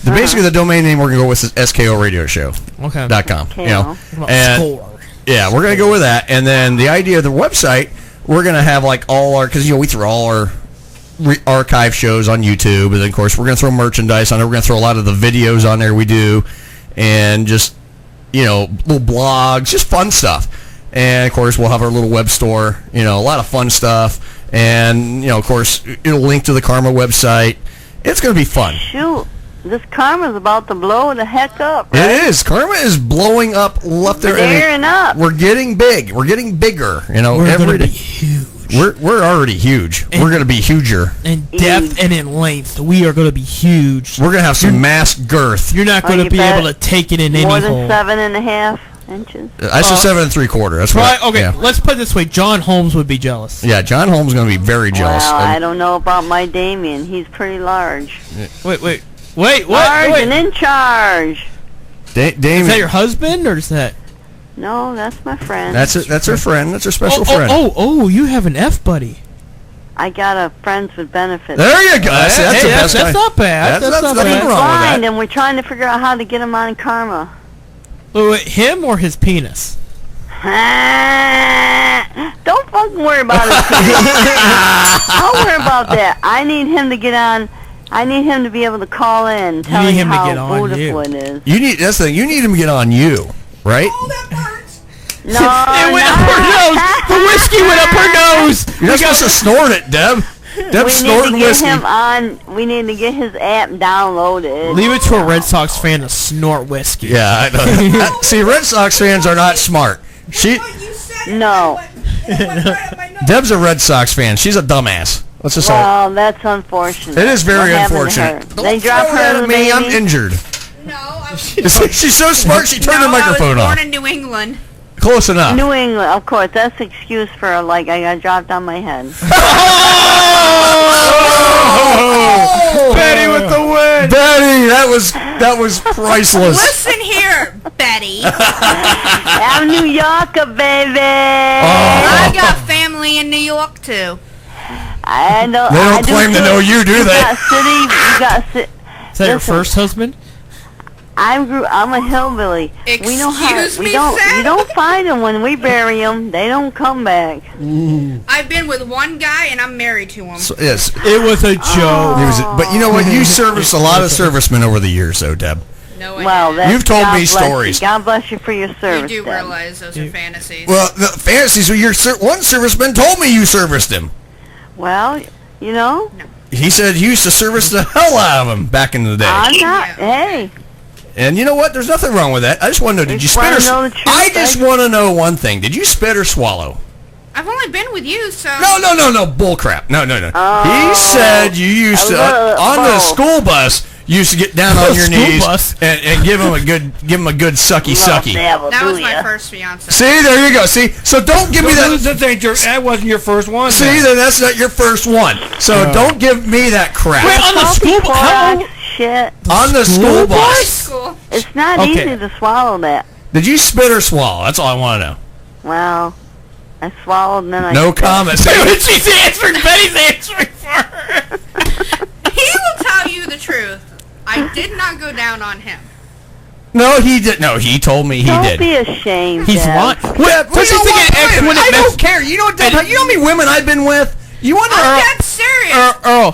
Basically, the domain name we're gonna go with is SKORadioshow. Okay. .com. Score. Yeah, we're gonna go with that, and then the idea of the website, we're gonna have like all our because we throw all our archive shows on YouTube, and then of course we're gonna throw merchandise on it. We're gonna throw a lot of the videos on there we do, and just little blogs, just fun stuff. And of course we'll have our little web store, a lot of fun stuff, and of course it'll link to the Karma website. It's gonna be fun. Shoot. This Karma's about to blow the heck up, right? It is. Karma is blowing up left there. Tearing up. We're getting big. We're getting bigger. We're every day. Be huge. We're already huge. We're going to be huger. In depth and in length, we are going to be huge. We're going to have some mass girth. You're not going to be able to take it in any hole. More than 7.5 inches. I said 7 3/4. That's right. Okay, let's put it this way. John Holmes would be jealous. Yeah, John Holmes is going to be very jealous. Well, I don't know about my Damien. He's pretty large. Wait, what? Large and in charge. Damien. Is that your husband, or is that... No, that's my friend. That's her friend. That's her special friend. Oh, you have an F-buddy. I got a friends with benefits. There you go. That's not bad. That's not bad. He's blind, and we're trying to figure out how to get him on Karma. Wait, him or his penis? Don't fucking worry about his penis. Don't worry about that. I need him to get on... I need him to be able to call in and tell me how beautiful it is. That's the thing. You need him to get on you, right? No, it went up her nose. The whiskey went up her nose. You're not supposed to snort it, Deb. Deb's snorting whiskey. We need to get his app downloaded. Leave it to a Red Sox fan to snort whiskey. Yeah, I know. See, Red Sox fans are not smart. No. Deb's a Red Sox fan. She's a dumbass. Let's just well, that's unfortunate. It is very unfortunate. They dropped her at me. I'm injured. No, she's so smart. She turned the microphone off. I was born in New England. Close enough. New England, of course. That's the excuse for I got dropped on my head. Betty with the win. Betty, that was priceless. Listen here, Betty. I'm New Yorker, baby. I got family in New York too. I know. They don't claim to know you, do they? Is that your first husband? I'm a hillbilly. We know how. You don't find them when we bury them. They don't come back. I've been with one guy and I'm married to him. So, yes, it was a joke. But you know what? You serviced a lot of servicemen over the years, though, Deb. No, you've told me stories. God bless you for your service. You do realize those are fantasies. Well, the fantasies. One serviceman told me you serviced him. Well, you know. He said you used to service the hell out of him back in the day. I'm not. Hey. And you know what? There's nothing wrong with that. I just want to know, did you spit or I just want to know one thing. Did you spit or swallow? I've only been with you, so... No. Bull crap. No. He said you used to, on the school bus, You used to get down on your knees and give him a good sucky. That was my first fiance. See, there you go. See, so don't give me that. That wasn't your first one. See, then that's not your first one. So don't give me that crap. Wait, on the school bus? Shit. On the school bus? School. It's not easy to swallow that. Did you spit or swallow? That's all I want to know. Well, I swallowed and then I... No comment. She's answering. Betty's answering for her. He will tell you the truth. I did not go down on him. No, he did. No, he told me he did. Don't be ashamed. He's Deb. lying. I don't care. You know what, Deb? You know how many women I've been with? You want to? I'm dead serious.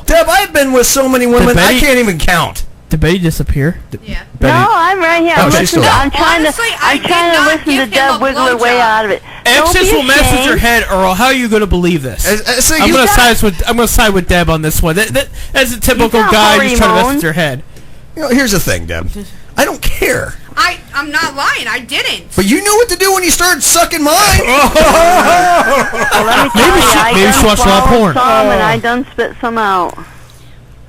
Deb, I've been with so many women I can't even count. Did Betty disappear? Yeah. No, I'm right here. I'm trying to listen to Deb wiggle her way out of it. Emphasis will mess with your head, Earl. How are you going to believe this? I'm going to side with Deb on this one. That's a typical guy just trying to mess with your head. You know, here's the thing, Deb. I don't care. I'm not lying. I didn't. But you knew what to do when you started sucking mine. Well, let me tell you, I done swallowed some and I done spit some out.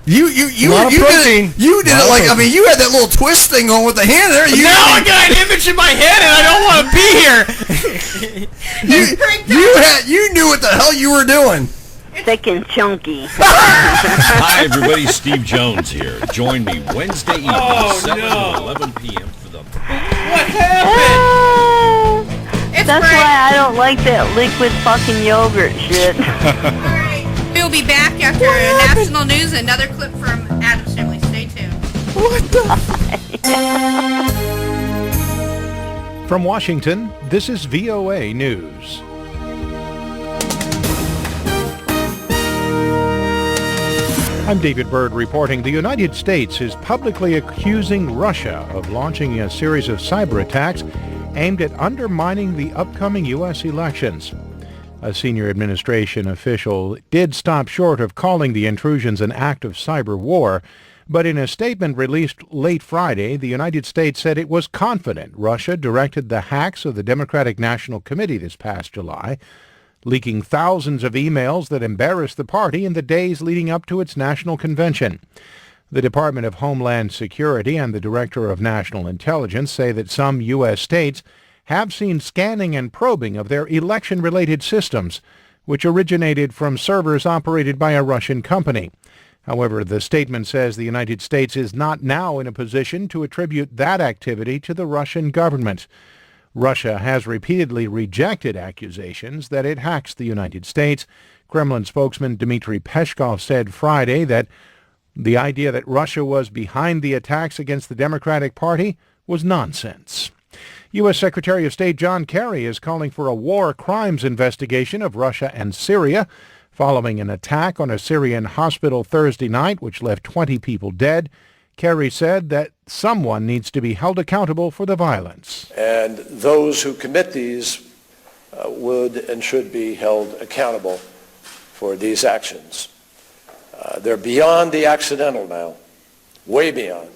You did it like, I mean, you had that little twist thing on with the hand there. Now I got an image in my head and I don't want to be here. You knew what the hell you were doing. Thick and chunky. Hi, everybody. Steve Jones here. Join me Wednesday evening, 7 to 11 p.m. for the... What happened? That's why I don't like that liquid fucking yogurt shit. We'll be back after national news and another clip from Addams Family. Stay tuned. What the? From Washington, this is VOA News. I'm David Byrd reporting the United States is publicly accusing Russia of launching a series of cyber attacks aimed at undermining the upcoming U.S. elections. A senior administration official did stop short of calling the intrusions an act of cyber war, but in a statement released late Friday, the United States said it was confident Russia directed the hacks of the Democratic National Committee this past July, leaking thousands of emails that embarrassed the party in the days leading up to its national convention. The Department of Homeland Security and the Director of National Intelligence say that some U.S. states have seen scanning and probing of their election-related systems, which originated from servers operated by a Russian company. However, the statement says the United States is not now in a position to attribute that activity to the Russian government. Russia has repeatedly rejected accusations that it hacks the United States. Kremlin spokesman Dmitry Peskov said Friday that the idea that Russia was behind the attacks against the Democratic Party was nonsense. U.S. Secretary of State John Kerry is calling for a war crimes investigation of Russia and Syria following an attack on a Syrian hospital Thursday night, which left 20 people dead. Kerry said that someone needs to be held accountable for the violence. And those who commit these would and should be held accountable for these actions. They're beyond the accidental now, way beyond,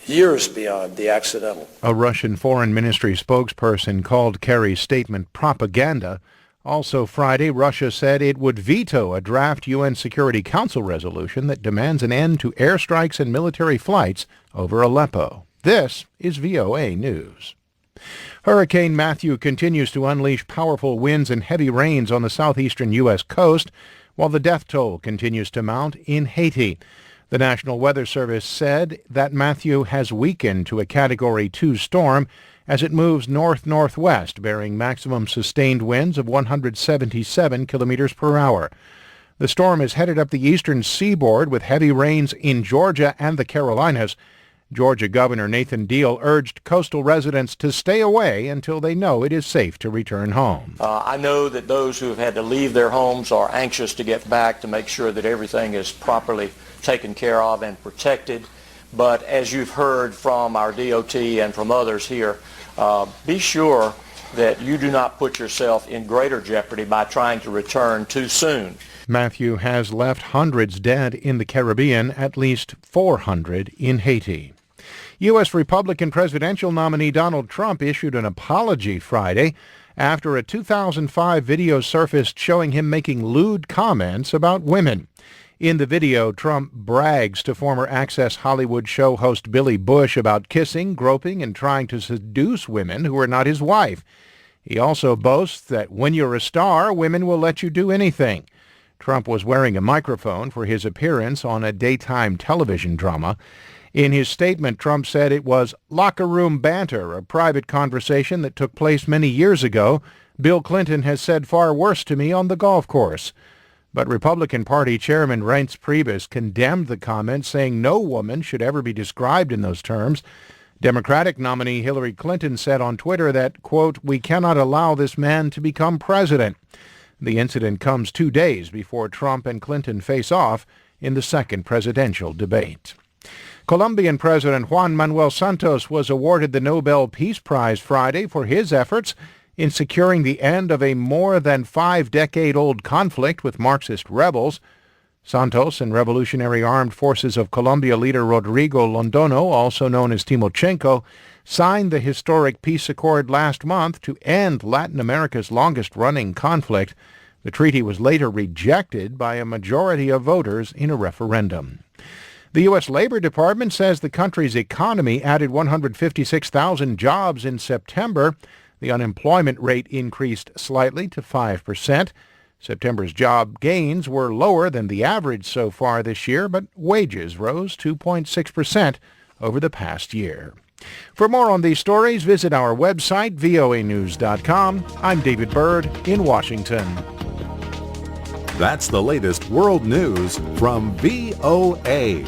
years beyond the accidental. A Russian Foreign Ministry spokesperson called Kerry's statement propaganda. Also Friday, Russia said it would veto a draft UN Security Council resolution that demands an end to airstrikes and military flights over Aleppo. This is VOA News. Hurricane Matthew continues to unleash powerful winds and heavy rains on the southeastern U.S. coast, while the death toll continues to mount in Haiti. The National Weather Service said that Matthew has weakened to a Category 2 storm as it moves north-northwest, bearing maximum sustained winds of 177 kilometers per hour. The storm is headed up the eastern seaboard with heavy rains in Georgia and the Carolinas. Georgia Governor Nathan Deal urged coastal residents to stay away until they know it is safe to return home. I know that those who have had to leave their homes are anxious to get back to make sure that everything is properly taken care of and protected. But as you've heard from our DOT and from others here, be sure that you do not put yourself in greater jeopardy by trying to return too soon. Matthew has left hundreds dead in the Caribbean, at least 400 in Haiti. U.S. Republican presidential nominee Donald Trump issued an apology Friday after a 2005 video surfaced showing him making lewd comments about women. In the video, Trump brags to former Access Hollywood show host Billy Bush about kissing, groping, and trying to seduce women who are not his wife. He also boasts that when you're a star, women will let you do anything. Trump was wearing a microphone for his appearance on a daytime television drama. In his statement, Trump said it was locker room banter, a private conversation that took place many years ago. Bill Clinton has said far worse to me on the golf course. But Republican Party Chairman Reince Priebus condemned the comment, saying no woman should ever be described in those terms. Democratic nominee Hillary Clinton said on Twitter that, quote, "We cannot allow this man to become president." The incident comes 2 days before Trump and Clinton face off in the second presidential debate. Colombian President Juan Manuel Santos was awarded the Nobel Peace Prize Friday for his efforts in securing the end of a more than 5-decade-old conflict with Marxist rebels. Santos and Revolutionary Armed Forces of Colombia leader Rodrigo Londono, also known as Timochenko, signed the historic peace accord last month to end Latin America's longest-running conflict. The treaty was later rejected by a majority of voters in a referendum. The U.S. Labor Department says the country's economy added 156,000 jobs in September. The unemployment rate increased slightly to 5%. September's job gains were lower than the average so far this year, but wages rose 2.6% over the past year. For more on these stories, visit our website, voanews.com. I'm David Byrd in Washington. That's the latest world news from VOA.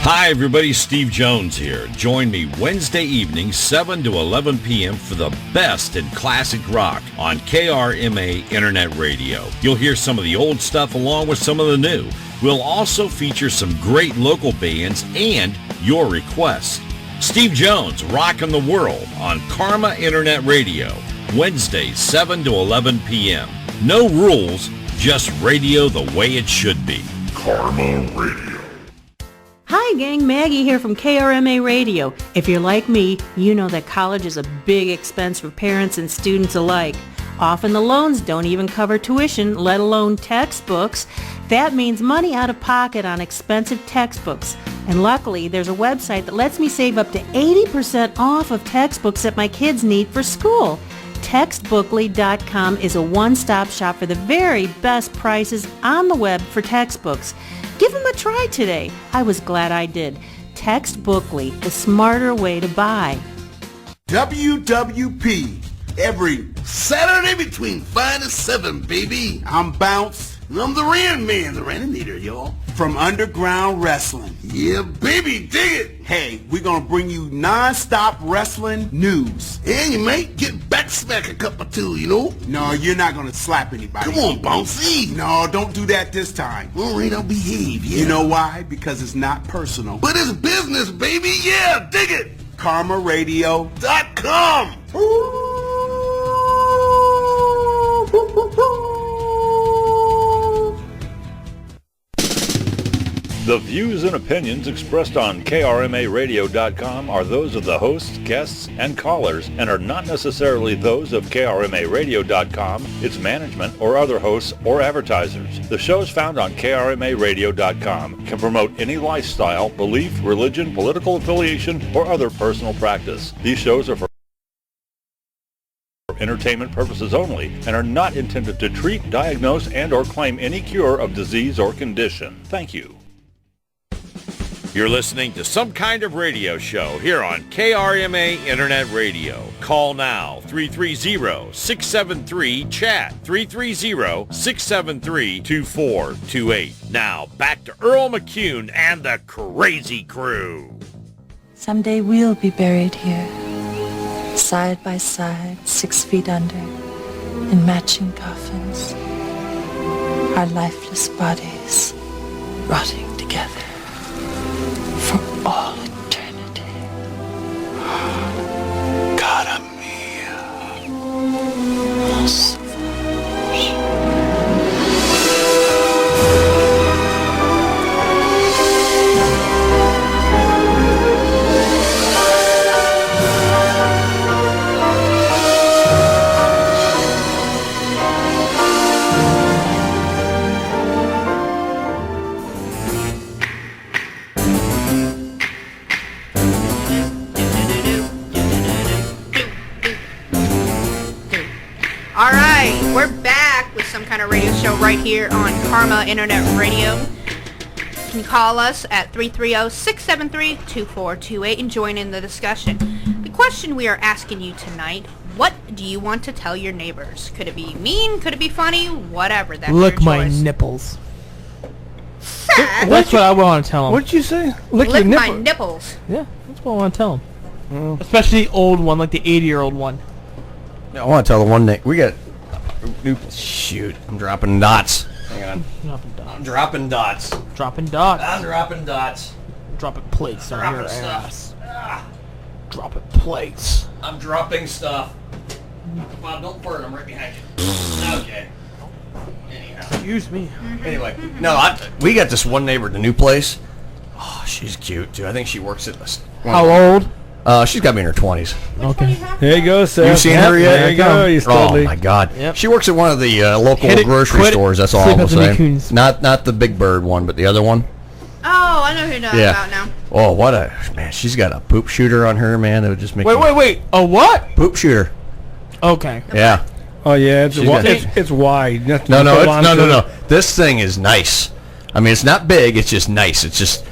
Hi, everybody. Steve Jones here. Join me Wednesday evening, 7 to 11 p.m. for the best in classic rock on KRMA Internet Radio. You'll hear some of the old stuff along with some of the new. We'll also feature some great local bands and your requests. Steve Jones, rocking the world on Karma Internet Radio, Wednesdays, 7 to 11 p.m. No rules, just radio the way it should be. Karma Radio. Hi gang, Maggie here from KRMA Radio. If you're like me, you know that college is a big expense for parents and students alike. Often the loans don't even cover tuition, let alone textbooks. That means money out of pocket on expensive textbooks. And luckily, there's a website that lets me save up to 80% off of textbooks that my kids need for school. Textbookly.com is a one-stop shop for the very best prices on the web for textbooks. Give them a try today. I was glad I did. Textbookly, the smarter way to buy. WWP, every Saturday between 5 and 7, baby. I'm Bounce, and I'm the Ran Man, the Raninator, y'all. From Underground Wrestling. Yeah, baby, dig it. Hey, we're going to bring you non-stop wrestling news. And you might get back smack a cup or two, you know? No, you're not going to slap anybody. Come on, Bouncy. No, don't do that this time. All right, I'll behave, yeah. You know why? Because it's not personal. But it's business, baby. Yeah, dig it. KarmaRadio.com. The views and opinions expressed on KRMARadio.com are those of the hosts, guests, and callers and are not necessarily those of KRMARadio.com, its management, or other hosts or advertisers. The shows found on KRMARadio.com can promote any lifestyle, belief, religion, political affiliation, or other personal practice. These shows are for entertainment purposes only and are not intended to treat, diagnose, and or claim any cure of disease or condition. Thank you. You're listening to Some Kind of Radio Show here on KRMA Internet Radio. Call now, 330-673-CHAT, 330-673-2428. Now, back to Earl McCune and the Crazy Crew. Someday we'll be buried here, side by side, 6 feet under, in matching coffins, our lifeless bodies rotting together for all eternity. Cara mia, mon sauvage. Kind of Radio Show right here on Karma Internet Radio. You can call us at 330-673-2428 and join in the discussion. The question we are asking you tonight, what do you want to tell your neighbors? Could it be mean? Could it be funny? Whatever. That's Lick your my choice. nipples. Seth, That's what I want to tell them. What'd you say? Lick my nipples. Yeah, that's what I want to tell them. Especially the old one, like the 80-year-old one. I want to tell the one that we got. Shoot, I'm dropping dots. Hang on. I'm dropping dots. Dropping dots. I'm dropping dots. Dropping plates on Dropping your stuff. ass. Dropping plates. I'm dropping stuff. Bob, don't burn. I'm right behind you. Okay. Anyhow. Excuse me. Anyway, no, we got this one neighbor at the new place. Oh, she's cute too. I think she works at this. How old? She's got to be in her 20s. Okay. There you go, Seth. You seen her yet? There you go. You totally. Oh my God. Yep. She works at one of the local Hit it, grocery quit it, stores. That's all sleep I'm at the saying. Nicoons. Not the Big Bird one, but the other one. Oh, I know who you're talking about now. Oh, what a man! She's got a poop shooter on her, man. That would just make. Wait. A what? Poop shooter. Okay. Yeah. Oh yeah, She's got- it's wide. Nothing No, to no, hold it's, on no, to. no. This thing is nice. I mean, it's not big. It's just nice. It's just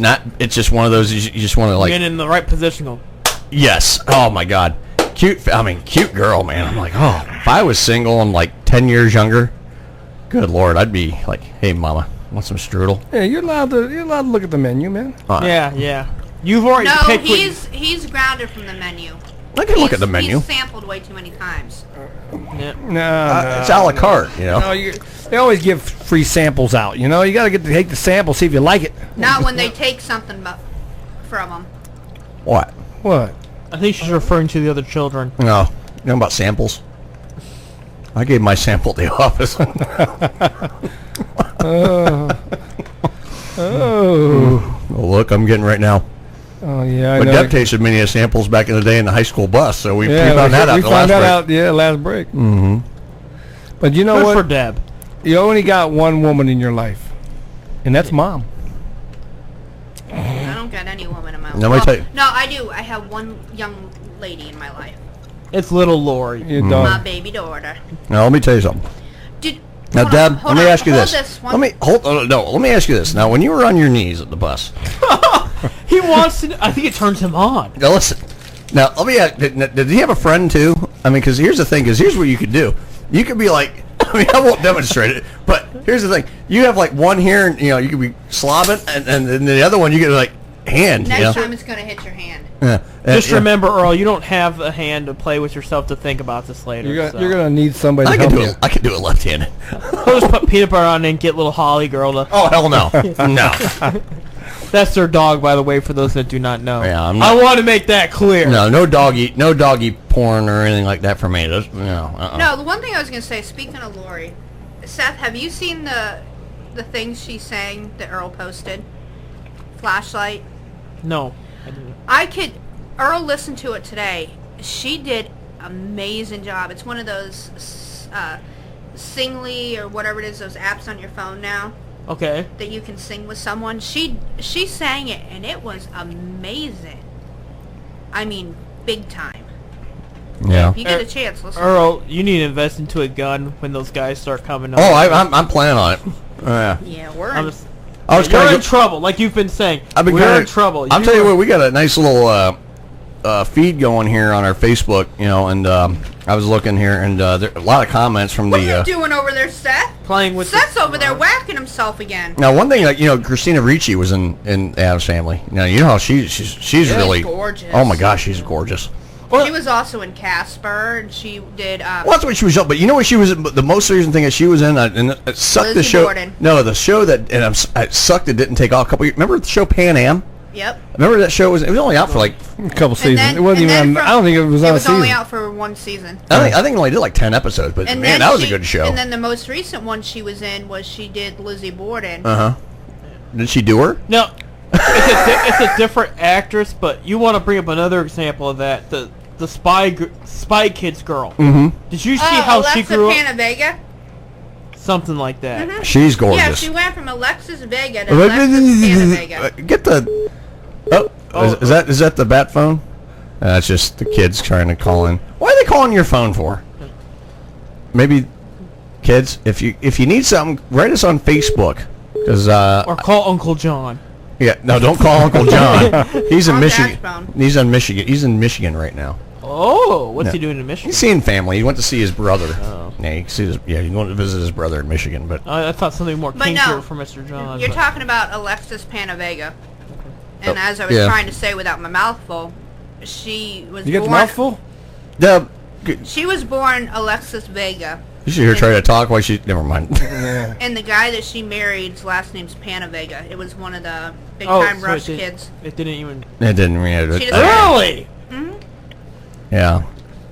not. It's just one of those. You just want to like. Get in the right position. Go. Yes. Oh my God. Cute. I mean, cute girl, man. I'm like, oh, if I was single and like 10 years younger, good Lord, I'd be like, hey, mama, want some strudel? Yeah, you're allowed to look at the menu, man. Yeah. You've already No, picked. he's grounded from the menu. I can look at the menu. He's sampled way too many times. Yeah. No, it's a la carte, you know. No, they always give free samples out. You know, you got to take the sample, see if you like it. Not when they take something from them. What? What? I think she's referring to the other children. No. You know about samples? I gave my sample at the office. Oh, look, I'm getting right now. Oh yeah, I But know. Deb tasted many samples back in the day in the high school bus, so we found that out. We found that out. Yeah, last break. Mm-hmm. But you know Good what? for Deb. You only got one woman in your life, and that's mom. I don't got any woman in my life. Let me tell you. No, I do. I have one young lady in my life. It's little Lori. My baby daughter. Now let me tell you something. Now, Hold Deb, on, hold let me on, ask you hold this. this one. Let me hold. No, let me ask you this. Now, when you were on your knees at the bus, He wants to. I think it turns him on. now listen. Now, let me ask. Did he have a friend too? I mean, because here's the thing. Because here's what you could do. You could be like. I mean, I won't demonstrate it, but here's the thing. You have like one here, and you know, you could be slobbing, and then the other one you get like hand. Next you know? time it's gonna hit your hand. Yeah. Just Yeah. remember, Earl, you don't have a hand to play with yourself to think about this later. You're gonna need somebody. I to can help do you. it. I can do it left-handed. We'll just put peanut butter on it and get little Holly girl to. Oh hell no, no. That's their dog, by the way, for those that do not know. Yeah, I'm I not- want to make that clear. No doggy porn or anything like that for me. That's, no. No, the one thing I was gonna say. Speaking of Lori, Seth, have you seen the things she sang that Earl posted? Flashlight. No. Earl listened to it today. She did amazing job. It's one of those Singly or whatever it is, those apps on your phone now. Okay. That you can sing with someone. She sang it and it was amazing. I mean, big time. Yeah. If you get a chance, listen. Earl, you need to invest into a gun when those guys start coming up. Oh, I'm planning on it. Yeah. Yeah, we're I'm in. just, I was you're kinda in trouble, like you've been saying. I've been We're in trouble. I'm telling you what, we got a nice little feed going here on our Facebook, you know, and I was looking here, and there a lot of comments from What are you the. doing over there, Seth? Playing with. Seth's over there whacking himself again. Now, one thing, like, you know, Christina Ricci was in Addams Family. Now, you know how she's really gorgeous. Oh my gosh, she's gorgeous. She was also in Casper, and she did. Well, that's what she was. But you know what she was in? The most recent thing that she was in, and it sucked the Lizzie show. Borden. No, the show that it sucked. It didn't take off a couple. Remember the show Pan Am? Yep. Remember that show it was only out for like a couple seasons. then- It wasn't and even. then I don't think it was on It a was season. only out for one season. I think it only did like 10 episodes, but And man, then that was a she- good show. And then the most recent one she was in she did Lizzie Borden. Uh huh. Did she do her? No, it's a different actress, but you want to bring up another example of that. The Spy Kids girl. Mm-hmm. Did you see how she Alexa grew up? Panavega? Something like that. Mhm. She's Yeah, gorgeous. she went from Alexis Vega to Alexis Panavega. Get the. Oh, is that the bat phone? That's just the kids trying to call in. Why are they calling your phone for? Maybe. kids, if you need something, write us on Facebook. Cause, or call Uncle John. Yeah, no, don't call Uncle John. He's in On Michigan. Dashbound. He's in Michigan. He's in Michigan right now. Oh, what's Yeah. he doing in Michigan? He's seeing family. He went to see his brother. Oh. Yeah, he went to visit his brother in Michigan. But I thought something more But kinkier no, for Mr. John. You're but- talking about Alexis Panavega. And Oh, as I was yeah. trying to say without my mouth full, she was You get the born... mouthful? She was born Alexis Vega. you should hear her try to talk while she. Never mind. And the guy that she married's last name's Panavega. It was one of the Big Oh, Time so Rush it did- kids. It didn't even. It didn't really. She just Really? Yeah.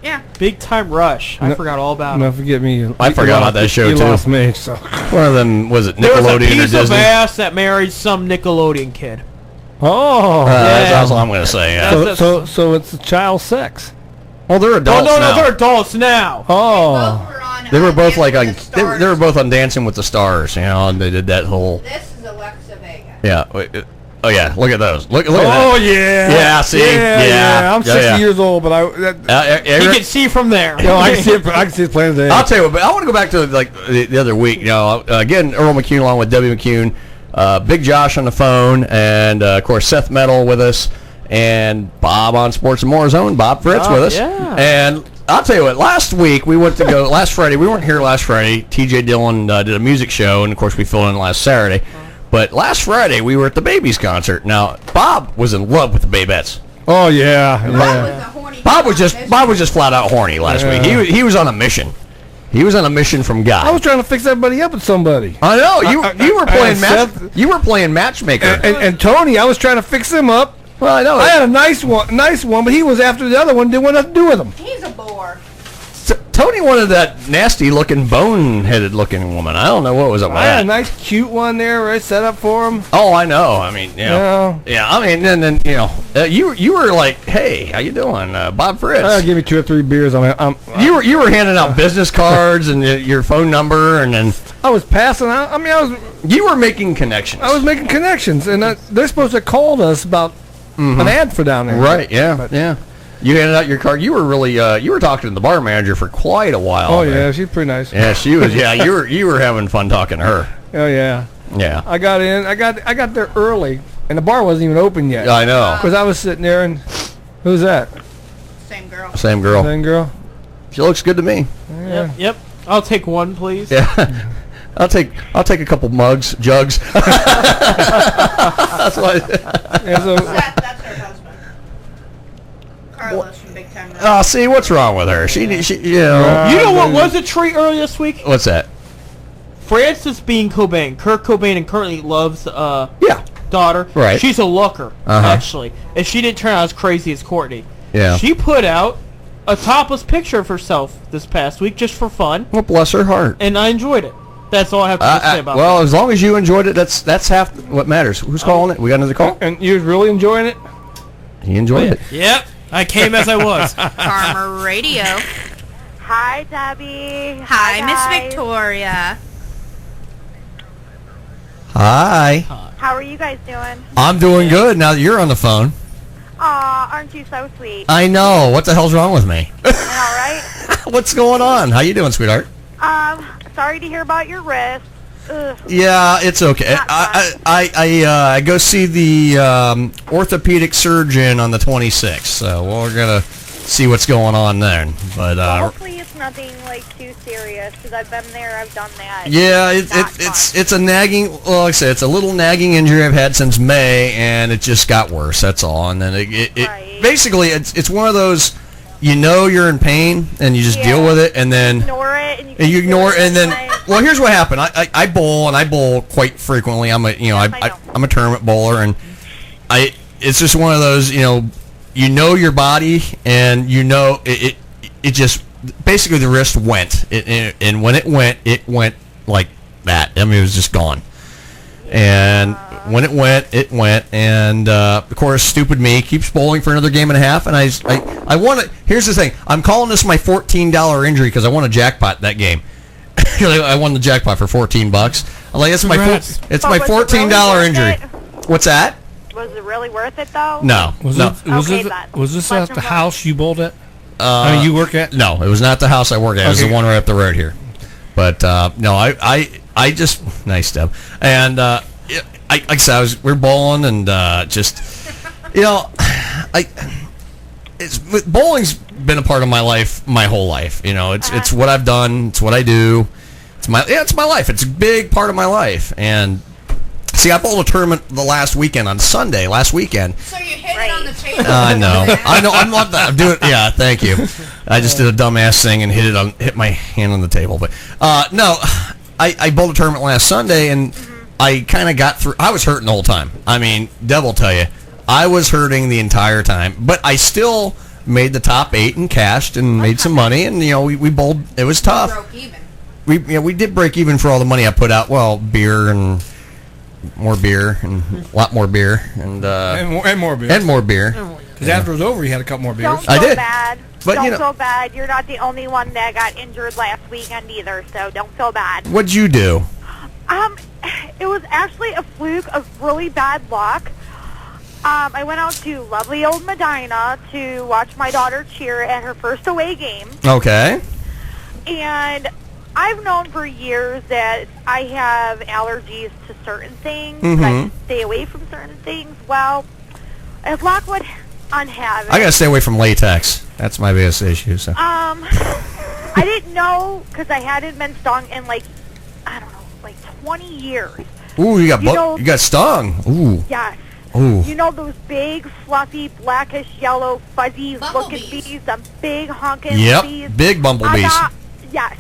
Yeah. Big Time Rush. I forgot all about No, it. forget me. I forgot about that show you too. lost me. So. One of them was it There was a Nickelodeon or piece of Disney? ass that married some Nickelodeon kid. Oh. That's all I'm going to say. Yeah. So it's child sex. Well, they're Oh adults no, now. they're adults now. Oh. They were both like on. They were both on Dancing with the Stars, you know, and they did that whole. This is Alexa Vega. Yeah. Oh yeah. Look at those. Look at Oh that. yeah. Yeah. See. Yeah. I'm 60 years old, but You can see from there. No, I can see it. I can see it playing today. I'll tell you what, but I want to go back to like the other week. You know, again, Earl McCune along with Debbie McCune, Big Josh on the phone, and of course Seth Metal with us, and Bob on Sports and More's own Bob Fritz with us. Yeah. And I'll tell you what, last week we went to go. Last Friday we weren't here. Last Friday, T.J. Dillon did a music show, and of course we filled in last Saturday. But last Friday we were at the Babies concert. Now Bob was in love with the Babettes. Oh yeah. Bob was just flat out horny last week. He was on a mission. He was on a mission from God. I was trying to fix everybody up with somebody. I know you were playing Seth, you were playing matchmaker. and Tony, I was trying to fix him up. Well, I know. I had a nice one, but he was after the other one. Didn't want nothing to do with him. He's a bore. Tony wanted that nasty looking, bone-headed looking woman. I don't know what was up with I had a that. nice, cute one there, right, set up for him. Oh, I know. I mean, yeah. I mean, and then you were like, hey, how you doing, Bob Fritz? Give me 2 or 3 beers. You were handing out business cards and your phone number, and then I was passing out. I mean, you were making connections. I was making connections, and they're supposed to have called us about an ad for down there. Right? Yeah. Yeah. You handed out your card. You were really you were talking to the bar manager for quite a while. Oh there. yeah, she's pretty nice. Yeah, she was. Yeah, you were having fun talking to her. Oh yeah. Yeah. I got in. I got there early, and the bar wasn't even open yet. I know. Because I was sitting there, and who's that? Same girl. Same girl. Same girl. She looks good to me. Yeah. Yep. I'll take one, please. Yeah. I'll take a couple jugs. That's why. Yeah, so, That's her husband. Carlos from Big Time Rush. Oh, see, what's wrong with her? She You know what was a treat earlier this week? What's that? Frances Bean Cobain. Kurt Cobain and Courtney Love's daughter. Right. She's a looker, Uh-huh. actually. And she didn't turn out as crazy as Courtney. Yeah. She put out a topless picture of herself this past week just for fun. Well, bless her heart. And I enjoyed it. That's all I have to say about well, as long as you enjoyed it, that's half what matters. Who's calling it? We got another call? and you was really enjoying it? He enjoyed it. Yep. I came as I was. Farmer Radio. Hi, Debbie. Hi, Miss guys. Victoria. Hi. How are you guys doing? I'm doing good now that you're on the phone. Aw, aren't you so sweet? I know. What the hell's wrong with me? All right. What's going on? How you doing, sweetheart? Sorry to hear about your wrist. Ugh. Yeah, it's okay. I go see the orthopedic surgeon on the 26th, so we're gonna see what's going on then. But Hopefully it's nothing like too serious because I've been there, I've done that. yeah, it's a nagging. Well, like I said, it's a little nagging injury I've had since May, and it just got worse. That's all. And then it basically it's one of those. You know you're in pain, and you just deal with it, and then ignore it, and you ignore it, and then well, here's what happened. I bowl, and I bowl quite frequently. I'm a I'm a tournament bowler, and it's just one of those you know your body, and it just basically the wrist went, and when it went like that. I mean, it was just gone, and. When it went, and of course, stupid me keeps bowling for another game and a half, and I won it. Here's the thing: I'm calling this my $14 injury because I won a jackpot that game. I won the jackpot for $14. I'm like, it's my $14 injury. What's that? Was it really worth it though? No. Was this at the house you bowled at? You work at? No, it was not the house I work at. It was the one right up the road here. But no, I just nice Deb, and like I said, we're bowling and just bowling's been a part of my life my whole life. It's what I've done. It's what I do. It's my life. It's a big part of my life. And see, I bowled a tournament last weekend. So you hit it on the table. I know. I'm not that. I'm doing. Yeah, thank you. I just did a dumbass thing and hit my hand on the table. But no, I bowled a tournament last Sunday and I kind of got through. I was hurting the whole time. I mean, Deb will tell you, I was hurting the entire time. But I still made the top 8 and cashed and made some money. And we bowled. It was tough. Broke even. We did break even for all the money I put out. Well, beer and more beer and a lot more beer and more beer and more beer. Because after it was over, you had a couple more beers. Don't feel I did. bad. But, don't feel bad. You're not the only one that got injured last weekend either, so don't feel bad. What'd you do? It was actually a fluke of really bad luck. I went out to lovely old Medina to watch my daughter cheer at her first away game. Okay. And I've known for years that I have allergies to certain things. I should stay away from certain things. Well, as luck would have it, I gotta stay away from latex. That's my biggest issue. So. I didn't know because I hadn't been stung in 20 years. Ooh, you got stung. Ooh. Yes. Ooh. You know those big, fluffy, blackish, yellow, fuzzy-looking bees, them big honking bees? Yep, big bumblebees. Yes.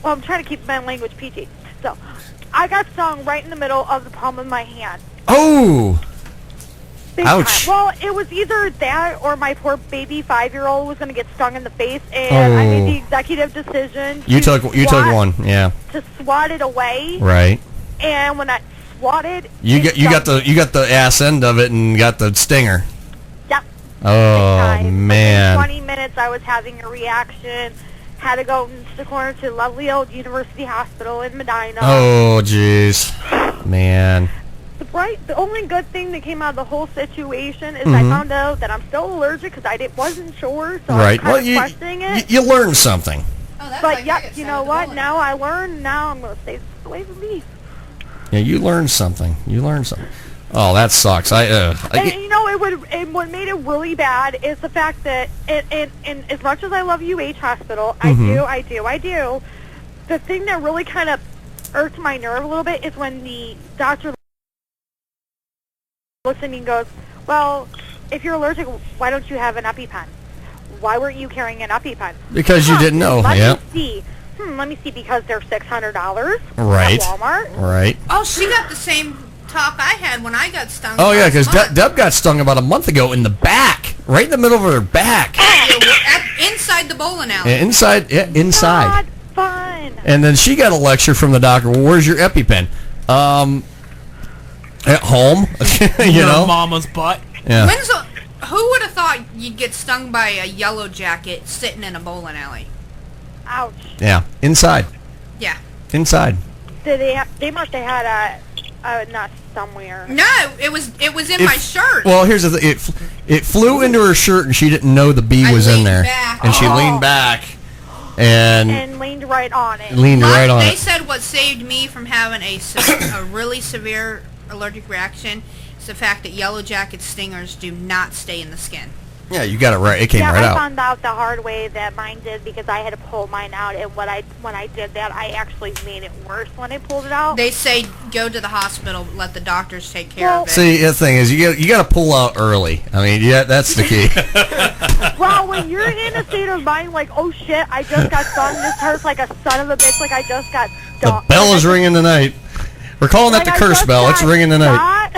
Well, I'm trying to keep my language PG. So, I got stung right in the middle of the palm of my hand. Oh. Big Ouch. time. Well, it was either that or my poor baby 5-year-old was going to get stung in the face, and I made the executive decision You took one, yeah. to swat it away. Right. And when I swatted, You got the ass end of it and got the stinger. Yep. Oh man. Within 20 minutes, I was having a reaction. Had to go into the corner to lovely old University Hospital in Medina. Oh jeez, man. The only good thing that came out of the whole situation is I found out that I'm still allergic because I wasn't sure, so I was kind of questioning it. You learned something. But you know what? Now I learned. Now I'm going to stay away from beef. Yeah, you learned something. Oh, that sucks. And what made it really bad is the fact that, and as much as I love UH Hospital, I do. The thing that really kind of irked my nerve a little bit is when the doctor looks at me and goes, "Well, if you're allergic, why don't you have an EpiPen? Why weren't you carrying an EpiPen?" Because you didn't know. Let me see, because they're $600 right. at Walmart. Right. Oh, she got the same talk I had when I got stung. Oh yeah, because Deb got stung about a month ago in the back, right in the middle of her back. Inside the bowling alley. Yeah, inside. God, fun. And then she got a lecture from the doctor. Well, where's your EpiPen? At home. you know, mama's butt. Yeah. Who would have thought you'd get stung by a yellow jacket sitting in a bowling alley? Ouch. Yeah, inside. Yeah. Inside. They must have had a nut somewhere. No, it was in my shirt. Well, here's the thing. It flew into her shirt, and she didn't know the bee was in there. And she leaned back. And leaned right on it. They said what saved me from having a really severe allergic reaction is the fact that yellow jacket stingers do not stay in the skin. Yeah, you got it right. It came right I out. found out the hard way that mine did because I had to pull mine out, and when I did that, I actually made it worse when I pulled it out. They say go to the hospital, let the doctors take care of it. See, the thing is, you got to pull out early. I mean, yeah, that's the key. Well, when you're in a state of mind like, oh shit, I just got stung. This hurts like a son of a bitch. Like I just got stung. The bell is ringing tonight. We're calling that the curse bell. It's ringing tonight.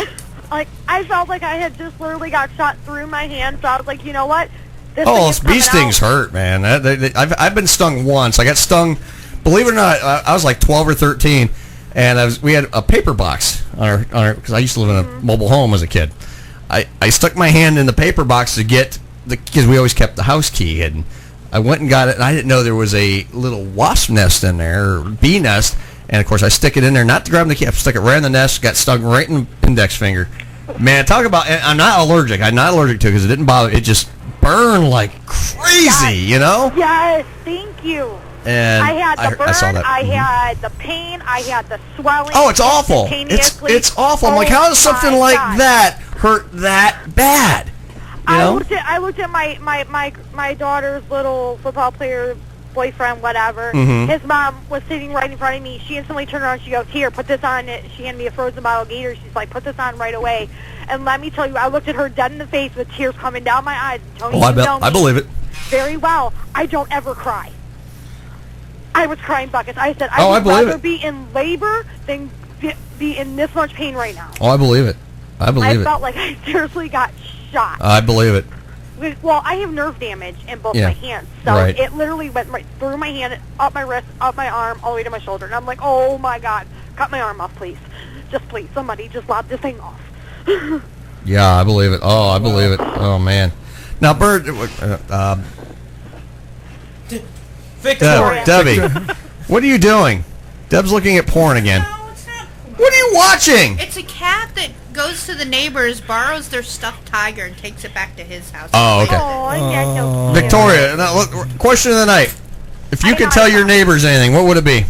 Like, I felt like I had just literally got shot through my hand, so I was like, you know what? Bee stings hurt, man. I've been stung once. I got stung, believe it or not, I was like 12 or 13, and we had a paper box on our because I used to live in a mobile home as a kid. I stuck my hand in the paper box to get because we always kept the house key hidden. I went and got it, and I didn't know there was a little wasp nest in there, or bee nest. And, of course, I stick it in there, not to grab the key. I stuck it right in the nest, got stung right in the index finger. Man, talk about... And I'm not allergic. I'm not allergic to it because it didn't bother. It just burned like crazy, you know? Yes, thank you. And I had the burn, I saw that. I had the pain, I had the swelling. Oh, it's awful. instantaneously. It's awful. I'm like, how does something my like God. that hurt that bad? You know? I looked at my daughter's little football player boyfriend, whatever. Mhm. His mom was sitting right in front of me. She instantly turned around. She goes, "Here, put this on." She handed me a frozen bottle of Gator. She's like, "Put this on right away." And let me tell you, I looked at her dead in the face with tears coming down my eyes. And Tony, Oh, you know I me believe it. very well. I don't ever cry. I was crying buckets. I said, Oh, I would believe rather it. be in labor than be in this much pain right now. Oh, I believe it. I believe I it. felt like I seriously got shot. I believe it. Well, I have nerve damage in both Yeah. my hands, so Right. it literally went right through my hand, up my wrist, up my arm, all the way to my shoulder. And I'm like, oh my God, cut my arm off, please. Just please, somebody just lop this thing off. Yeah, I believe it. Oh, I believe it. Oh man. Now, Bird, Victoria. Debbie, what are you doing? Deb's looking at porn again. What are you watching? It's a cat that goes to the neighbors, borrows their stuffed tiger, and takes it back to his house. Oh, okay. Victoria, now, look, question of the night. If you could tell your neighbors anything, what would it be?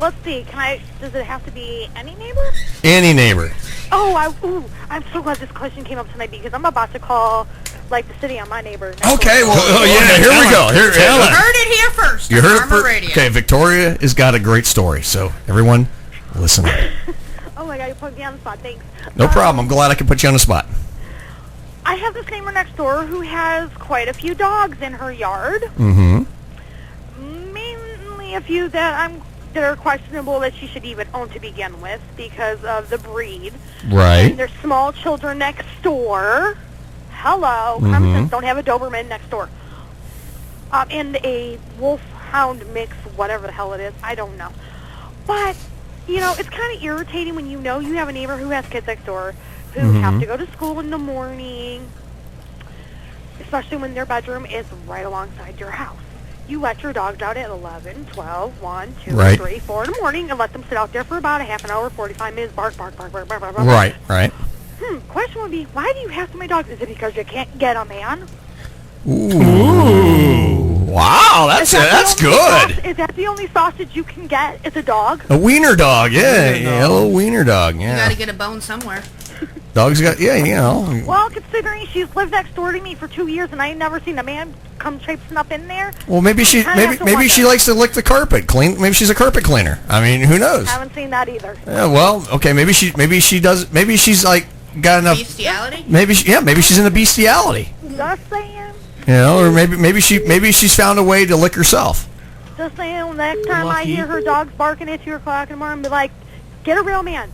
Let's see, does it have to be any neighbor? Any neighbor. Oh, I'm so glad this question came up tonight because I'm about to call, like, the city on my neighbor. Okay, well, here we go. You heard it here first. You on heard it Armor first. Radio. Okay, Victoria has got a great story, so everyone, listen up. Oh my God, you put me on the spot. Thanks. No problem. I'm glad I can put you on the spot. I have this neighbor next door who has quite a few dogs in her yard. Mm-hmm. Mainly a few that are questionable that she should even own to begin with because of the breed. Right. And there's small children next door. Hello. Mhm. Common sense. Don't have a Doberman next door. And a wolfhound mix, whatever the hell it is. I don't know. But, you know, it's kind of irritating when you know you have a neighbor who has kids next door who have to go to school in the morning, especially when their bedroom is right alongside your house. You let your dogs out at 11, 12, 1, 2, Right. 3, 4 in the morning and let them sit out there for about a half an hour, 45 minutes, bark, bark, bark, bark, bark, bark, bark. Right, right. Question would be, why do you have so many dogs? Is it because you can't get a man? Ooh. Wow, that's good. Is that the only sausage you can get? Is a dog? A wiener dog, yeah, a little wiener dog, You yeah. got to get a bone somewhere. Dogs got, yeah, you know. Well, considering she's lived next door to me for 2 years and I ain't never seen a man come traipsing up in there. Well, maybe she likes to lick the carpet, clean. Maybe she's a carpet cleaner. I mean, who knows? Haven't seen that either. Yeah, well, okay, maybe she does. Maybe she's like got enough. Bestiality? Maybe she's into bestiality. Just saying. You know, or maybe she's found a way to lick herself. Just saying. Next time I hear her dogs barking at 2 o'clock in the morning, be like, get a real man.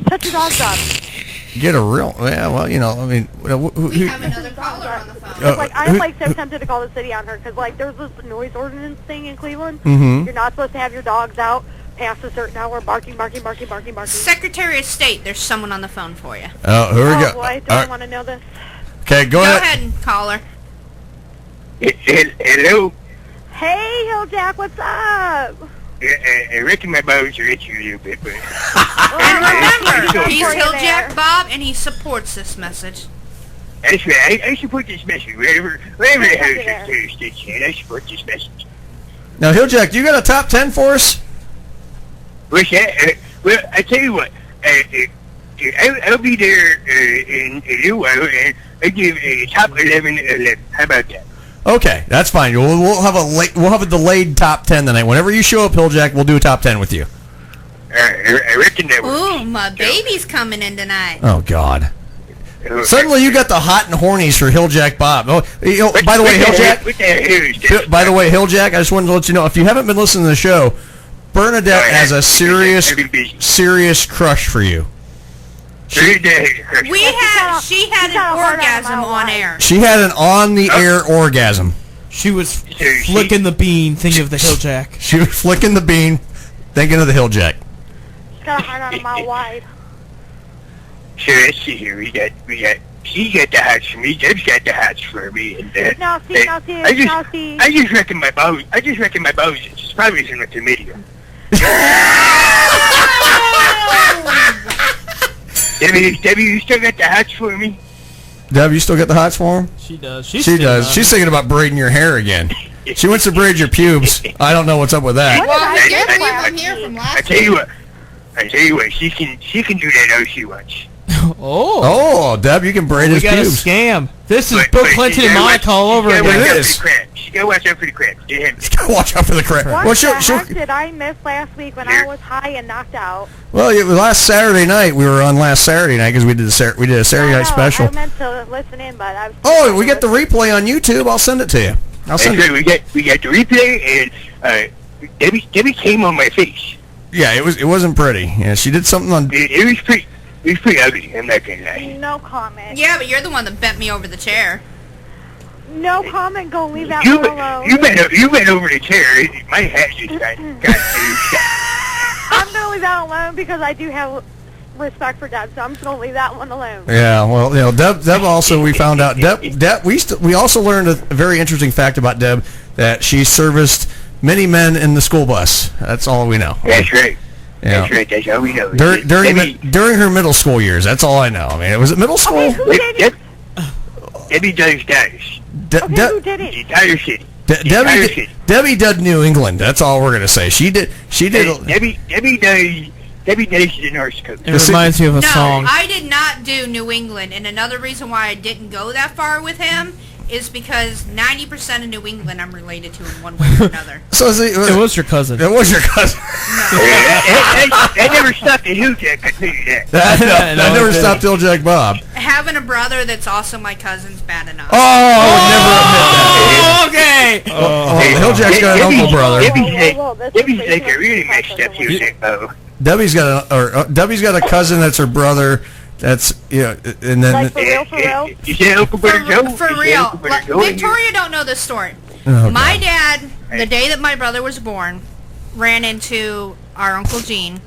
Shut your dogs up. Get a real, yeah. Well, you know, I mean, We have another caller on the phone. I'm like so tempted to call the city on her because like there's this noise ordinance thing in Cleveland. Mhm. You're not supposed to have your dogs out past a certain hour barking, barking, barking, barking, barking. Secretary of State, there's someone on the phone for you. Oh, here we go. Boy, do All I right. want to know this? Okay, go Go ahead. ahead and call her. Hello. Hey, Hill Jack, what's up? I reckon my bones are itching a little bit, but... And remember, he's for you Hilljack there. Bob, and he supports this message. That's right. I support this message. Whatever the hell is saying, I support this message. Now, Hilljack, you got a top 10 for us? What's that? Well, I tell you what. I'll be there in a little while, and I give a top 11. How about that? Okay, that's fine. We'll have a delayed top 10 tonight. Whenever you show up, Hilljack, we'll do a top 10 with you. I reckon that works. Ooh, my baby's coming in tonight. Oh God! Suddenly you got the hot and hornies for Hilljack Bob. Oh, by the way, Hilljack. What the hell is this? By the way, Hilljack, I just wanted to let you know if you haven't been listening to the show, Bernadette has a serious crush for you. She had an orgasm on air. She had an on-the-air orgasm. She was flicking the bean, thinking of the Hilljack. She was flicking the bean, thinking of the Hilljack. She's got a heart on a mile wide. So let's see here. We got. She got the hots for me. Deb's got the hots for me. And Now see. I just reckon my bones. It's probably from the chlamydia. Debbie, you still got the hots for me? Deb, you still got the hots for him? She does. She does. She's thinking about braiding your hair again. She wants to braid your pubes. I don't know what's up with that. Well, I guess we were here from last I tell you what, she can do that all she wants. Oh, Deb, you can braid his We got a pubes. scam. This is Bill Clinton and Monica all over again. It is. She gotta watch out for the crabs. Watch out for the crab. What Well, the heck did I miss last week when I was high and knocked out? Well, it was last Saturday night. We were on last Saturday night because we did a Saturday night special. I meant to listen in, but I was... Oh, we got the replay on YouTube. I'll send it to you. I'll send it. We got the replay, and Debbie came on my face. Yeah, it wasn't pretty. Yeah, she did something on. It was pretty ugly. I'm not gonna lie. No comment. Yeah, but you're the one that bent me over the chair. No comment. Go leave that You one alone. you bent over the chair. My hat just got I'm gonna leave that alone because I do have respect for Deb, so I'm just gonna leave that one alone. Yeah, well, Deb also, we found out Deb we also learned a very interesting fact about Deb, that she serviced many men in the school bus. That's all we know. That's right. Yeah. That's right. That's all we know. During her middle school years, that's all I know. I mean, was it middle school? Debbie does daughters. Who did it? The entire city. Debbie did New England. That's all we're gonna say. She did. Debbie does the North Coast. It reminds me of a No, song. I did not do New England, and another reason why I didn't go that far with him is because 90% of New England I'm related to in one way or another. So it was your cousin. It was your cousin. That never stopped at Hilljack, I tell you that. That never stopped Hilljack Bob. Having a brother that's also my cousin's bad enough. Oh, okay. Hilljack's got an uncle brother. Debbie's like a really messed up Hilljack Bob. Debbie's got a cousin that's her brother. That's and then Like, for real? You say Uncle Brother Joe? For real. Victoria don't know this story. Oh, my dad, the day that my brother was born, ran into our Uncle Gene.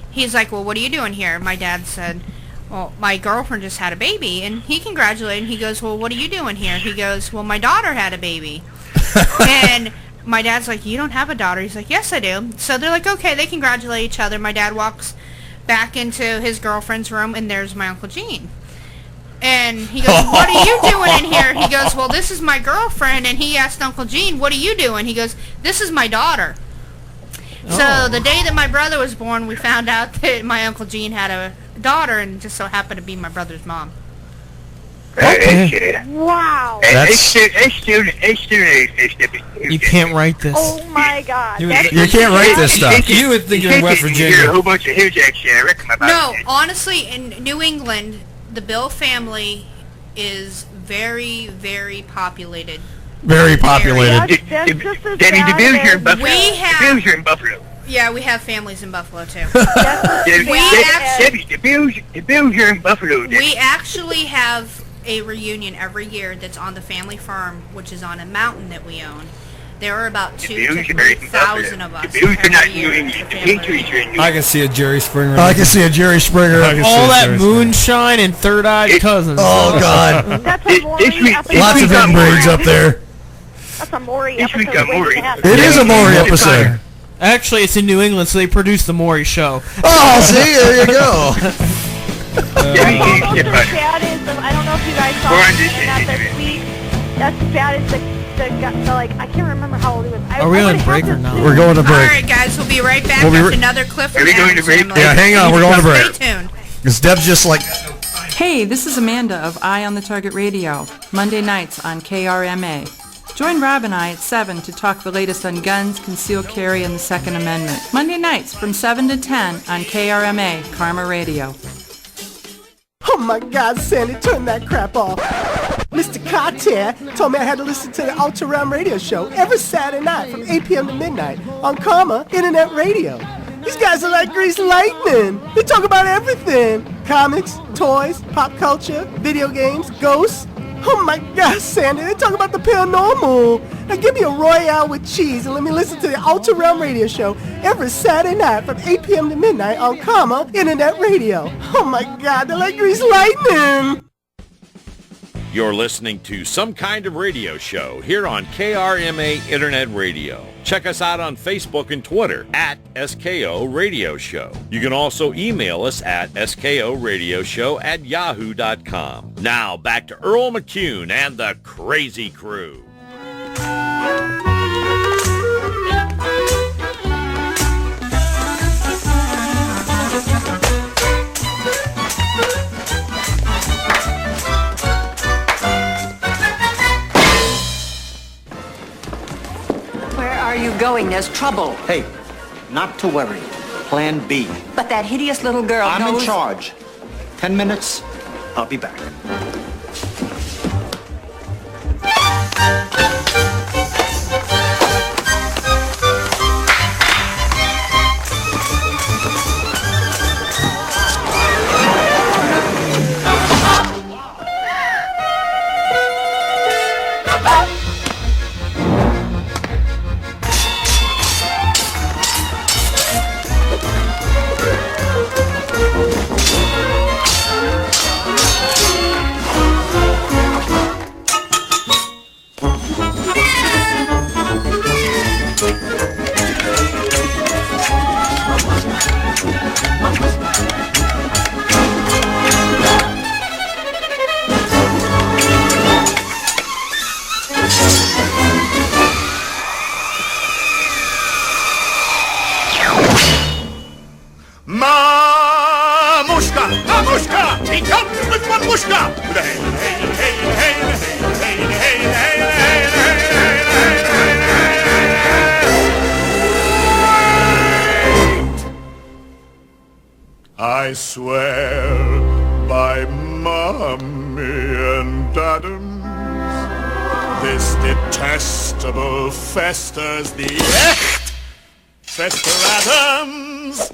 He's like, well, what are you doing here? My dad said, well, my girlfriend just had a baby. And he congratulated. He goes, well, what are you doing here? He goes, well, my daughter had a baby. And my dad's like, you don't have a daughter? He's like, yes, I do. So they're like, okay, they congratulate each other. My dad walks back into his girlfriend's room, and there's my Uncle Gene. And he goes, what are you doing in here? He goes, well, this is my girlfriend. And he asked Uncle Gene, what are you doing? He goes, this is my daughter. So the day that my brother was born, we found out that my Uncle Gene had a daughter, and just so happened to be my brother's mom. Wow. You can't write this. Oh my God. You can't write this stuff. You would think you're in West You Virginia. hear a whole bunch of Hilljacks there. I reckon about No, it. honestly, in New England, the Bill family is very, very populated. Very populated. Debbie, the Bills are in Buffalo. We have- The Bills are in Buffalo. Yeah, we have families in Buffalo too. Debbie, the Bills are in Buffalo. We actually have a reunion every year that's on the family farm, which is on a mountain that we own. There are about 2,000 to 3,000 of us. The Bills are not every in New year England. as a The family. Patriots are in New I England. can see a Jerry Springer. I can see a Jerry Springer. All that moonshine and third-eyed cousins. Oh God. That's a Maury episode. Lots of inbraids up there. That's a Maury This week episode. on Maury. It is a Maury episode. Actually, it's in New England, so they produced the Maury show. Oh, see, there you go. Debbie eats the butter. Bad is I don't know if you guys saw We're on the this internet shit. this week. That's bad as the like I can't remember how old he was. Are we on break or not? We're going to All break. right, guys, we'll be right back We'll be after ri- another clip Are from we going to Addams break? family. Yeah, hang on, we're going to break. Stay tuned. Because Deb's just like. Hey, this is Amanda of Eye on the Target Radio, Monday nights on KRMA. Join Rob and I at 7 to talk the latest on guns, concealed carry, and the Second Amendment. Monday nights from 7 to 10 on KRMA, Karma Radio. Oh my God, Sandy, turn that crap off. Mr. Cartier told me I had to listen to the Ultra Realm radio show every Saturday night from 8 p.m. to midnight on Karma Internet Radio. These guys are like greased lightning. They talk about everything. Comics, toys, pop culture, video games, ghosts. Oh my God, Sandy, they talk about the paranormal. Now give me a Royale with cheese and let me listen to the Ultra Realm radio show every Saturday night from 8 p.m. to midnight on Karma Internet Radio. Oh my God, they're like greased lightning. You're listening to Some Kind of Radio Show here on KRMA Internet Radio. Check us out on Facebook and Twitter at SKO Radio Show. You can also email us at skoradioshow@yahoo.com. Now back to Earl McCune and the Crazy Crew. going. There's trouble. Hey, not to worry. Plan B. But that hideous little girl I'm knows... in charge. 10 minutes, I'll be back. Mamushka! Mamushka! He comes with Mamushka! With a hey, hey, hey, hey, hey, hey, hey, I swear by Mommy and Addams, this detestable festers the echt Fester Addams.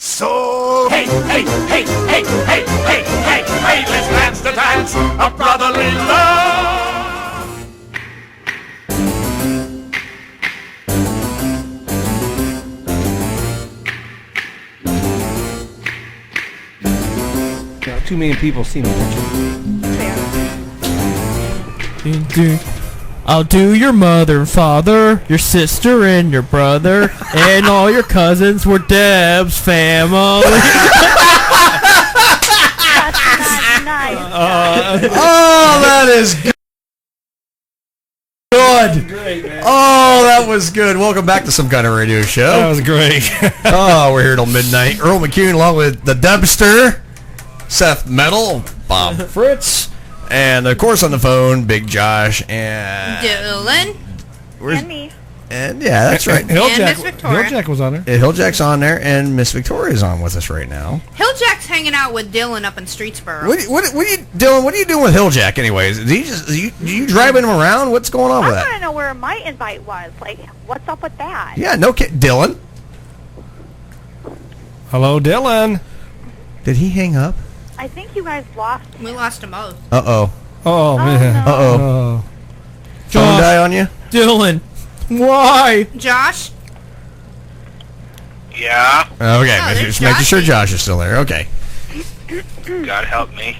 So hey, hey, hey, hey, hey, hey, hey, hey, let's dance the dance of brotherly love. Too many people see me. I'll do your mother and father, your sister and your brother, and all your cousins were Deb's family. Oh, that is good. Oh, that was good. Welcome back to Some Kind of Radio Show. That was great. Oh, we're here till midnight. Earl McCune along with the Debster, Seth Metal, Bob Fritz, and of course on the phone, Big Josh and Dylan. And me. And yeah, that's right. And Miss Victoria. Hilljack was on there. Yeah, Hilljack's on there, and Miss Victoria's on with us right now. Hilljack's hanging out with Dylan up in Streetsboro. Dylan, what are you doing with Hilljack anyways? Do you driving him around? What's going on with I that? want to know where my invite was. Like, what's up with that? Yeah, no kid. Dylan. Hello, Dylan. Did he hang up? I think you guys lost. We lost them both. Uh-oh. Oh, man. no. Uh-oh. Phone die on you? Dylan. Why? Josh? Yeah. Okay, Oh, there's just making sure Josh is still there. Okay. God help me.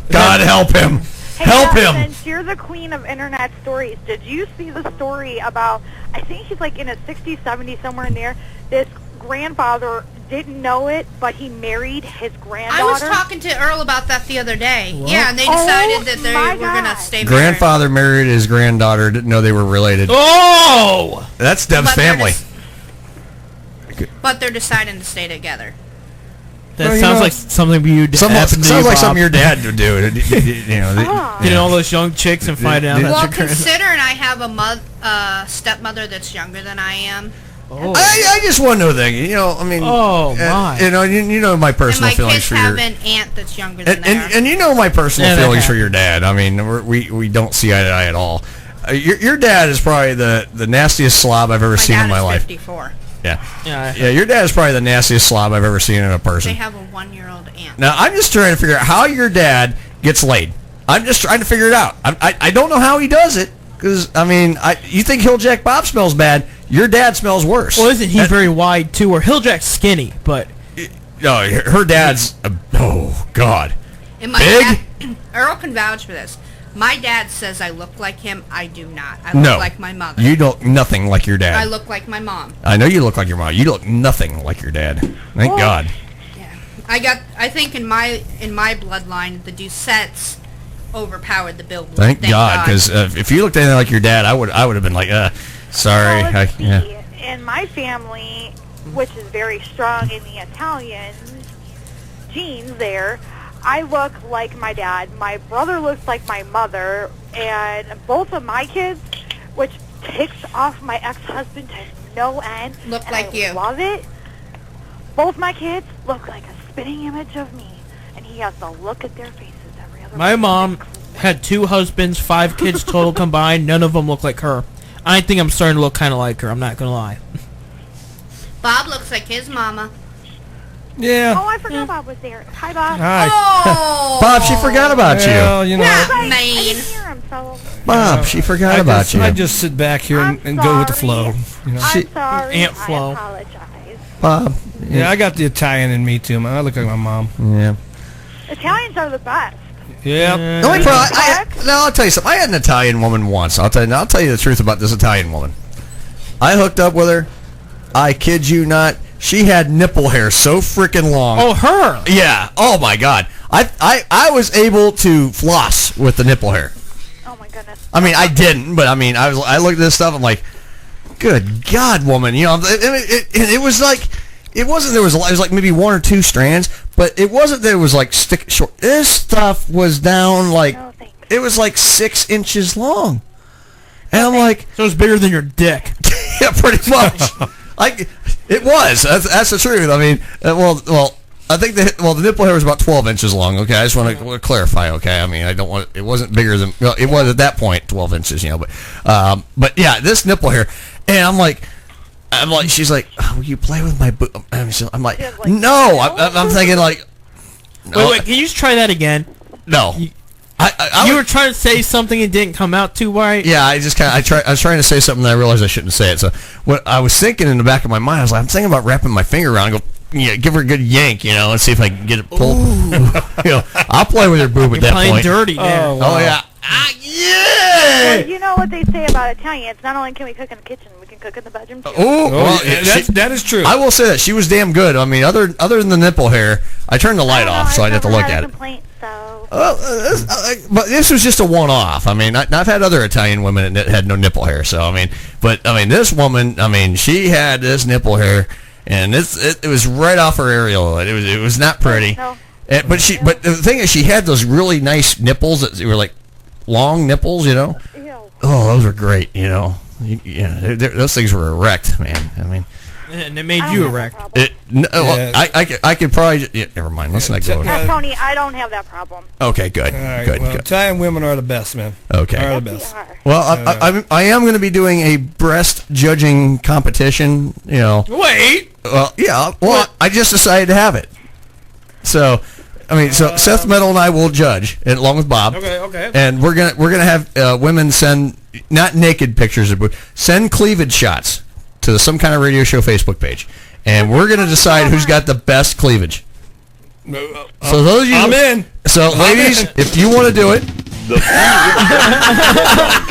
God help him. Hey, Help Allison, him. You're the queen of internet stories. Did you see the story about, I think he's like in his 60s, 70s, somewhere in there, this grandfather didn't know it, but he married his granddaughter? I was talking to Earl about that the other day. What? Yeah, and they decided that they were going to stay married. Grandfather married his granddaughter. Didn't know they were related. Oh! That's Deb's But they're family. But they're deciding to stay together. That sounds like something you'd happen to you, Sounds like Bob. something your dad would do. Getting all those young chicks and finding out Well, that's your considering I have a stepmother that's younger than I am. I just want to know that. You know, I mean. Oh, my. You know, you know my personal And my feelings kids for have your. an aunt that's younger than And you know my personal Yeah, feelings that for your dad. I mean, we don't see eye to eye at all. Your dad is probably the nastiest slob I've ever seen in my life. 54. Yeah, your dad is probably the nastiest slob I've ever seen in a person. They have a 1-year-old aunt. Now, I'm just trying to figure out how your dad gets laid. I'm just trying to figure it out. I don't know how he does it, because, I mean, you think Hilljack Bob smells bad, your dad smells worse. Well, isn't he very wide, too? Or Hilljack's skinny, but... No, her dad's... oh, God. And my dad, Earl can vouch for this. My dad says I look like him. I do not. I look like my mother. You look nothing like your dad. I look like my mom. I know you look like your mom. You look nothing like your dad. Thank God. I think in my bloodline, the Doucettes overpowered the Bill Blues. Thank God, because if you looked anything like your dad, I would have been like, sorry. Well, let's yeah. see. In my family, which is very strong in the Italian genes there, I look like my dad. My brother looks like my mother, and both of my kids which ticks off my ex-husband to no end. Look and like I you. love it. Both my kids look like a spitting image of me, and he has to look at their faces every other My day. mom had 2 husbands, 5 kids total combined. None of them look like her. I think I'm starting to look kind of like her. I'm not gonna lie. Bob looks like his mama. Yeah. Oh, I forgot Bob was there. Hi, Bob. Hi. Oh. Bob, she forgot about Well, you. you know, I Mean. didn't hear him, so Bob, she forgot I about just, you. I just sit back here and go with the flow. You know? I'm sorry. Aunt Flo. I apologize. Bob. Yeah, I got the Italian in me too, man. I look like my mom. Yeah. Italians are the best. Yeah. The only problem, I'll tell you something. I had an Italian woman once. I'll tell you the truth about this Italian woman. I hooked up with her. I kid you not. She had nipple hair so freaking long. Oh, her. Yeah. Oh my God. I was able to floss with the nipple hair. Oh my goodness. I mean, I didn't, but I mean, I looked at this stuff. I'm like, good God, woman. You know, it was like, it wasn't. It was like maybe 1 or 2 strands, but it wasn't that it was like stick short. This stuff was down like it was like 6 inches long, and I'm like, so it's bigger than your dick. Yeah, pretty much. It was. That's the truth. I mean, well, I think the nipple hair was about 12 inches long. Okay, I just want to clarify. Okay, I mean, I don't want it wasn't bigger than it was at that point, 12 inches. You know, but yeah, this nipple hair, and I'm like, she's like, oh, will you play with my boob? I'm like, no. I'm thinking like, no. Wait, can you just try that again? No. You were trying to say something and didn't come out too right. Yeah, I was trying to say something that I realized I shouldn't say it. So what I was thinking in the back of my mind, I was like, I'm thinking about wrapping my finger around and go, yeah, give her a good yank, you know, and see if I can get it pulled. You know, I'll play with her boob at that playing point. dirty there. Oh, wow. Yeah. Yeah. Well, you know what they say about Italians. Not only can we cook in the kitchen, we can cook in the bedroom too. Oh, well, that is true. I will say that she was damn good. I mean, other than the nipple hair, I turned the light off, so I didn't have to look at it. But this was just a one-off. I mean, I've had other Italian women that had no nipple hair. So I mean, this woman, I mean, she had this nipple hair, and it was right off her areola. It was not pretty. No. But the thing is, she had those really nice nipples that were like long nipples, you know. Oh, those were great, you know. Yeah, those things were erect, man. I mean. And it made you erect. I could probably. Yeah, never mind. Let's not go. Tony, I don't have that problem. Okay, good. All right, Good. well, Good. Italian women are the best, man. Okay. Are the best. Well, I am going to be doing a breast judging competition. You know. Wait. Well, yeah. Well, I just decided to have it. So, I mean, so Seth Metal and I will judge, and along with Bob. Okay. And we're gonna have women send not naked pictures of boobs, send cleavage shots to the Some Kind of Radio Show Facebook page, and we're gonna decide who's got the best cleavage. So those of you, I'm in. So ladies, if you want to do it. The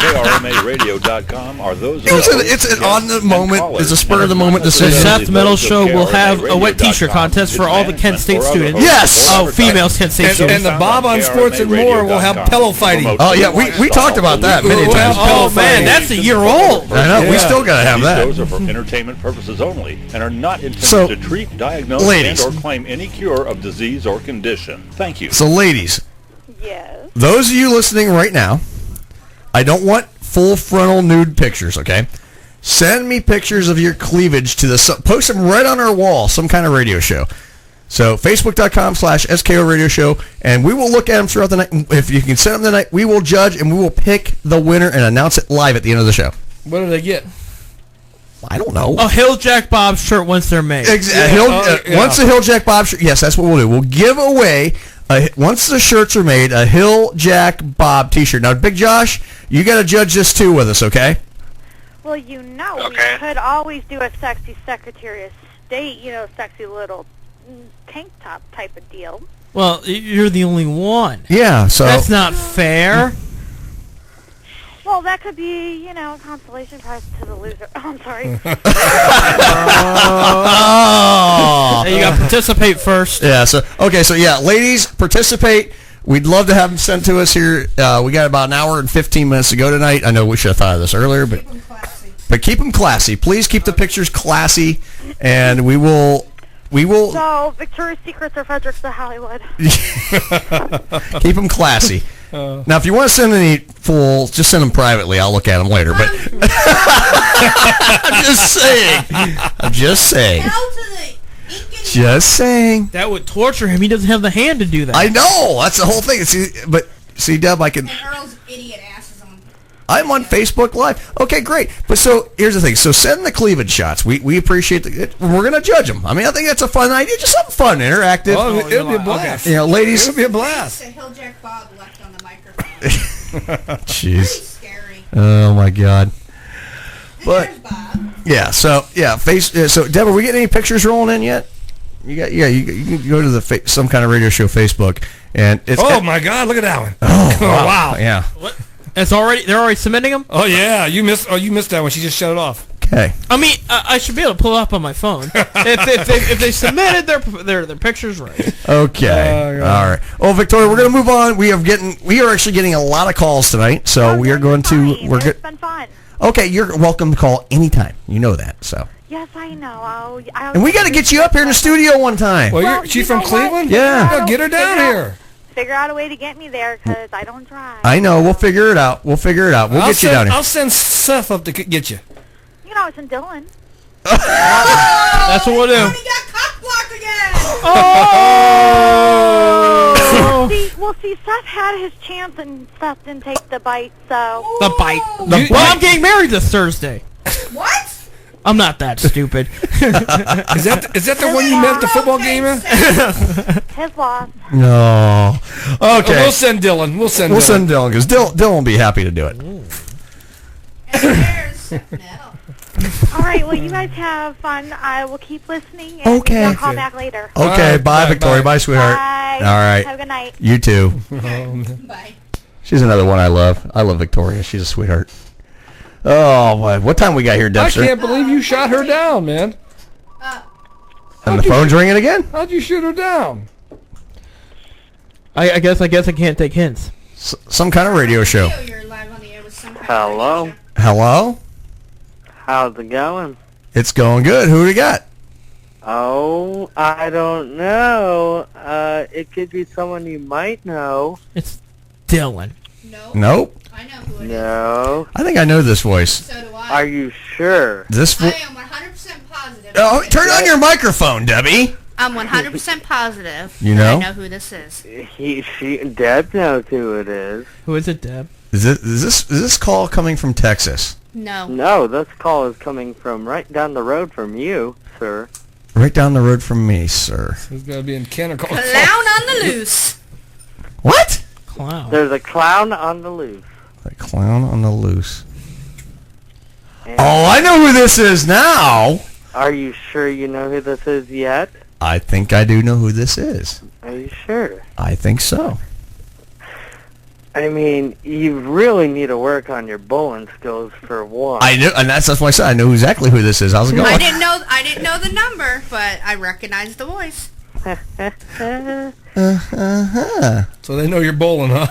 KRMARadio.com are those. It's an on the moment. It's a spur of the moment The decision. Seth Metal Show will have a wet T-shirt contest for all the Kent State students. Yes. Oh, female Kent State students. And the Bob on Sports and More will have pillow fighting. Oh yeah, we talked about that many times. Oh man, that's a year old. I know. We still gotta have that. These shows are for entertainment purposes only and are not intended So, to treat, diagnose, ladies. and/or claim any cure of disease or condition. Thank you. So ladies, Yes. those of you listening right now, I don't want full frontal nude pictures, okay? Send me pictures of your cleavage to post them right on our wall, Some Kind of Radio Show. So facebook.com/SKO Radio Show, and we will look at them throughout the night. If you can send them tonight, we will judge, and we will pick the winner and announce it live at the end of the show. What do they get? I don't know. A Hill Jack Bob shirt once they're made. Exactly. Once the Hill Jack Bob shirt, yes, that's what we'll do. We'll give away, once the shirts are made, a Hill Jack Bob T-shirt. Now, Big Josh, you got to judge this too with us, okay? Well, you know, we could always do a sexy Secretary of State, sexy little tank top type of deal. Well, you're the only one. Yeah, so that's not fair. Well, that could be, a consolation prize to the loser. Oh, I'm sorry. Oh. You got to participate first. Yeah. So ladies, participate. We'd love to have them sent to us here. We got about an hour and 15 minutes to go tonight. I know we should have thought of this earlier, but keep them classy. Please keep the pictures classy, and we will. So, Victoria's Secrets or Fredericks of Hollywood. Keep them classy. Now, if you want to send any fools, just send them privately. I'll look at them later. But I'm just saying. Just saying. That would torture him. He doesn't have the hand to do that. I know. That's the whole thing. See, Deb, I can. And Earl's idiot ass is on. I'm on Facebook Live. Okay, great. But so here's the thing. So send the cleavage shots. We appreciate it. We're going to judge them. I mean, I think that's a fun idea. Just something fun, interactive. Oh, it'll be a blast. You know, ladies. It'll be a blast. Hilljack Bob left on the microphone. Jeez. Scary. Oh my God. But yeah. So Deb, are we getting any pictures rolling in yet? You can go to the some kind of radio show Facebook, and it's. Oh my God! Look at that one. Oh wow. Yeah. What? They're already submitting them. Oh yeah, you missed that one. She just shut it off. Okay. I mean, I should be able to pull it up on my phone if they submitted their pictures right. Okay. All right. Oh, Victoria, we're going to move on. We are actually getting a lot of calls tonight, so we are going to. It's been fun. Okay, you're welcome to call anytime. You know that, so. Yes, I know. And we got to get you up here in the studio one time. Well, she's from Cleveland? Yeah. Get her down here. Figure out a way to get me there because I don't drive. I know. We'll figure it out. We'll get you down here. I'll send Seth up to get you. You know, it's in Dillon. That's what we'll do. Oh! See, Seth had his chance and Seth didn't take the bite, so. The bite. Well, I'm getting married this Thursday. What? I'm not that stupid. Is that the one you met at the football game? His loss. No. Okay. We'll send Dylan. We'll send Dylan because Dylan will be happy to do it. All right. Well, you guys have fun. I will keep listening. And Okay. I'll call back later. Okay. Bye, Victoria. Bye, sweetheart. Bye. All right. Have a good night. You too. Bye. She's another one I love. I love Victoria. She's a sweetheart. Oh, boy. What time we got here, Debster? I can't believe you shot her down, man. And the phone's ringing again? How'd you shoot her down? I guess I can't take hints. Some kind of radio show. Hello. Hello? How's it going? It's going good. Who do we got? Oh, I don't know. It could be someone you might know. It's Dylan. Nope. No. I think I know this voice. So do I. Are you sure? I am 100% positive. Oh, turn on your microphone, Debbie. I'm 100% positive. You know? I know who this is. Deb knows who it is. Who is it, Deb? Is this call coming from Texas? No. No, this call is coming from right down the road from you, sir. Right down the road from me, sir. He's got to be in Canada. Clown on the loose. What? Clown. There's a clown on the loose. A clown on the loose. Oh, I know who this is now. Are you sure you know who this is yet? I think I do know who this is. Are you sure? I think so. I mean, you really need to work on your bowling skills for one. I knew, and that's why I said I know exactly who this is. How's it going? I didn't know the number, but I recognized the voice. So they know you're bowling, huh?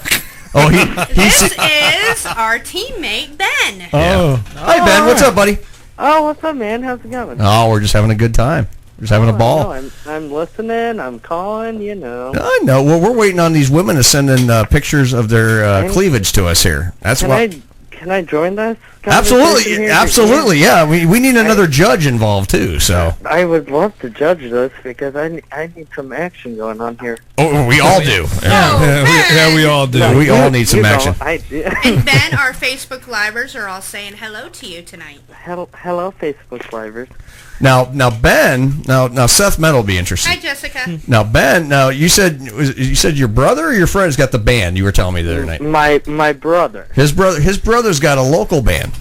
Oh, This is our teammate Ben. Oh, hi Ben. What's up, buddy? Oh, what's up, man? How's it going? Oh, we're just having a good time. We're just having a ball. I'm listening. I'm calling. You know. I know. Well, we're waiting on these women to send in pictures of their cleavage to us here. That's why. Can I join this? Absolutely, absolutely. Yeah, we need another judge involved too. So I would love to judge this because I need some action going on here. Oh, we all do. Yeah, we all do. No, we all need some action. I do. And Ben, our Facebook Livers are all saying hello to you tonight. Hello, Facebook Livers. Now Ben, now Seth Metal will be interested. Hi, Jessica. Now Ben, you said your brother or your friend's got the band. You were telling me the other night. My brother. His brother's got a local band,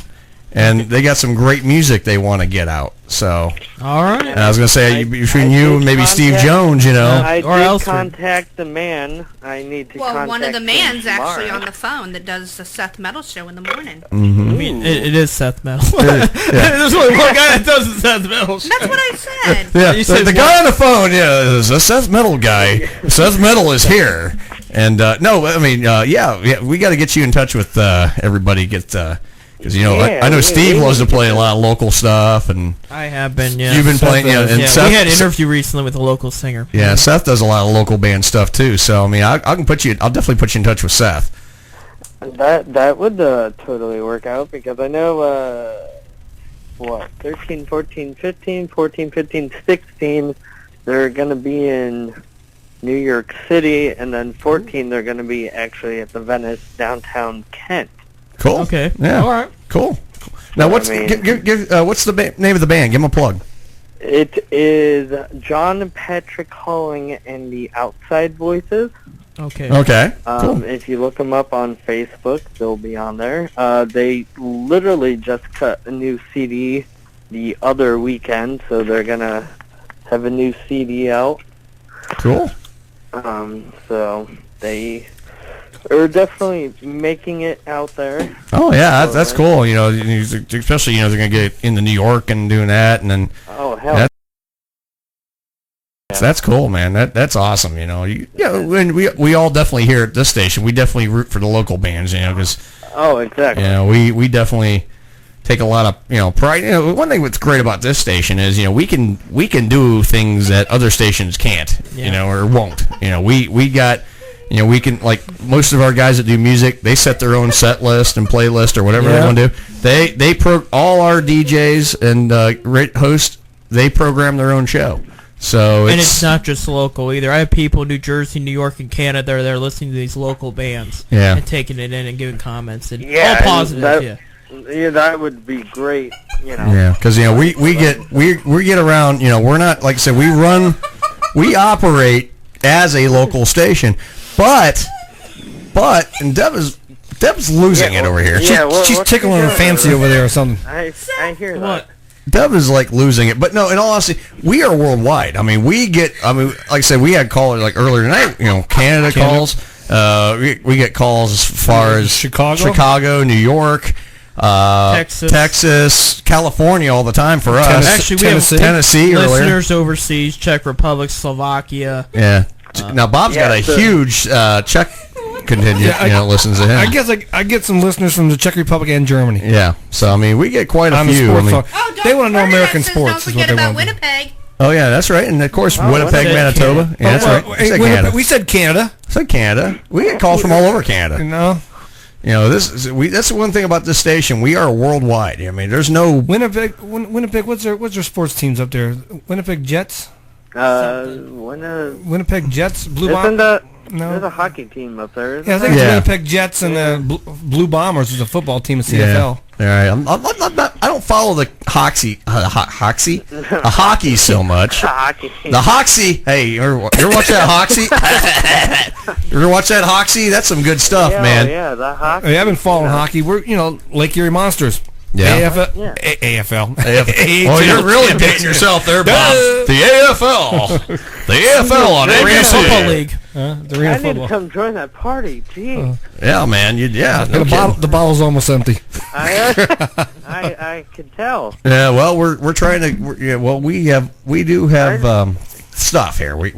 and they got some great music they want to get out. So all right. And I was gonna say between you and maybe Steve Jones, you know, I did contact the man. I need to. Well, one of the him man's actually tomorrow. on the phone that does the Seth Metal show in the morning. Mm-hmm. I mean, it is Seth Metal. There's only one guy that does the Seth Metal show. That's what I said. Yeah, You said the guy on the phone, is a Seth Metal guy. Seth Metal is here, and no, I mean, yeah, we got to get you in touch with everybody. Because I know Steve loves to play a lot of local stuff, and I have been. Yeah, you've been playing. And Seth, we had an interview recently with a local singer. Yeah, Seth does a lot of local band stuff too. So I mean, I'll definitely put you in touch with Seth. That would totally work out because I know 13, 14, 15, 14, 15, 16, they're going to be in New York City, and then 14, they're going to be actually at the Venice downtown Kent. Cool. Okay. Yeah. All right. Cool. Now, what's I mean- what's the name of the band? Give them a plug. It is John Patrick Halling and the Outside Voices. Okay. Okay. Cool. If you look them up on Facebook, they'll be on there. They literally just cut a new CD the other weekend, so they're gonna have a new CD out. Cool. So they are definitely making it out there. Oh yeah, that's cool. You know, especially they're gonna get into New York and doing that, and then Oh hell. That's cool, man. That's awesome. You know, and we all definitely here at this station. We definitely root for the local bands. You know, because Oh, exactly. you know we definitely take a lot of pride. You know, one thing that's great about this station is we can do things that other stations can't. Yeah. You know, or won't. You know, we got. We can, like most of our guys that do music, they set their own set list and playlist or whatever they want to do. They all our DJs and hosts, they program their own show. So And it's not just local either. I have people in New Jersey, New York, and Canada. They're listening to these local bands and taking it in and giving comments and all positive. Yeah, that would be great. You know. Yeah, because we get around. We're not, like I said, we operate as a local station, but and Deb's losing it over here. She's tickling her fancy over there or something. I hear that. Deb is like losing it, but no. In all honesty, we are worldwide. I mean, like I said, we had callers like earlier tonight. Canada calls. We get calls as far as Chicago, New York, Texas, California, all the time for us. Actually, we have Tennessee listeners overseas, Czech Republic, Slovakia. Yeah. Now Bob's got a huge Czech contingent. Listens to him. I guess I get some listeners from the Czech Republic and Germany. Yeah. So I mean, we get quite a few. They want to know American sports. Don't forget about Winnipeg. Oh yeah, that's right, and of course Winnipeg, Manitoba. Yeah, that's right. We said Canada. Said Canada. We get calls from all over Canada. That's the one thing about this station. We are worldwide. I mean, there's no Winnipeg. What's their sports teams up there? Winnipeg Jets. Winnipeg Jets. Blue Bombers. There's a hockey team up there. Yeah, I think it's Winnipeg Jets and the Blue Bombers is a football team in CFL. Yeah. All right. I don't follow the hockey so much. The hockey. Hey, you ever watch that hockey? You ever watch that hockey? That's some good stuff, man. Yeah, the hockey. Hey, I've been following hockey. We're Lake Erie Monsters. Yeah. AFL. Oh, you're really dating yourself there, Bob. The AFL. The AFL on Arena Football League. I need to come join that party. Jeez. Yeah, man. The bottle's almost empty. I can tell. Yeah. Well, we're trying to. We do have stuff here. We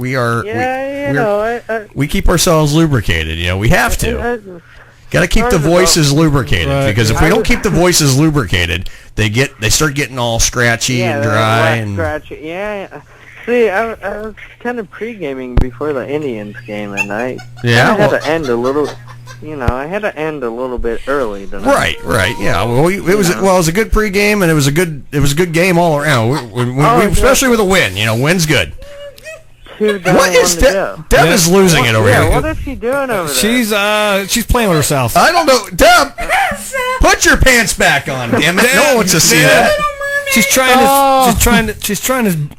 keep ourselves lubricated. We have to. Got to keep the voices lubricated because if we don't keep the voices lubricated, they start getting all scratchy and dry and scratchy. Yeah. See, I was kind of pre-gaming before the Indians game, and I had to end a little. I had to end a little bit early tonight. Right. Yeah. Well, it was a good pregame, and it was a good game all around. Especially with a win. Win's good. What is Deb? Deb is losing it over here. What is she doing over there? She's playing with herself. I don't know, Deb. Put your pants back on, damn it! No one wants to see that. She's trying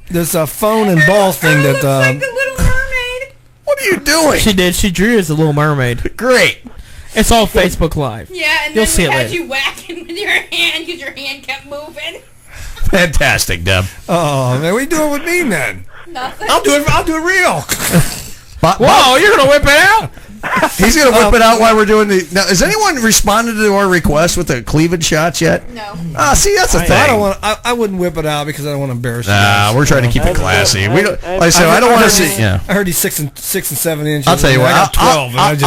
this phone and ball thing that. Like the Little Mermaid. What are you doing? She did. She drew as a Little Mermaid. Great. It's all Facebook Live. Yeah, and You'll then see we it had later. you whacking with your hand because your hand kept moving. Fantastic, Deb. Oh man, what are you doing with me then? Nothing. I'll do it real. Whoa, you're gonna whip it out? He's gonna whip it out while we're doing the. Now, has anyone responded to our request with the cleavage shots yet? No. See, that's the thing. I wouldn't whip it out because I don't want to embarrass you. We're trying to keep it classy. We don't. Like I said, I don't want to see. Yeah. I heard he's 6 and 7 inches. I'll tell you what. I got 12. I'll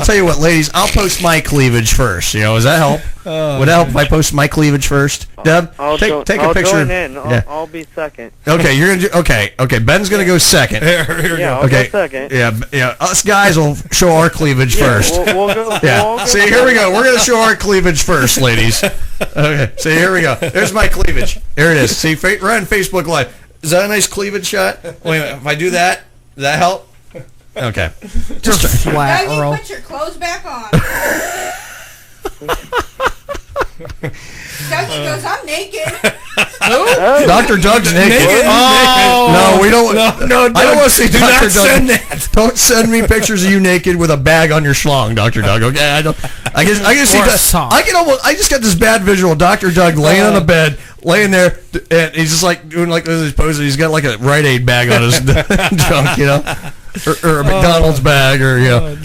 tell you what, ladies. I'll post my cleavage first. Does that help? Would that help if I post my cleavage first? Deb, take a I'll picture. join in. Yeah. I'll be second. Okay, you're gonna do. Okay. Ben's gonna go second. I'll Okay. go second. Yeah. Us guys will show our cleavage first. We'll go. Yeah. We'll go See, here we go. We're gonna show our cleavage first, ladies. Okay. See, here we go. There's my cleavage. There it is. See, right on Facebook Live. Is that a nice cleavage shot? Wait a minute. If I do that, does that help? Okay. Just flat, Earl. Put your clothes back on. Dougie goes, I'm naked. Dr. Doug's naked. Oh. No, we don't. No, I don't want to see do Dr. not Doug. send that. Don't send me pictures of you naked with a bag on your schlong, Dr. Doug. Okay, I don't. I can see Or a that. sock. I just got this bad visual. Dr. Doug laying on the bed, laying there, and he's just like doing like this poses. He's got like a Rite Aid bag on his junk, you know. Or a McDonald's bag, or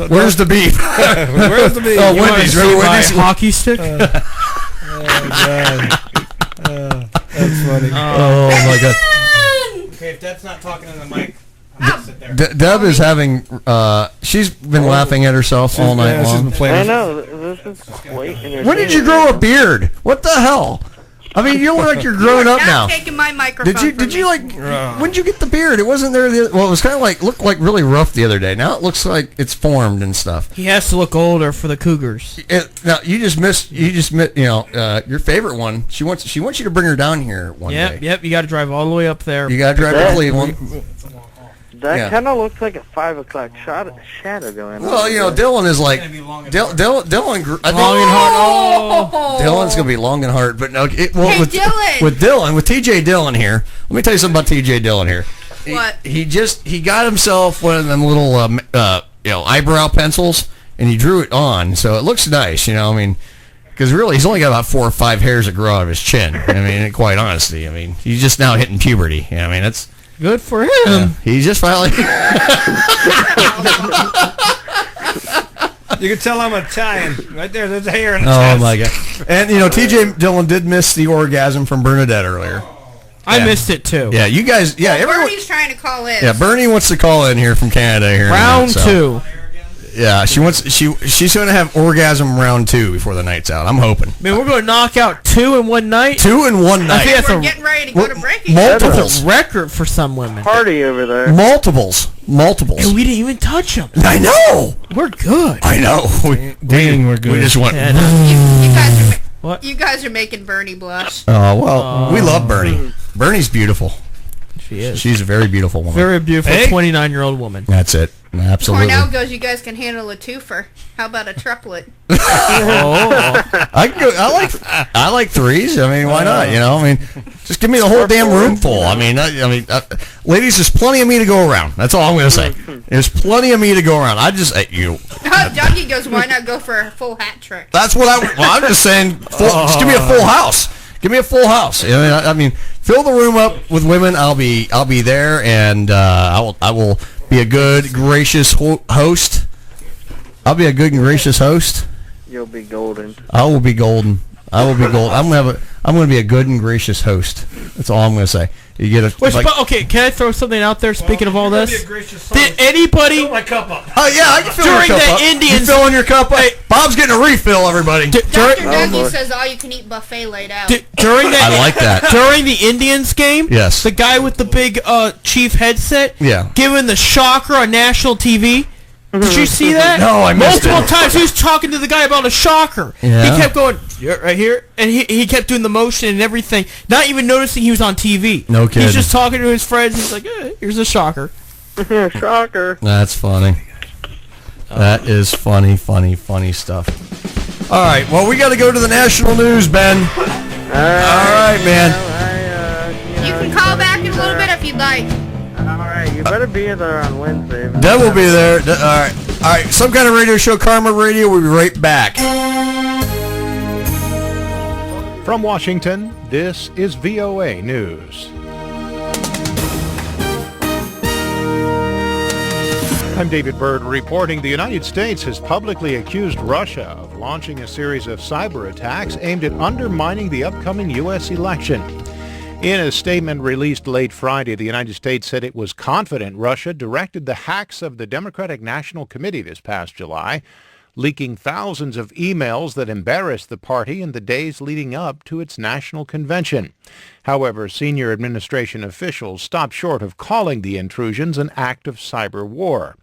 where's the beef? Where's the beef? Oh, You Wendy's. wanna see my Wendy's. hockey stick? Oh, God. That's funny. Oh my God. Okay, if Deb's not talking in the mic, sit there. Deb is having. She's been laughing at herself all night long. I know. This is quite entertaining. When did you grow a beard? What the hell? I mean, you look like you're grown up now. Taking my microphone. Did you like? When did you get the beard? It wasn't there. Well, it was kind of like looked like really rough the other day. Now it looks like it's formed and stuff. He has to look older for the Cougars. Now you just missed. Your favorite one. She wants you to bring her down here one day. Yep. You got to drive all the way up there. You got to drive to Cleveland. That kind of looks like a 5 o'clock shadow going on. Well, Dylan is like Dylan. I think, Long and hard. Oh. Dylan's gonna be long and hard, but no. Dylan. With TJ Dillon here. Let me tell you something about TJ Dillon here. What? He got himself one of them little eyebrow pencils, and he drew it on, so it looks nice. Because really, he's only got about 4 or 5 hairs that grow out of his chin. I mean, in quite honesty, he's just now hitting puberty. That's good for him. He's just finally. You can tell I'm Italian. Right there, there's a hair in the Oh chest. my God! And TJ Dillon did miss the orgasm from Bernadette earlier. I missed it too. Yeah, you guys. Yeah, everyone. Bernie's trying to call in. Yeah, Bernie wants to call in here from Canada here. Round two. Yeah, she's going to have orgasm round 2 before the night's out. I'm hoping. Man, we're going to knock out 2 in one night. 2 in one night. I think that's We're getting ready to go to break. Multiples. That's a record for some women. Party over there. Multiples. And we didn't even touch them. I know. We're good. I know. We're good. We just went. You guys are making Bernie blush. Oh well, we love Bernie. Bernie's beautiful. She is. She's a very beautiful woman. Very beautiful 29-year-old woman. That's it. Absolutely. Cornell goes, you guys can handle a twofer. How about a triplet? I can go. I like 3s. Why not? Just give me the whole damn room full. Ladies, there's plenty of me to go around. That's all I'm going to say. There's plenty of me to go around. Dougie goes, why not go for a full hat trick? That's what I'm just saying. Just give me a full house. Give me a full house. Fill the room up with women. I'll be there, and I will be a good, gracious host. I'll be a good and gracious host. You'll be golden. I will be golden. I'm gonna be a good and gracious host. That's all I'm gonna say. You get a. Okay, can I throw something out there? Speaking of all this, did anybody? Fill my cup up. Oh yeah, I can fill during your cup the up. Indians, You filling your cup up? Bob's getting a refill. Everybody. Dr. Dougie says all you can eat buffet laid out. During that, I like that. During the Indians game, yes, the guy with the big Chief headset, giving the shocker on national TV. Did you see that? No, I missed Multiple times he was talking to the guy about a shocker. Yeah. He kept going right here, and he kept doing the motion and everything, not even noticing he was on TV. No kidding. He's just talking to his friends. He's like, here's a shocker. Shocker. That's funny. That is funny stuff. All right, well, we got to go to the national news, Ben. All right, man. You can call back in a little bit if you'd like. Alright, you better be there on Wednesday. Deb will be there. All right. Some kind of radio show, Karma Radio. We'll be right back. From Washington, this is VOA News. I'm David Byrd reporting the United States has publicly accused Russia of launching a series of cyber attacks aimed at undermining the upcoming U.S. election. In a statement released late Friday, the United States said it was confident Russia directed the hacks of the Democratic National Committee this past July, leaking thousands of emails that embarrassed the party in the days leading up to its national convention. However, senior administration officials stopped short of calling the intrusions an act of cyber war.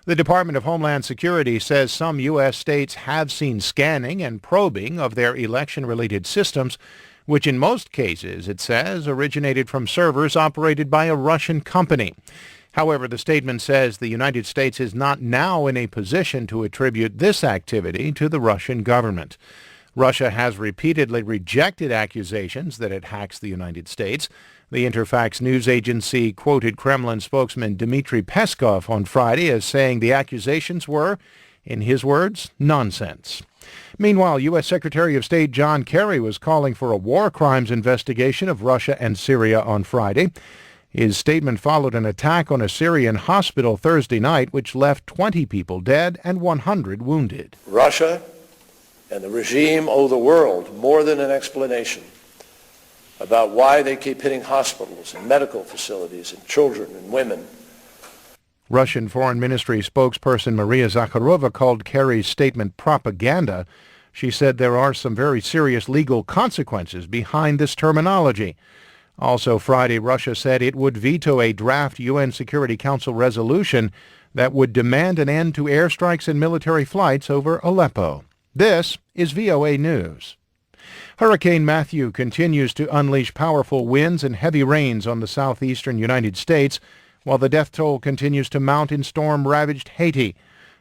The Department of Homeland Security says some U.S. states have seen scanning and probing of their election-related systems, which in most cases, it says, originated from servers operated by a Russian company. However, the statement says the United States is not now in a position to attribute this activity to the Russian government. Russia has repeatedly rejected accusations that it hacks the United States. The Interfax news agency quoted Kremlin spokesman Dmitry Peskov on Friday as saying the accusations were, in his words, nonsense. Meanwhile, U.S. Secretary of State John Kerry was calling for a war crimes investigation of Russia and Syria on Friday. His statement followed an attack on a Syrian hospital Thursday night, which left 20 people dead and 100 wounded. Russia and the regime owe the world more than an explanation about why they keep hitting hospitals and medical facilities and children and women. Russian Foreign Ministry spokesperson Maria Zakharova called Kerry's statement propaganda. She said there are some very serious legal consequences behind this terminology. Also Friday, Russia said it would veto a draft UN Security Council resolution that would demand an end to airstrikes and military flights over Aleppo. This is VOA News. Hurricane Matthew continues to unleash powerful winds and heavy rains on the southeastern United States, while the death toll continues to mount in storm-ravaged Haiti.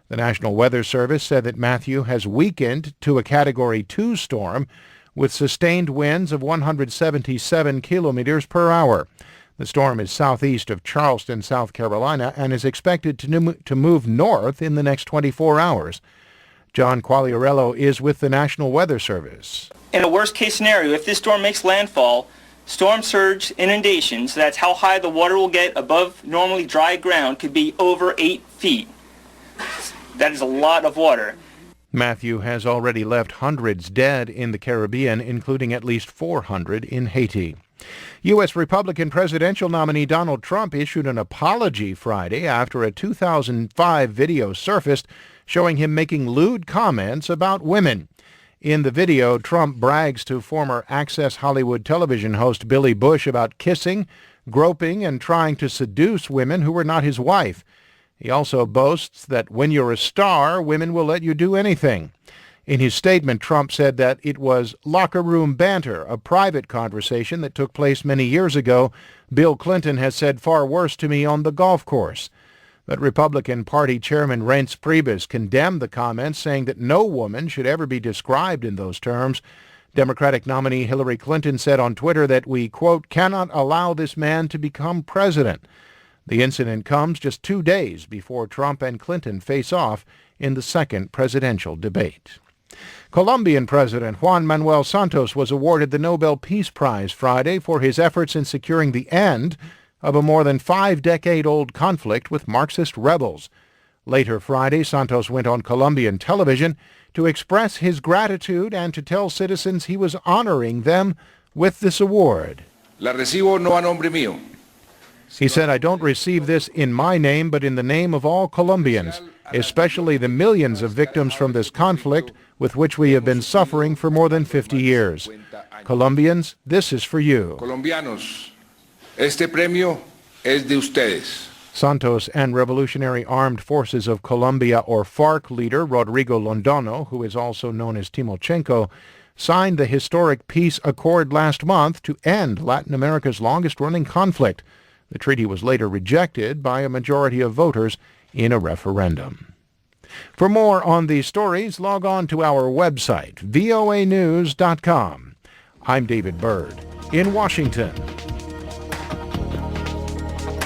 The National Weather Service said that Matthew has weakened to a Category 2 storm, with sustained winds of 177 kilometers per hour. The storm is southeast of Charleston, South Carolina, and is expected to move north in the next 24 hours. John Quagliarello is with the National Weather Service. In a worst-case scenario, if this storm makes landfall, storm surge inundations, that's how high the water will get above normally dry ground, could be over 8 feet. That is a lot of water. Matthew has already left hundreds dead in the Caribbean, including at least 400 in Haiti. U.S. Republican presidential nominee Donald Trump issued an apology Friday after a 2005 video surfaced showing him making lewd comments about women. In the video, Trump brags to former Access Hollywood television host Billy Bush about kissing, groping, and trying to seduce women who were not his wife. He also boasts that when you're a star, women will let you do anything. In his statement, Trump said that it was locker room banter, a private conversation that took place many years ago. Bill Clinton has said far worse to me on the golf course. But Republican Party Chairman Reince Priebus condemned the comments, saying that no woman should ever be described in those terms. Democratic nominee Hillary Clinton said on Twitter that we, quote, cannot allow this man to become president. The incident comes just 2 days before Trump and Clinton face off in the second presidential debate. Colombian President Juan Manuel Santos was awarded the Nobel Peace Prize Friday for his efforts in securing the end of a more than 5-decade-old conflict with Marxist rebels. Later Friday, Santos went on Colombian television to express his gratitude and to tell citizens he was honoring them with this award. La recibo no a nombre mío. He said, I don't receive this in my name, but in the name of all Colombians, especially the millions of victims from this conflict with which we have been suffering for more than 50 years. Colombians, this is for you. Colombianos, este premio es de ustedes. Santos and Revolutionary Armed Forces of Colombia, or FARC, leader Rodrigo Londono, who is also known as Timochenko, signed the historic peace accord last month to end Latin America's longest-running conflict. The treaty was later rejected by a majority of voters in a referendum. For more on these stories, log on to our website, voanews.com. I'm David Byrd in Washington.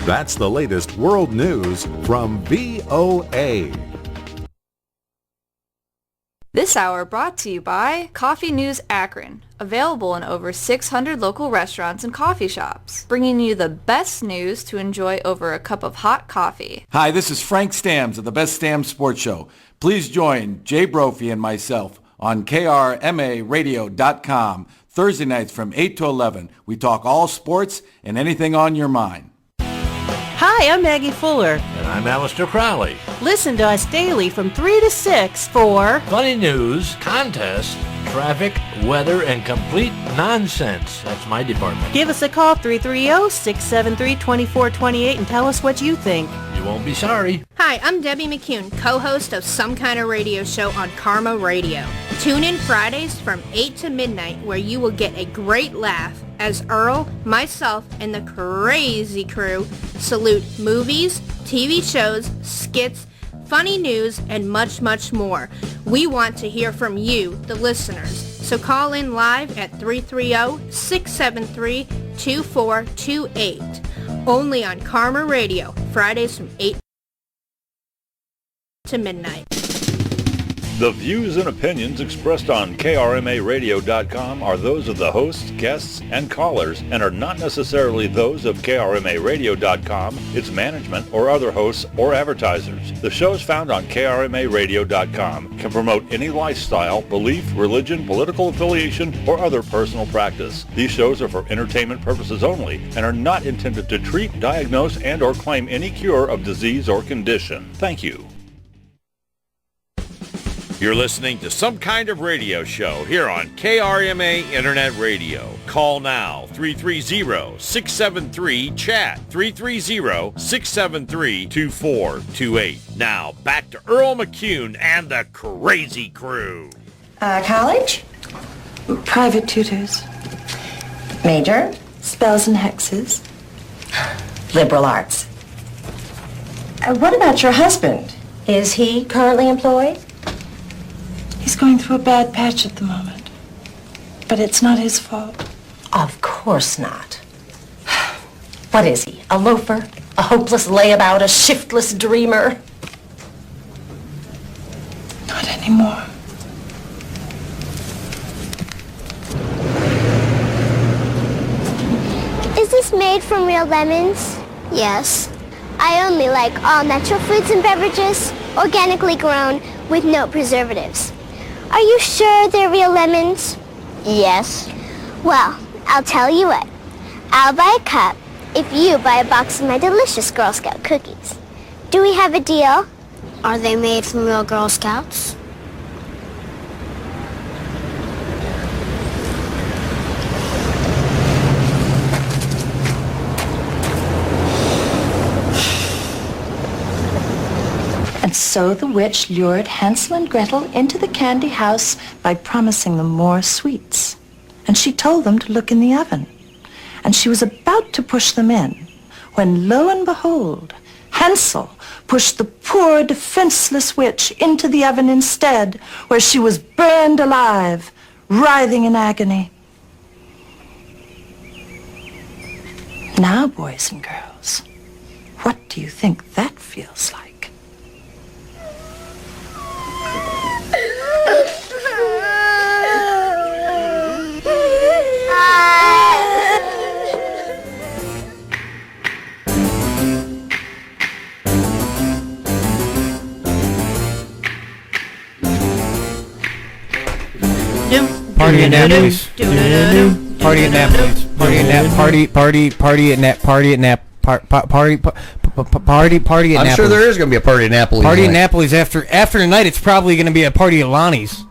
That's the latest world news from VOA. This hour brought to you by Coffee News Akron, available in over 600 local restaurants and coffee shops, bringing you the best news to enjoy over a cup of hot coffee. Hi, this is Frank Stams of the Best Stams Sports Show. Please join Jay Brophy and myself on KRMARadio.com Thursday nights from 8 to 11. We talk all sports and anything on your mind. Hi, I'm Maggie Fuller. And I'm Alistair Crowley. Listen to us daily from 3 to 6 for funny news, contests, traffic, weather, and complete nonsense. That's my department. Give us a call, 330-673-2428, and tell us what you think. You won't be sorry. Hi, I'm Debbie McCune, co-host of Some Kind of Radio Show on Karma Radio. Tune in Fridays from 8 to midnight where you will get a great laugh as Earl, myself, and the crazy crew salute movies, TV shows, skits, funny news, and much, much more. We want to hear from you, the listeners. So call in live at 330-673-2428. Only on Karma Radio, Fridays from 8 to midnight. The views and opinions expressed on KRMARadio.com are those of the hosts, guests, and callers and are not necessarily those of KRMARadio.com, its management, or other hosts or advertisers. The shows found on KRMARadio.com can promote any lifestyle, belief, religion, political affiliation, or other personal practice. These shows are for entertainment purposes only and are not intended to treat, diagnose, and or claim any cure of disease or condition. Thank you. You're listening to Some Kind of Radio Show here on KRMA Internet Radio. Call now, 330-673-CHAT, 330-673-2428. Now, back to Earl McCune and the Crazy Crew. College? Private tutors. Major? Spells and hexes. Liberal arts. What about your husband? Is he currently employed? He's going through a bad patch at the moment. But it's not his fault. Of course not. What is he? A loafer? A hopeless layabout? A shiftless dreamer? Not anymore. Is this made from real lemons? Yes. I only like all natural fruits and beverages, organically grown, with no preservatives. Are you sure they're real lemons? Yes. Well, I'll tell you what. I'll buy a cup if you buy a box of my delicious Girl Scout cookies. Do we have a deal? Are they made from real Girl Scouts? And so the witch lured Hansel and Gretel into the candy house by promising them more sweets. And she told them to look in the oven. And she was about to push them in, when lo and behold, Hansel pushed the poor defenseless witch into the oven instead, where she was burned alive, writhing in agony. Now, boys and girls, what do you think that feels like? Party at Napoli's. Party at Napoli's. Party at Nap. Party at Nap. Party at Nap. Party at Napoli's. I'm sure there is going to be a party at Napoli's. Party at Napoli's after tonight. It's probably going to be a party at Lonnie's.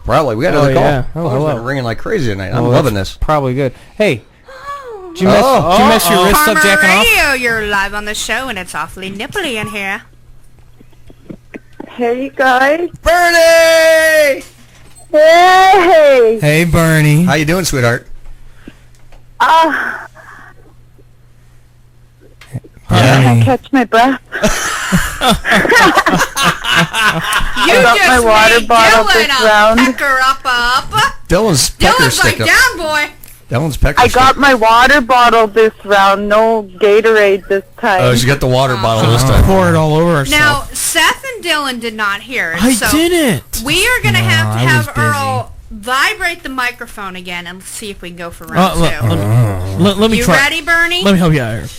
Probably. We got another call. Yeah. Oh, hello. Been ringing like crazy tonight. I'm loving this. Probably good. Hey. Did you mess your wrist up jacking off? Radio, you're live on the show, and it's awfully nipply in here. Hey, guys. Bernie! Hey! Hey, Bernie. How you doing, sweetheart? I can't catch my breath. You got just my water made bottle Dylan this a round. pecker up. Dylan's pecker Dylan's like, stick up. down, boy. Dylan's pecker I stick. got my water bottle this round. No Gatorade this time. Oh, she got the water bottle this time. Pour it all over herself. Now, Seth and Dylan did not hear it. I so didn't. We are going to have to I was have Earl vibrate the microphone again and see if we can go for round two. Let me you try. ready, Bernie? Let me help you out here.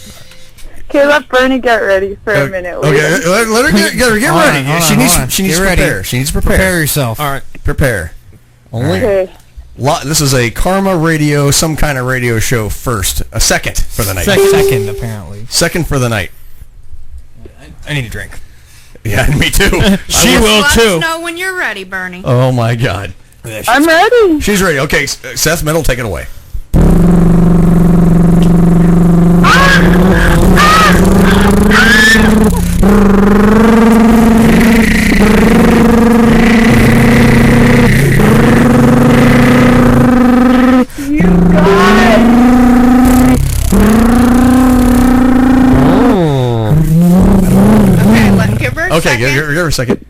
Okay, let Bernie get ready for a minute. Okay, let her get ready. She needs to prepare. She needs to prepare. Prepare yourself. All right. Prepare. Only. Okay. This is a Karma Radio, some kind of radio show first. A second for the night. Second, apparently. Second for the night. I need a drink. Yeah, me too. She will Let too. us know when you're ready, Bernie. Oh my God. I'm ready. She's ready. Okay, Seth Metal, take it away. Okay, give her a second.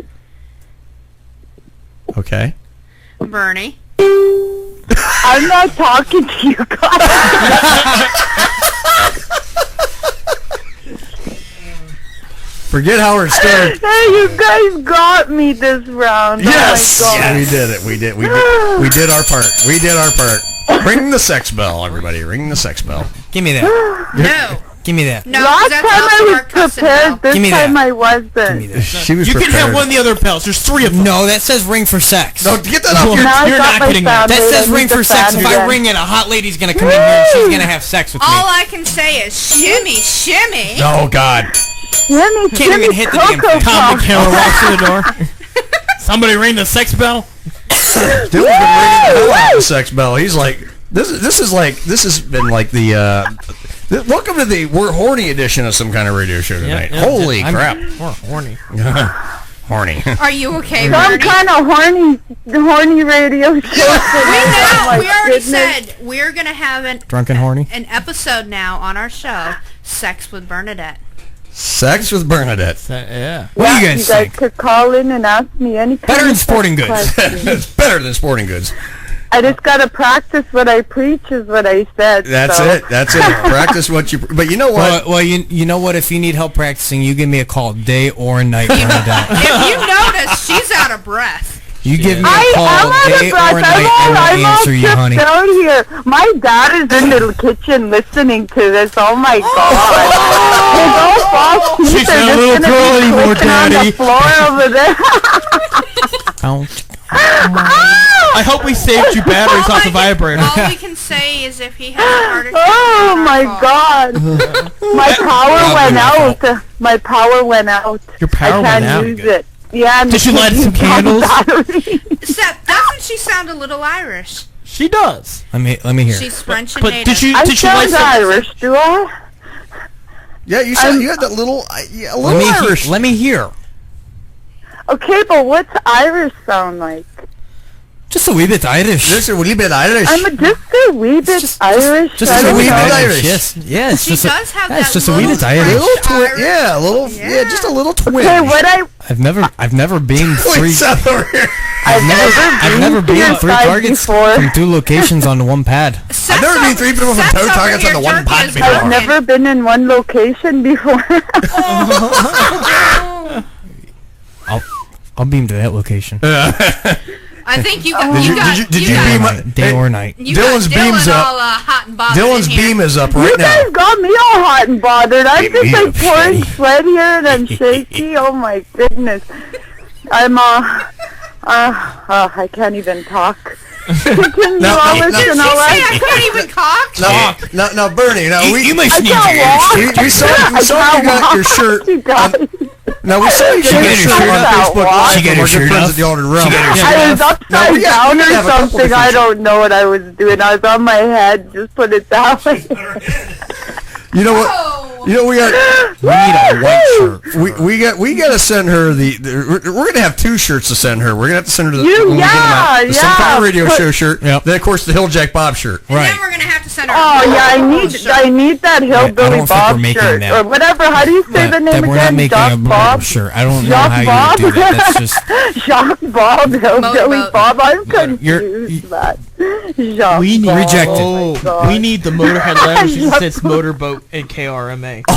Okay. Bernie. I'm not talking to you guys. Forget Howard Stern. Hey, you guys got me this round. Yes, Oh my God. we did it. We did our part. We did our part. Ring the sex bell, everybody. Ring the sex bell. Give me that. No. Give me that. No, Last that's time also I our was cussing prepared. bell. This Give me time that. I wasn't. She was You prepared. can have one of the other bells. There's 3 of them. No, that says ring for sex. No, get that off your... Now I You're got not my getting that. sound That made. says I ring need the for sex. fan If I again. ring it, a hot lady's gonna come in here and she's gonna have sex with me. All I can say is shimmy, shimmy. Oh, God. Jimmy, Can't even hit the damn Cocoa thing. Tom Puffs. McHale walks in the door. Somebody ring the sex bell. Dylan's been ringing the hell out of the sex bell. He's like, this has been like welcome to the we're horny edition of some kind of radio show tonight. Yeah, Holy I'm crap. We're horny. Horny. Are you okay, Some Bernie? kind of horny radio show. We know. We already said we're going to have Drunken horny. an episode now on our show, Sex with Bernadette. Sex with Bernadette. Yeah. What do you You guys guys think? could call in and ask me any kind Better of than sporting goods. question. It's better than sporting goods. I just gotta practice what I preach, is what I said. That's so. it. That's it. Practice what you... But you know what? Well, you know what? If you need help practicing, you give me a call, day or night, Bernadette. If you notice, she's out of breath. You give me I a call, am out day of breath. or night, and I'm I'll all answer you, tripped honey. out here. My dad is in the kitchen listening to this. Oh my God! His old boss teeth She's are not a just little gonna girl be anymore, clicking on Daddy. the floor over there. I hope we saved you batteries off the vibrator. All we can say is if he has a heart attack. Oh my God! My power went out. My power went out. Your power I went can't out? use it. Yeah. and Did you the light some kitchen's on candles? battery. Seth, doesn't she sound a little Irish? She does. Let me hear. She's French and But native. did she I light sound some? Irish, do I? Yeah, you said you had that little... a little Irish. Let me hear. Okay, but what's Irish sound like? Just a wee bit Irish. Just a wee bit Irish. I'm just a wee bit Irish. Just I a don't wee know. bit Irish. Irish. Yes. Yeah, it's She just does have it's that just a wee little bit Irish. little Irish. twin. Yeah, a little... Yeah, just a little twin. Okay, what I I've never been Wait, three. Seth, over here. I've never to been your three side targets before. from 2 locations on one pad. I've never been 3 people from Seth's 2 over targets here on the one jerking pod his before. I've never been in one location before. I'll beam to that location. I think you got. Did you got- beam up? Day or night. You Dylan's got Dylan beam's all, up. hot and bothered Dylan's in here. beam is up You right guys now. got me all hot and bothered. I'm Beat just me like up, pouring Shreddy. sweat here and I'm shaky. Oh my goodness. I'm I can't even talk. Continue No, all no, this no. and all Say that. I can't even cock. No, Bernie. No, You may I sneeze. can't walk. we saw you got your shirt. You guys. No, we saw you got your shirt on Facebook Live She got from her our good shirt friends off. at the Altered Realm. She got her I was upside we got down to or have a couple something. I different don't know what I was doing. I was on my head. Just put it that way. You know what? You know we got. We need a white shirt. We got to send her we're gonna have 2 shirts to send her. We're gonna have to send her the when we get them out, the Some Kind of Radio Show shirt. Yep. Then of course the Hilljack Bob shirt. And Right. then we're gonna have to send her. Oh yeah, I need that I hillbilly don't think Bob we're making shirt that. or whatever. How do you say the That name we're not again? making Jacques a Bob. shirt. I don't know Jacques how Bob. you would do that. That's just Jacques Bob, hillbilly Motorboat. Bob. I'm You're- confused. That Jacques We need Bob. Rejected. Oh my God. We need the Motorhead letters that says motorboat and KRMA. Oh,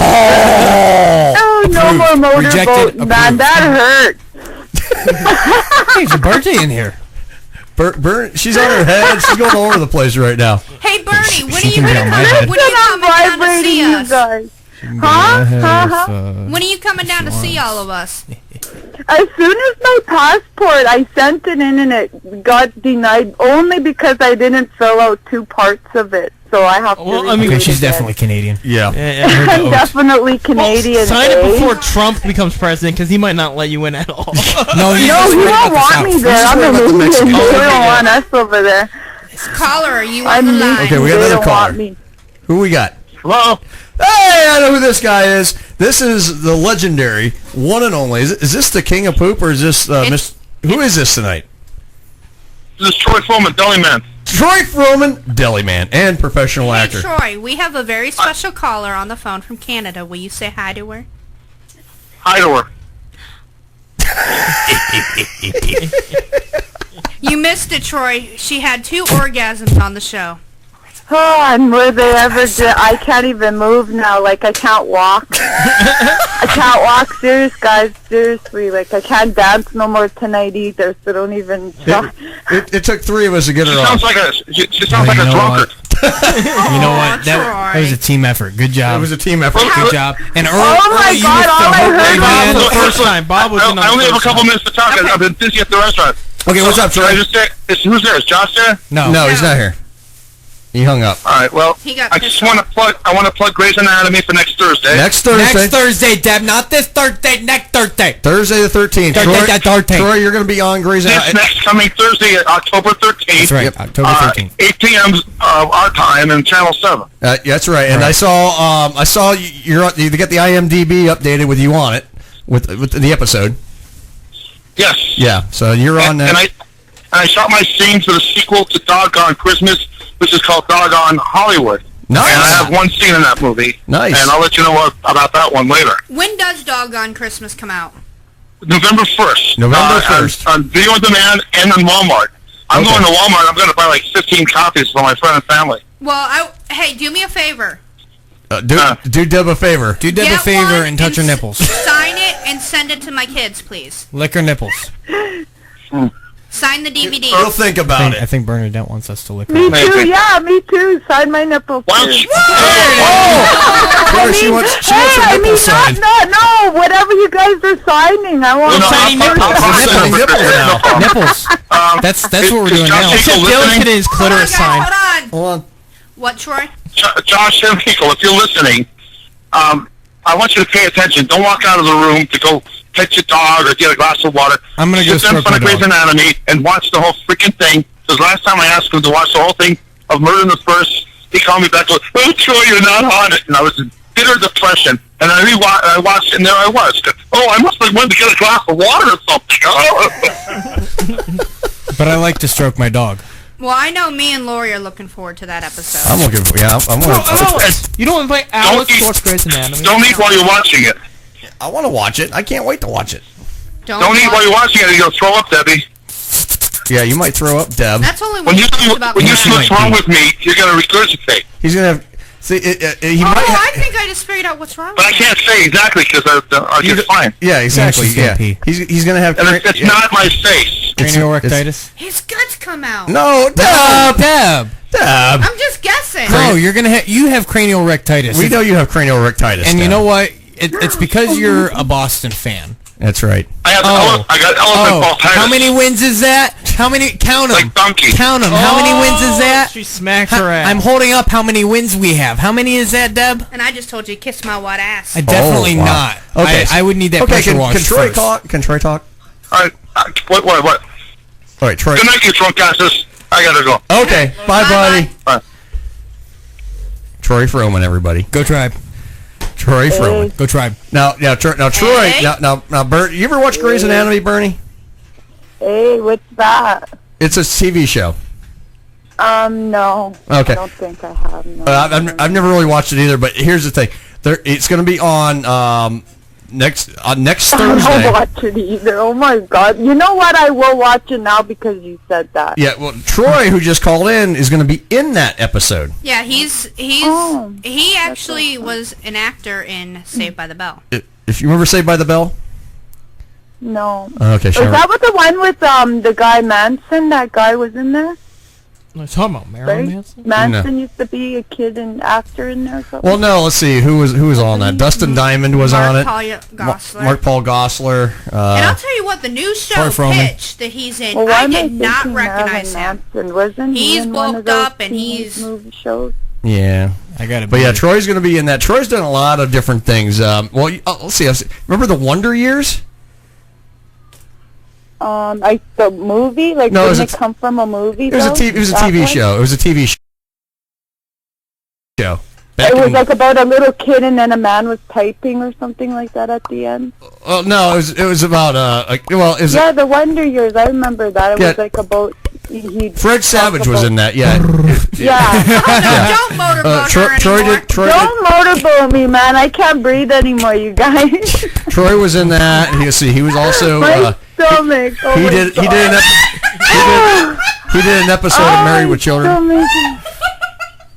no Approved. more motorboat, Rejected. man. Approved. That hurt. Hey, it's your birthday in here. She's on her head. She's going all over the place right now. Hey Bernie, when are She you can be gonna on my come? head. When are you I'm coming down to vibrating see you us? guys. When are you coming down to see all of us? As soon as my passport, I sent it in and it got denied only because I didn't fill out 2 parts of it. so I have to. Well, I mean, redo it she's again. definitely Canadian. Yeah. I'm definitely Canadian. Sign it eh? before Trump becomes president, because he might not let you in at all. No, You don't want me there. I'm an Indian. They don't want us over there. Caller, are you I'm on the line? Okay, we got They another don't caller. want me. Who we got? Hello? Hey, I know who this guy is. This is the legendary, one and only. Is this the king of poop, or is this who is this tonight? This is Troy Foreman, Deli Man. Troy Froman, deli man, and professional Hey, actor. Troy, we have a very special caller on the phone from Canada. Will you say hi to her? Hi to her. You missed it, Troy. She had 2 orgasms on the show. Oh, and were they ever? I can't even move now. Like I can't walk. I can't walk. Serious, guys. Seriously, like I can't dance no more tonight either. So don't even. It took 3 of us to get her on. She sounds like a drunkard. You know what? That was a team effort. Good job. It was a team effort. Good job. And Earl, Oh my you God! missed All I heard Bob was was the first time. Bob was in on I only the have a first couple time. minutes to talk. I've been busy at the restaurant. Okay, what's up, Should I Troy? just say, who's there? Is Josh there? No, he's not here. He hung up. All right. Well, He got I just want to plug. I want to plug Grey's Anatomy for next Thursday. Next Thursday. Next Thursday, Deb. Not this Thursday. Next Thursday. Thursday the 13th. Troy, you're going to be on Grey's This Anatomy. next coming Thursday, October 13th. That's right. Yep. October 13th. 8 p.m. Our time and Channel 7. Yeah, that's right. And I saw you get the IMDb updated with you on it with the episode. Yes. Yeah. So you're on that. And I shot my scene for the sequel to Doggone Christmas, which is called Doggone Hollywood. Nice. And I have one scene in that movie. Nice. And I'll let you know about that one later. When does Doggone Christmas come out? November 1st. November 1st. On Video on Demand and on Walmart. I'm going to Walmart. I'm going to buy like 15 copies for my friend and family. Well, hey, do me a favor. Do Deb a favor. Do Deb a Get favor one and touch her nipples. Sign it and send it to my kids, please. Lick her nipples. Sign the DVD. We'll think about it. I think Bernadette wants us to lick her. Me too. Yeah, me too. Sign my nipples. Why don't you? I She mean, wants her hey, nipples signed. no, whatever you guys are signing, I want. Tiny nipples. Nipples. That's what we're doing now. Except Dylan's getting his clitoris signed. Hold on. Hold on. What, Troy? Josh Enrico, if you're listening, I want you to pay attention. Don't walk out of the room to go pet your dog or get a glass of water. I'm gonna go sit in stroke front my of Grey's dog. Anatomy and watch the whole freaking thing. Because last time I asked him to watch the whole thing of Murder in the First, he called me back and goes, "Oh, Troy, you're not on it." And I was in bitter depression. And I watched it, and there I was. Oh, I must have wanted to get a glass of water or something. But I like to stroke my dog. Well, I know me and Lori are looking forward to that episode. I'm looking for. Yeah, I'm You don't invite Alex to watch Grey's Anatomy? Don't eat while you're watching it. I want to watch it. I can't wait to watch it. Don't eat while you're watching it. You'll throw up, Debbie. Yeah, you might throw up, Deb. That's only When you about when you Grey's see what's Anatomy. wrong with me, you're gonna regurgitate. He's gonna have. See, he Oh, might. I think I just figured out what's wrong. But I can't say exactly because I'll get fined. Yeah, exactly. she's gonna Yeah, pee. he's gonna have. And it's not my face. Craniorectitis. His guts come out. No, Deb. Deb. I'm just guessing. No, you're gonna you have craniorectitis. We know you have craniorectitis. And you Deb. know what? It's because you're a Boston fan. That's right. I got elephant ball. How many wins is that? How many? Count them. Like donkey. Count them. How many wins is that? She smacked her ass. I'm holding up how many wins we have. How many is that, Deb? And I just told you to kiss my white ass. Definitely not. Okay, I would need that okay, pressure wash can Troy first. talk? Can Troy talk? All right. What? All right, Troy. Good night, you drunk asses. I gotta go. Okay. Bye, buddy. Bye. Troy Froman, everybody. Go Tribe. Troy Froman. Go Tribe. Now, Troy. Hey. Now, Bert. You ever watch Grey's Anatomy, Bernie? Hey, what's that? It's a TV show. No. Okay. I don't think I have. No. I've never really watched it either. But here's the thing. It's going to be on next I Thursday. don't watch it either. Oh my God! You know what? I will watch it now because you said that. Yeah. Well, Troy, who just called in, is going to be in that episode. Yeah, he actually was an actor in Saved by the Bell. If you remember Saved by the Bell. No. Okay, Is sure. that what the one with the guy Manson? That guy was in there. Let's talk about Marilyn Right? Manson. Manson used to be a kid and actor in there. Or something. Well, no. Let's see who was on that. Dustin Diamond was on it. Paul Gosselaar. Mark Paul Gosselaar. And I'll tell you what, the new show Troy Froman. pitch that he's in, Well, why I am did not thinking recognize Marilyn him. Manson? Wasn't he He's in one of bulked those up and teen he's movie shows? Yeah. But yeah, Troy's going to be in that. Troy's done a lot of different things. Let's see. Remember the Wonder Years? Like the movie? Like, No, didn't it come from a movie? It was a TV show. It was a TV show. It was like about a little kid and then a man was typing or something like that at the end. Oh no, it was about the Wonder Years. I remember that. It was like about Fred Savage was in that. Yeah. Don't motorboat Don't motorboat me, man. I can't breathe anymore, you guys. Troy was in that. And he was also. My stomach. He did an episode of Married with Children.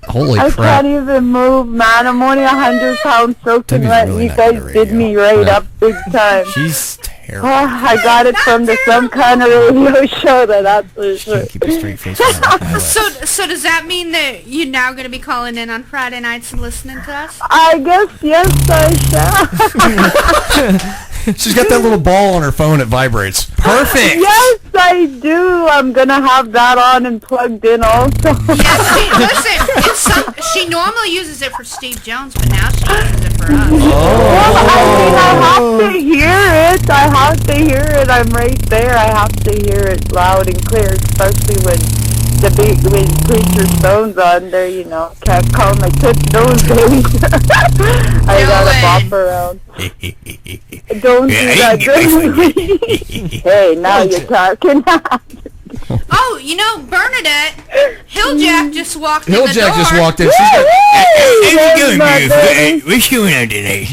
Holy I crap. can't even move, man. I'm only 100 pounds soaking wet. You guys did me right up big time. She's terrible. I got it from some kind of radio show, that's for sure. Keep a straight face. So does that mean that you're now going to be calling in on Friday nights and listening to us? I guess, yes, I shall. She's got that little ball on her phone. It vibrates. Perfect. Yes, I do. I'm going to have that on and plugged in also. Listen, she normally uses it for Steve Jones, but now she uses it for us. Well, I have to hear it. I'm right there. I have to hear it loud and clear, especially when when Preacher Stone's on there, can't call my tits those days. I gotta bop around. Don't do that, Hey, now you're talking. Oh, Bernadette, Hilljack just walked in the door. Hilljack just walked in. She's How's it going, Mary? What's going on today?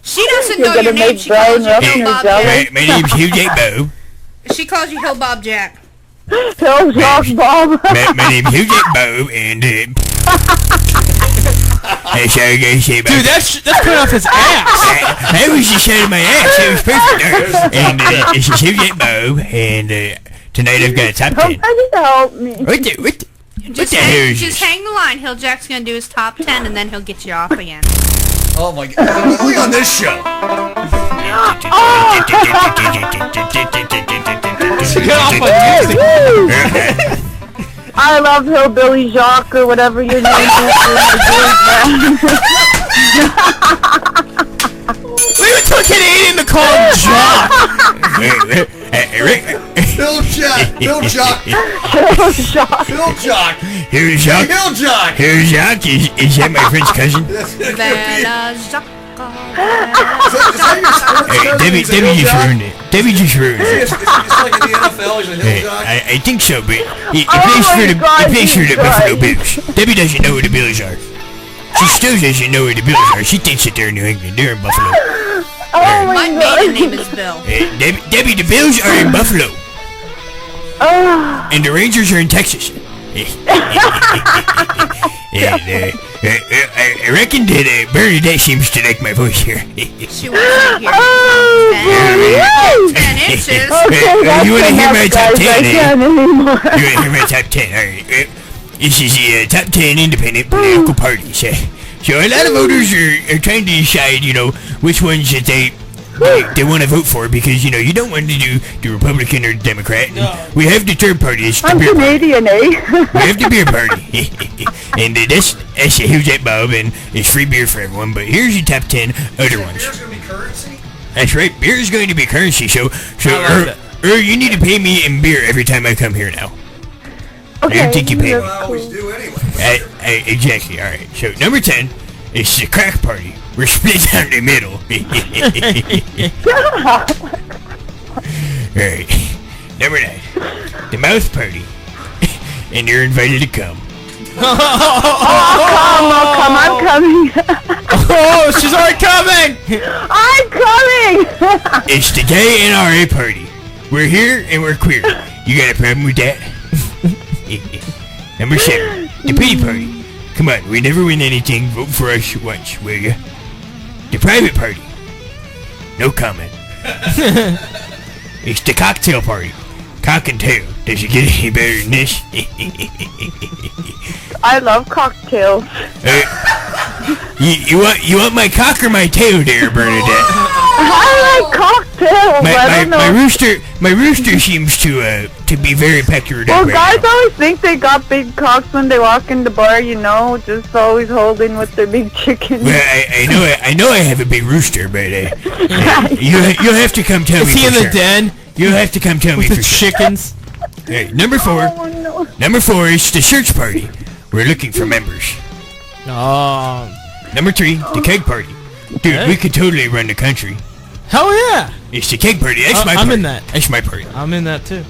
She doesn't know your name. She calls you Hill Bob Jack. My name's Hilljack Bob. She calls you Hill Bob Jack. Hilljack Bob. My name's Hilljack Bob, and that's all I gotta say about Dude, that's putting off his ass. That was the side of my ass. That was perfect. And this is Hilljack Bob, and tonight I've got a top 10. Somebody help me. Just hang the line. Hilljack's gonna do his top 10, and then he'll get you off again. Oh my God! Only on this show. I love Hillbilly Jacques or whatever your name is. We went to a Canadian to call him Jacques. Hilljack. Hilljack. Is that my French cousin? Debbie just ruined it. It's like in the NFL, he's a Hilljack. I think so, but he plays for the Buffalo Bills. Debbie doesn't know where the Bills are. She still doesn't know where the Bills are. She thinks that they're in New England. They're in Buffalo. My maiden name is Bill. Debbie, the Bills are in Buffalo. And the Rangers are in Texas. I reckon that Bernadette seems to like my voice here. She wants to hear 10 inches. You want to hear my top 10? You want to hear my top 10? All right. This is the top 10 independent political parties. So a lot of voters are trying to decide, which ones that they want to vote for, because, you don't want to do the Republican or the Democrat. No. We have the third party. It's I'm Canadian, We have the beer party. And that's a Hilljack Bob, and it's free beer for everyone. But here's your top 10 other ones. Beer's going to be currency? That's right. Beer is going to be currency. So you need to pay me in beer every time I come here now. Okay. I don't think you pay me. I always do anyway. Exactly. All right. So number 10 is the crack party. We're split down the middle. Alright. Number 9. The mouth party. And you're invited to come. Come, I'm coming. Oh, she's already coming. I'm coming. It's the gay NRA party. We're here and we're queer. You got a problem with that? Number 7. The pity party. Come on, we never win anything. Vote for us once, will ya? The private party. No comment. It's the cocktail party. Cock and tail. Does it get any better than this? I love cocktails. You want my cock or my tail there, Bernadette? I like cocktails. I don't know. My rooster seems to be very peculiar. Well, guys always think they got big cocks when they walk in the bar, you know, just always holding with their big chicken. Well, I know I have a big rooster, but you'll have to come tell me. Is he in the sure. den? You'll have to come tell with me the for sure. chickens. Hey, number 4. Oh, no. Number 4 is the search party. We're looking for members. Number 3, the keg party. Dude, we could totally run the country. Hell yeah! It's the keg party. That's my party. I'm in that. That's my party. I'm in that too.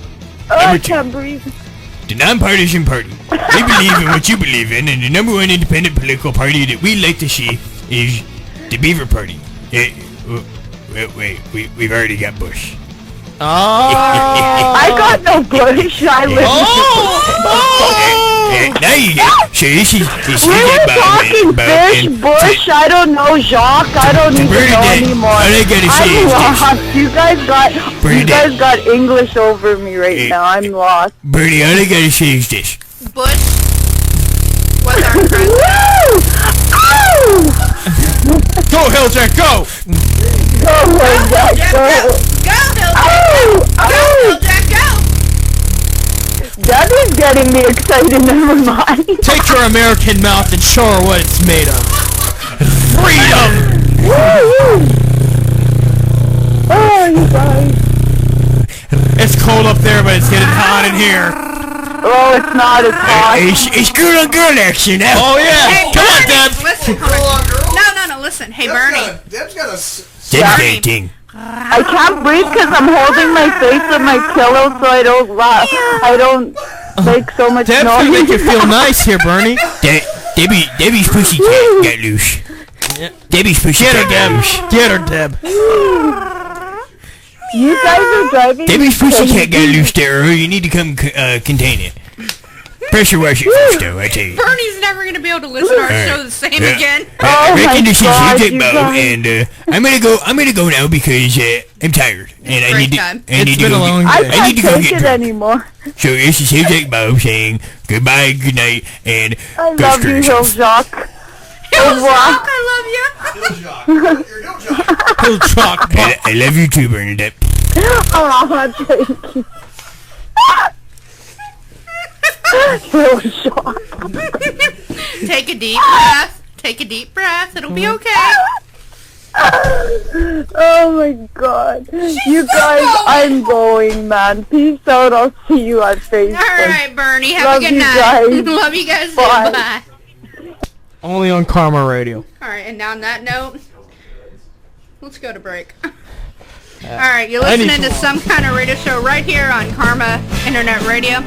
Oh, I can't breathe. The non-partisan party. They believe in what you believe in, and the number 1 independent political party that we like to see is the Beaver Party. Wait, we've already got Bush. Oh! I got no Bush. I live now you get. So this is we were talking Fish, Bush, I don't know, Jacques, I don't even know anymore. All I gotta say is lost. You guys got English over me right now. I'm lost. Bernie, all I gotta say is this. Bush was our president. Woo! Oh! Go, Hilljack, go! Go, Hilljack, go! Go, Hilljack, go! Go, Hilljack, go! That is getting me excited, never mind. Take your American mouth and show her what it's made of. Freedom! Woo! Oh, you guys. It's cold up there, but it's getting hot in here. Oh, it's not as hot. It's girl on girl action now. Oh, yeah. Hey, Come on, Bernie, Deb. listen. No, listen. Hey, Bernie. Deb's got a Bernie. I can't breathe because I'm holding my face with my pillow so I don't laugh. I don't make so much Deb's noise. gonna make you feel nice here, Bernie. Debbie's pussy got loose. Debbie's pussy Get her, got Deb. loose. Get her, Deb. You guys are driving Debbie's me pussy crazy. cat got loose there, or you need to come contain it. Pressure wash it first, though, I tell you. Bernie's never going to be able to listen to our Alright. show the same Yeah. again. I reckon this is God, Jake you Bow, guys. and I'm gonna go now because I'm tired, and I Great need to. time. I need It's to been go a long get, day. I I can't need to go take get it drunk. anymore. So this is Jake Bow saying goodbye, good night, and I go love screw you, yourself. Hilljock. Hilljock, I love you. Hilljock. I love you too, Bernadette. Oh, thank you. Hilljock. Take a deep breath. Take a deep breath. It'll be okay. Oh my God. You guys, I'm going, man. Peace out. I'll see you on Facebook. All right, Bernie. Have Love a good you night. guys. Love you guys. Bye. Bye. Only on Karma Radio. All right, and on that note, let's go to break. All right, you're listening to Some Kind of Radio Show right here on Karma Internet Radio.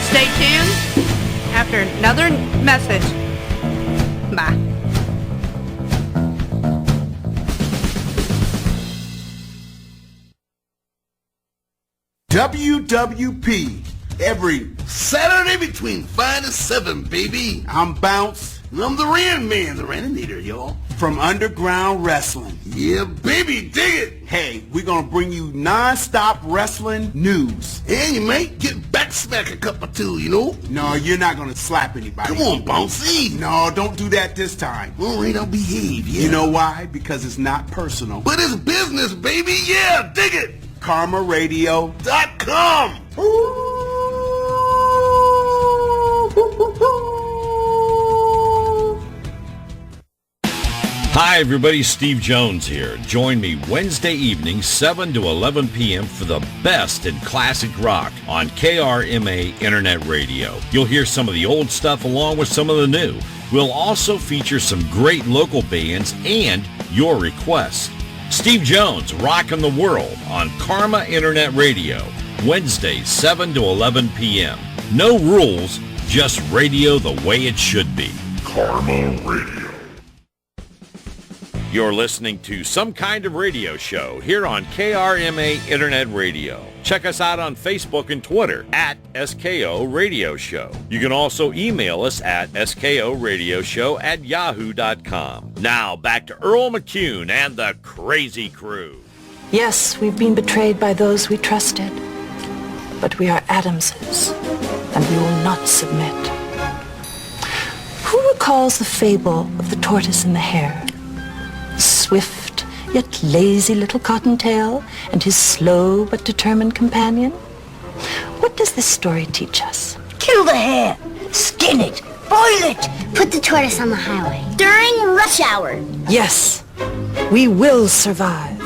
Stay tuned after another message. Bye. WWP every Saturday between 5 and 7, baby. I'm Bounce. I'm the Ran Man, the Raninator, y'all. From Underground Wrestling. Yeah, baby, dig it. Hey, we're gonna bring you non-stop wrestling news. And you might get back smack a cup or two, you know? No, you're not gonna slap anybody. Come on, Bouncy. No, don't do that this time. All right, I'll behave, yeah. You know why? Because it's not personal. But it's business, baby, yeah, dig it. KarmaRadio.com. Hi, everybody. Steve Jones here. Join me Wednesday evening, 7 to 11 p.m. for the best in classic rock on KRMA Internet Radio. You'll hear some of the old stuff along with some of the new. We'll also feature some great local bands and your requests. Steve Jones, Rockin' the World on Karma Internet Radio, Wednesdays, 7 to 11 p.m. No rules, just radio the way it should be. Karma Radio. You're listening to Some Kind of Radio Show here on KRMA Internet Radio. Check us out on Facebook and Twitter at SKO Radio Show. You can also email us at skoradioshow@yahoo.com. Now back to Earl McCune and the Crazy Crew. Yes, we've been betrayed by those we trusted. But we are Addamses, and we will not submit. Who recalls the fable of the tortoise and the hare? Swift, yet lazy little cottontail and his slow but determined companion? What does this story teach us? Kill the hare, skin it, boil it, put the tortoise on the highway during rush hour. Yes, we will survive.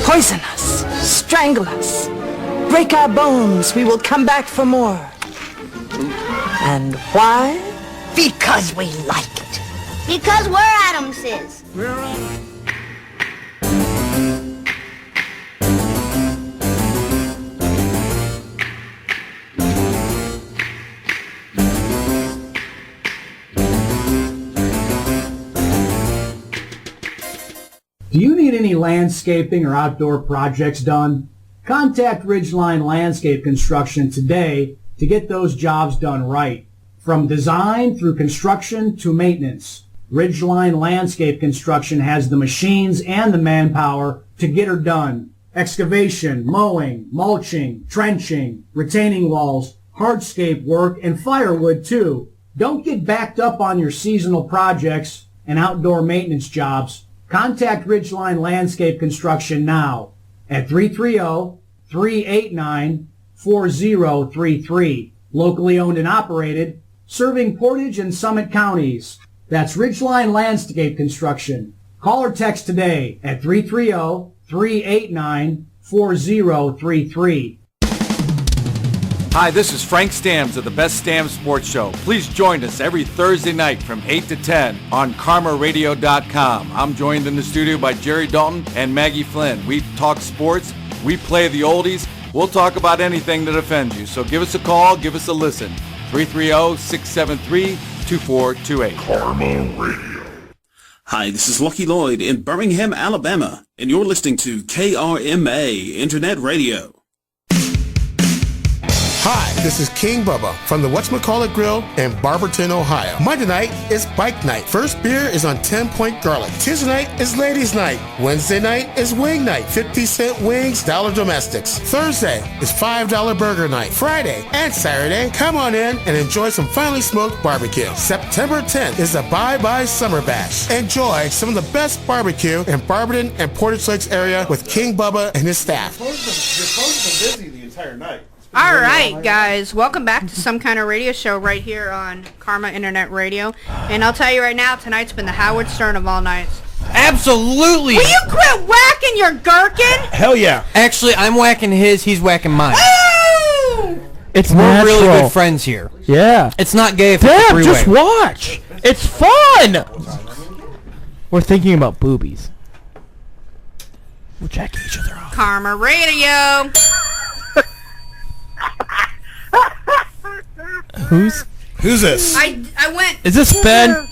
Poison us, strangle us, break our bones, we will come back for more. And why? Because we like it. Because we're Addamses. Do you need any landscaping or outdoor projects done? Contact Ridgeline Landscape Construction today to get those jobs done right. From design through construction to maintenance, Ridgeline Landscape Construction has the machines and the manpower to get her done. Excavation, mowing, mulching, trenching, retaining walls, hardscape work, and firewood too. Don't get backed up on your seasonal projects and outdoor maintenance jobs. Contact Ridgeline Landscape Construction now at 330-389-4033. Locally owned and operated, serving Portage and Summit counties. That's Ridgeline Landscape Construction. Call or text today at 330-389-4033. Hi, this is Frank Stams of the Best Stam Sports Show. Please join us every Thursday night from 8 to 10 on KarmaRadio.com. I'm joined in the studio by Jerry Dalton and Maggie Flynn. We talk sports, we play the oldies, we'll talk about anything that offends you. So give us a call, give us a listen. 330-673-2428. Karma Radio. Hi, this is Lucky Lloyd in Birmingham, Alabama, and you're listening to KRMA Internet Radio. Hi, this is King Bubba from the Whatchamacallit Grill in Barberton, Ohio. Monday night is bike night. First beer is on 10 Point Garlic. Tuesday night is ladies night. Wednesday night is wing night. 50-cent wings, $1 domestics. Thursday is $5 burger night. Friday and Saturday, come on in and enjoy some finely smoked barbecue. September 10th is the Bye-Bye Summer Bash. Enjoy some of the best barbecue in Barberton and Portage Lakes area with King Bubba and his staff. Your phone's been busy the entire night. All right, guys, welcome back to Some Kind of Radio Show right here on Karma Internet Radio. And I'll tell you right now, tonight's been the Howard Stern of all nights. Absolutely. Will you quit whacking your gherkin? Hell yeah. Actually, I'm whacking his, he's whacking mine. It's We're natural. really good friends here. Yeah. It's not gay if it's a Damn, three-way. just watch. It's fun. We're thinking about boobies. We're jacking each other off. Karma Radio. Who's this? I went. Is this Ben?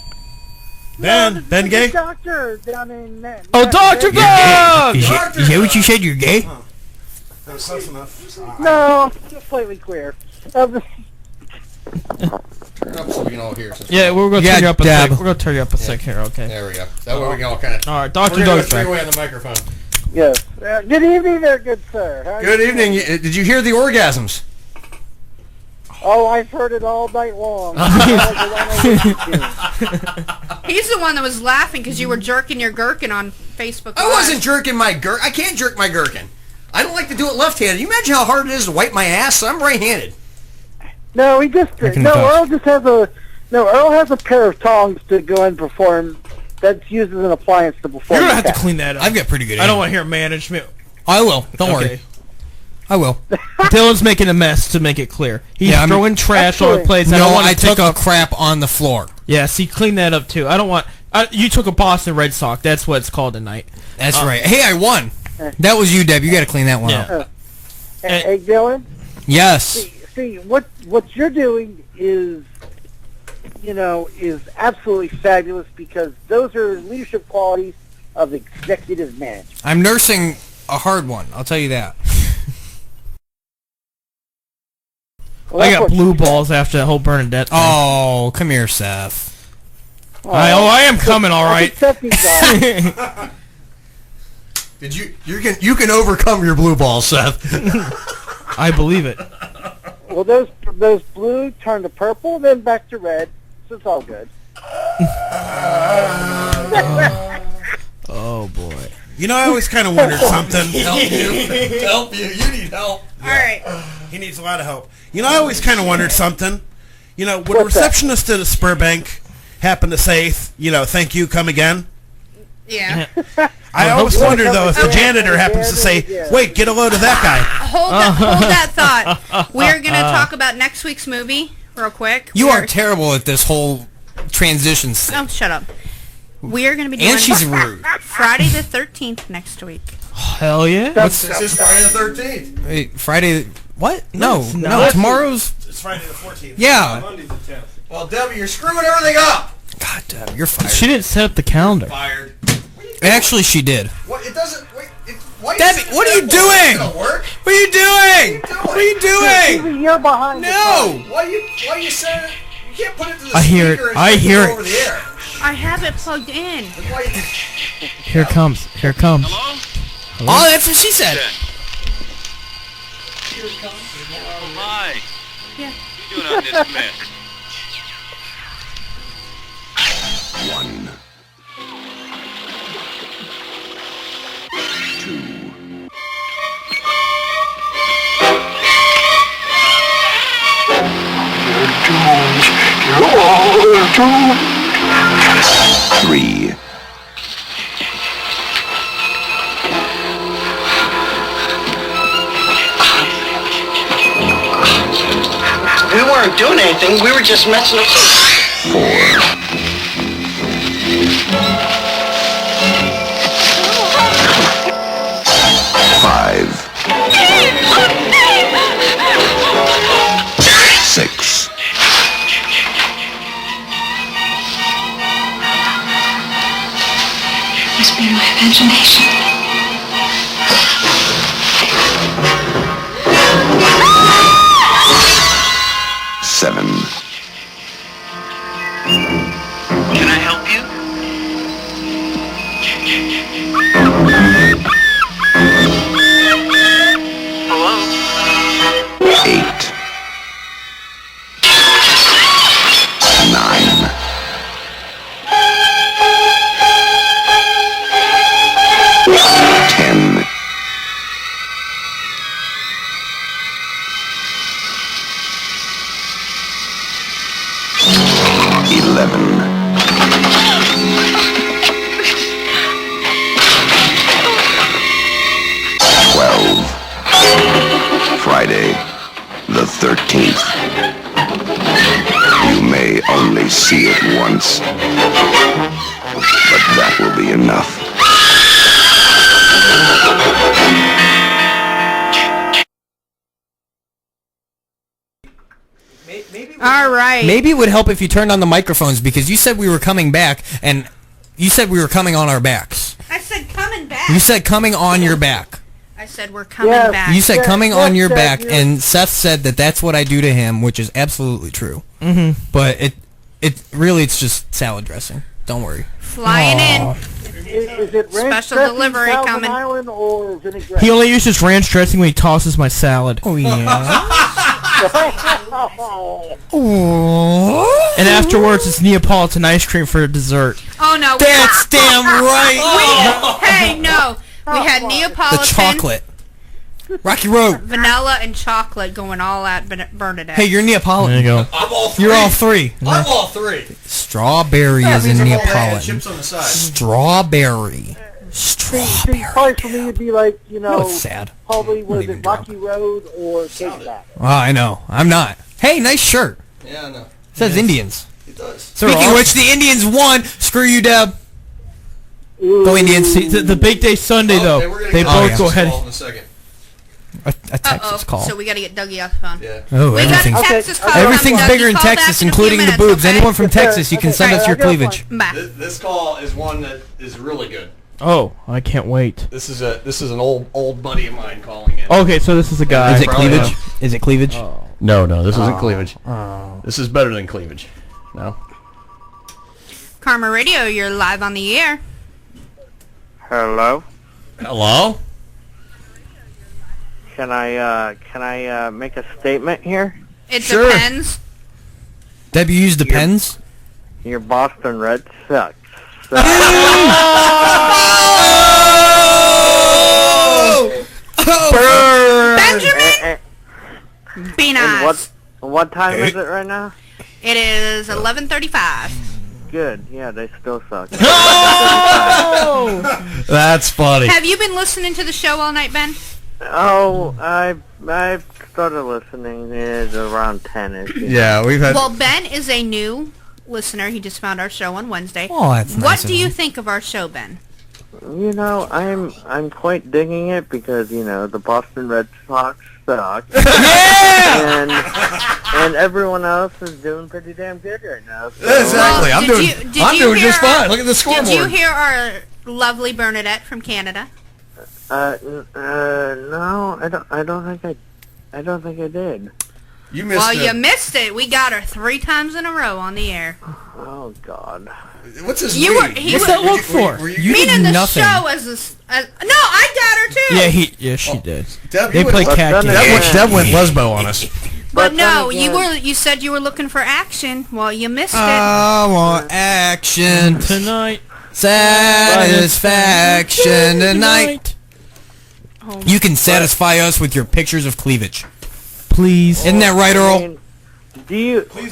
Ben gay? Doctor down in Oh, Dr. Dog! Is that what you said? You're gay? That's close enough. No, just slightly queer. So we can all hear. Yeah, we're gonna turn you up a Dab. sec. We're gonna turn you up a sec here, okay? There we go. That way we can all kind of. All right, Dr. We're gonna Dog's go back. away on the microphone. Yes. Good evening there, good sir. How are Good you evening. doing? Did you hear the orgasms? Oh, I've heard it all night long. He's the one that was laughing because you were jerking your gherkin on Facebook I Live. wasn't jerking my gherkin. I can't jerk my gherkin. I don't like to do it left-handed. You imagine how hard it is to wipe my ass? I'm right-handed. No, he just Earl just has Earl has a pair of tongs to go and perform. That's used as an appliance to perform. You're gonna have the to task. clean that up. I've got pretty good. I don't want to hear management. I will. Don't worry. I will. Dylan's making a mess to make it clear. He's Yeah, I'm- throwing trash all over the place. No, I I took pick up crap on the floor. Yeah, see, clean that up too. I don't want. You took a Boston Red Sox. That's what it's called tonight. That's right. Hey, I won. That was you, Deb. You got to clean that one up. Hey, Dylan. Yes. See what you're doing is absolutely fabulous because those are leadership qualities of executive management. I'm nursing a hard one. I'll tell you that. Well, I that's got what- blue balls after that whole Bernadette thing. Oh, come here, Seth. I am coming, all right. Did you can overcome your blue ball, Seth? I believe it. Well, those blue turn to purple, then back to red, so it's all good. Oh boy. You know, I always kind of wondered something. Help you. Help you. You need help. All right. He needs a lot of help. You know, I always kind of wondered something. You know, would a What's that? receptionist at a Spurbank happen to say, you know, thank you, come again? Yeah. I always wonder, though, if the janitor happens to say, wait, get a load of that guy. Hold that thought. We're going to talk about next week's movie real quick. You are terrible at this whole transition thing. Oh, shut up. We are going to be doing And she's rude. Friday the 13th next week. Hell yeah. This is Friday the 13th. Wait, Friday... What? No, it's no, not. tomorrow's... It's Friday the 14th. Yeah. Monday's the 10th. Well, Debbie, you're screwing everything up. God damn, you're fired. She didn't set up the calendar. Fired. Actually, she did. What? It doesn't. Wait. Why Debbie, what are you doing? Work? What are you doing? What are you doing? You're behind. No. Why you saying it? You can't put it to the I hear speaker it. and I stick hear it. over the air. I have it plugged in. Here it comes. Here it comes. Oh, that's what she said. Hi. Yeah. What are you doing on this mess? 1, 2. You're all doomed. 3. We weren't doing anything. We were just messing up. 4. 5. 6. 'Must be my imagination. 7. Can I help you? Hello? 8. 9. 10. 11. 12. Friday, the 13th. You may only see it once, but that will be enough. All right. Maybe it would help if you turned on the microphones because you said we were coming back and you said we were coming on our backs. I said coming back. You said coming on your back. I said we're coming Yes. back. You said coming on your back, you're- and Seth said that that's what I do to him, which is absolutely true. Mm-hmm. But it's just salad dressing. Don't worry. Flying in. Is it ranch Special dressing, delivery Thousand coming. Island or vinaigrette? He only uses ranch dressing when he tosses my salad. Oh yeah. And afterwards, it's Neapolitan ice cream for dessert. Oh no. That's damn right. Hey, no. We had The Neapolitan, chocolate. Rocky Road. vanilla, and chocolate going all at Bernadette. Hey, you're Neapolitan. There you go. I'm all 3. You're all 3. I'm all 3. Strawberry That is means in I'm all bad. Neapolitan. Chips on the side. Strawberry. See, probably for me it'd be like, you know, it's sad. probably was even it Rocky Road or Cakeback? Oh, I know. I'm not. Hey, nice shirt. Yeah, I know. Says Indians. It does. Speaking of which, the Indians won. Screw you, Deb. Go Indians. See, the big day Sunday, though, Hey, we're gonna they get both Texas go ahead. call in a second. A Texas call. So we got to get Dougie off the phone. Yeah. Oh, We got everything's, Texas call everything's coming. bigger in Dougie, call Texas, back in a few including the minutes, boobs. okay? Anyone from Texas, you can send us your cleavage. Bye. This call is one that is really good. Oh, I can't wait. This is an old buddy of mine calling in. Okay, so this is a guy. Is it cleavage? Is it cleavage? No, this isn't cleavage. Oh. This is better than cleavage. No. Karma Radio, you're live on the air. Hello? Hello? Can I make a statement here? It Sure. depends. Deb, you use the pens? Your Boston Red Sox. Benjamin! Be nice. What time is it right now? It is 11:35. Good. Yeah, they still suck. That's funny. Have you been listening to the show all night, Ben? Oh, I started listening at around 10ish. Yeah, we've had. Well, Ben is a new listener. He just found our show on Wednesday. Oh, that's nice What of do you him. think of our show, Ben? You know, I'm quite digging it because the Boston Red Sox suck. And everyone else is doing pretty damn good right now. So. Exactly. I'm doing just fine. Look at the scoreboard. Did you hear our lovely Bernadette from Canada? No, I don't think I did. You missed Well, you missed it. We got her 3 times in a row on the air. Oh God. What's his You were, he What's was, that look for? You meaning the nothing. show as no, I got her too. Yeah, she did. Deb, They you play went- cat game. Deb went Buzzbo on us. But no, you said you were looking for action. Well, you missed it. I want action tonight. Satisfaction tonight. Oh, You can satisfy us with your pictures of cleavage. Please. Isn't that right, Earl?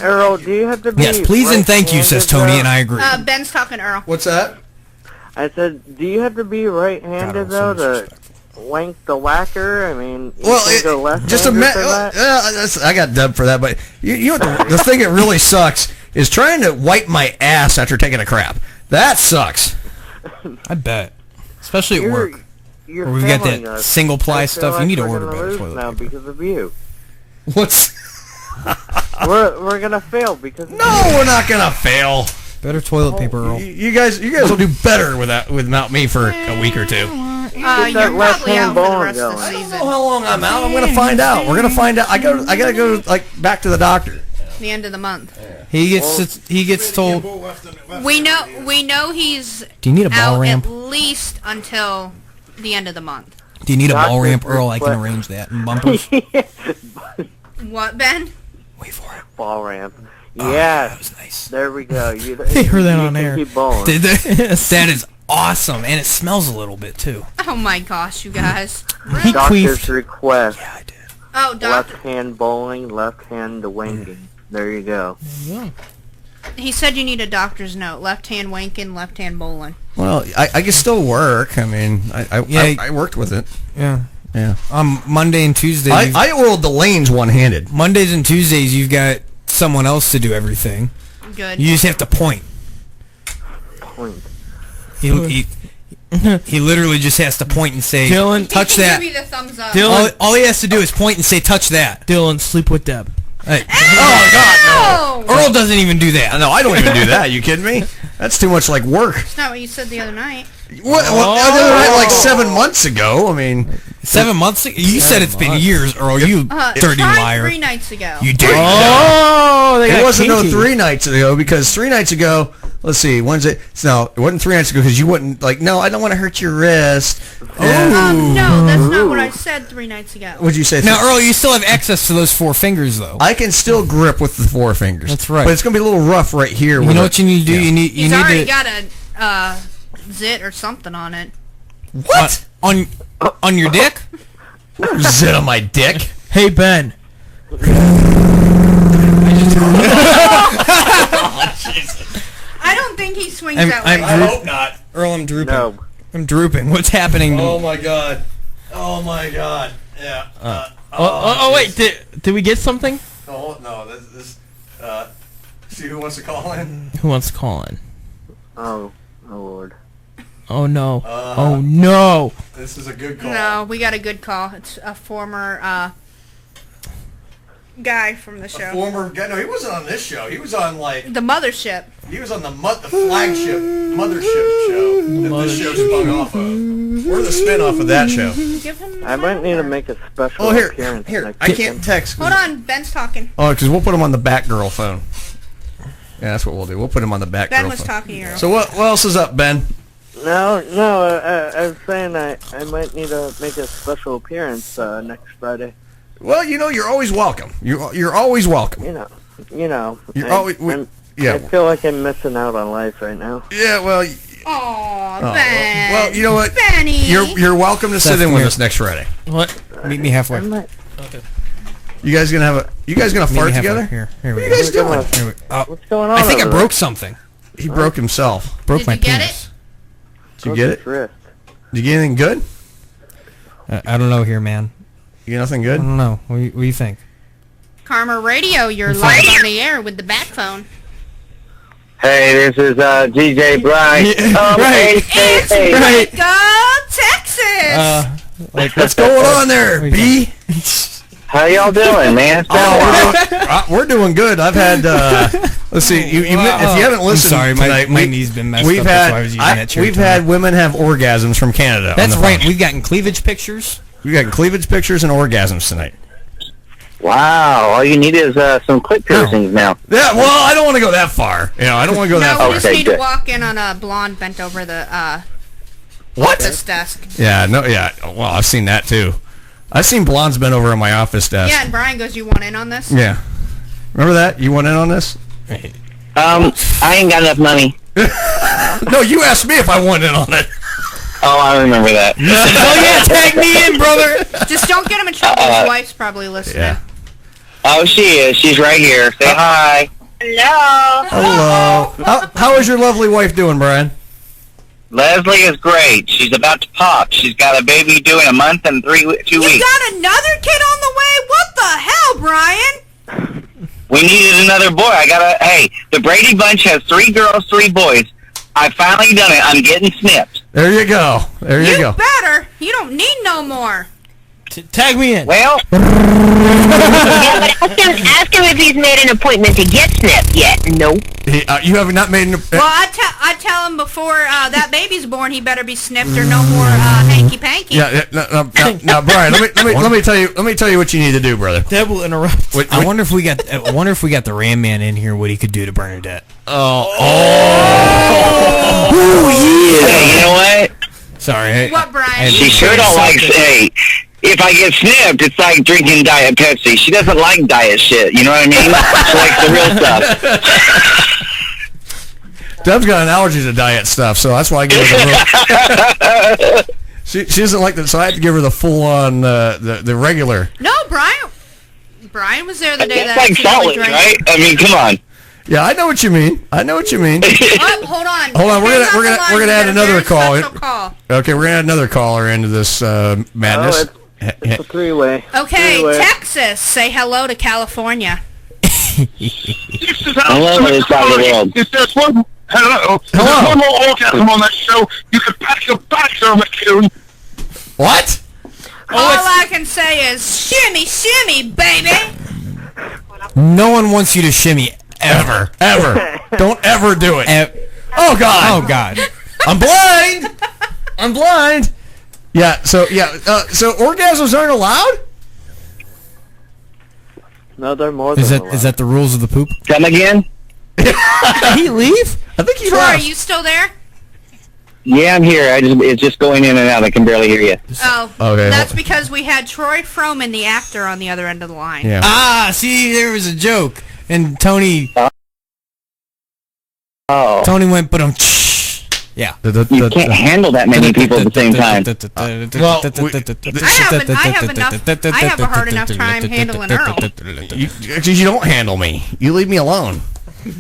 Earl, do you have to be Yes, please and thank you, says Tony, and I agree. Ben's talking Earl. What's that? I said, do you have to be right-handed though to wank the whacker? I mean, just a minute. I got Deb for that, but you know the thing that really sucks is trying to wipe my ass after taking a crap. That sucks. I bet, especially at work. You're Where we've got failing that us. single ply I feel stuff. You like need to we're order gonna better lose toilet now paper. because of you. What's? we're gonna fail because No, we're not gonna fail. Better toilet paper, Earl. You guys will do better without me for a week or two. You're probably out for the rest of the I don't season. know how long I'm out. I'm gonna find out. We're gonna find out. I gotta go back to the doctor. The end of the month. He gets told. We know he's Do you need a ball out ramp? at least until the end of the month. Do you need a ball Doctor, ramp, Earl? I can what- arrange that. And bumpers. What, Ben? ball ramp. Yes, that was nice. There we go. They heard that on can air. Keep bowling. Did they? That is awesome, and it smells a little bit too. Oh my gosh, you guys. He Doctor's queefed. request. Yeah, I did. Oh, Left doctor. hand bowling, left hand the wanking. There you go. He said you need a doctor's note. Left hand wanking, left hand bowling. Well, I can still work. I mean, I worked with it. Yeah. Yeah. Monday and Tuesday. I oiled the lanes one-handed. Mondays and Tuesdays, you've got someone else to do everything. Good. You just have to point. Point. He literally just has to point and say, Dylan, touch He can that. give you the thumbs up. Dylan, All he has to do is point and say, touch that. Dylan, sleep with Deb. Hey. Oh God, no! Earl doesn't even do that. No, I don't even do that. You kidding me? That's too much like work. That's not what you said the other night. What? Like 7 months ago. I mean, 7 months ago? You said it's been years, Earl. You dirty Tried liar. 3 nights ago. You dirty Oh, they It got wasn't kinky. 3 nights ago because 3 nights ago. Let's see. Wednesday. No, it wasn't 3 nights ago because you wouldn't like. No, I don't want to hurt your wrist. No, that's not what I said 3 nights ago. What'd you say? Now, Earl, you still have access to those 4 fingers, though. I can still grip with the 4 fingers. That's right. But it's gonna be a little rough right here. You know what you need to do? Yeah. You He's need already to got a zit or something on it. What? on your dick. Zit on my dick. Hey, Ben. I don't think he swings that way. I hope not. Earl, I'm drooping. No. I'm drooping. What's happening? Oh my god. Oh my god. Yeah. Oh, wait. Did we get something? Oh no. This. See who wants to call in? Who wants to call in? Oh Lord. Oh no. Oh no. This is a good call. No, we got a good call. It's a former guy from the show. Former guy. No, he wasn't on this show. He was on like. The mothership. He was on the flagship mothership show that this show spun off of. We're the spin-off of that show. Give him I might need to make a special Oh, here. appearance. Here. next I can't weekend. text. Hold on, Ben's talking. Oh, because we'll put him on the Batgirl phone. Yeah, that's what we'll do. We'll put him on the Batgirl Ben was phone. talking here. So what else is up, Ben? No, I was saying I might need to make a special appearance next Friday. Well, you know, you're always welcome. You're always welcome. You know. You're always. I Yeah. feel like I'm missing out on life right now. Yeah. Well, Aw, Oh, Ben. well, you know what? Benny. You're welcome to sit in with us next Friday. What? Meet me halfway. Okay. You guys gonna fart together? Here What we are go. you guys doing? Here we, What's going on? I think I over broke something. He broke himself. Broke Did my you get penis. Did you get it? there? Did you get anything good? I don't know here, man. You get nothing I good? don't know. What do you think? Karma Radio, you're live on the air with the bat phone. Hey, this is DJ Brian. Right. It's Right. Go Texas! What's going on there, B? How y'all doing, man? It's been a while. We're doing good. I've had. Let's see. If you haven't listened, I'm sorry, tonight, my knee's been messed we've up. Had, That's why I was using that chair we've tonight. had women have orgasms from Canada. on That's the right. phone. We've gotten cleavage pictures. We've got cleavage pictures and orgasms tonight. Wow, all you need is some clit piercings now. Yeah. Well, I don't want to go that far. I don't want to go that No, far. we just Okay, need to good. walk in on a blonde bent over the What? office desk. Yeah. No. Yeah. Well, I've seen that too. I've seen blondes bent over in my office desk. Yeah, and Brian goes, "You want in on this?" Yeah. Remember that? You want in on this? I ain't got enough money. No, you asked me if I wanted in on it. Oh, I remember that. Oh yeah, tag me in, brother. Just don't get him in trouble. His wife's probably listening. Yeah. Oh, she is. She's right here. Say hi. Hello. Hello. How is your lovely wife doing, Brian? Leslie is great. She's about to pop. She's got a baby due in a month and 2 You weeks. got another kid on the way? What the hell, Brian? We needed another boy. Hey, the Brady Bunch has 3 girls, 3 boys. I finally done it. I'm getting snipped. There you go. There you go. Better. You don't need no more. Tag me in. Well, Yeah, but ask him if he's made an appointment to get snipped yet. Nope. You have not made an. Well, I tell him before that baby's born, he better be snipped or no more hanky panky. Yeah. No, Brian. Let me tell you. Let me tell you what you need to do, brother. That will interrupt. I wonder if we got. I wonder if we got the Ram Man in here. What he could do to Bernadette. Ooh, yeah. Hey, you know what? Sorry. Hey, What, Brian? She sure don't like. Hey, if I get snipped, it's like drinking Diet Pepsi. She doesn't like diet shit. You know what I mean? She likes the real stuff. Deb's got an allergy to diet stuff, so that's why I give her the real. She doesn't like that, so I have to give her the full on the regular. No, Brian was there the day That's that like solid, right? I mean, come on. Yeah, I know what you mean. Oh, hold on. Hold on, we're gonna add another call. call. Okay, we're gonna add another caller into this madness. It's a 3-way. Okay, Three-way. Texas, say hello to California. Hello, this side of the world. If there's one, hello. If Hello. there's one more orgasm on that show, you can pack your bags on the tune. What? All I can say is shimmy, shimmy, baby. No one wants you to shimmy ever. Don't ever do it. Oh God. Oh God. I'm blind. Yeah. So orgasms aren't allowed. No, they're more than Is that the rules of the poop? Come again? Did he leave? I think he Troy, are left. you still there? Yeah, I'm here. It's just going in and out. I can barely hear you. Oh, Okay. that's because we had Troy Froman, the actor, on the other end of the line. Yeah. Ah, see, there was a joke, and Tony went, but yeah. You can't handle that many people at the same time. I have a hard enough time handling Earl. Because you don't handle me. You leave me alone.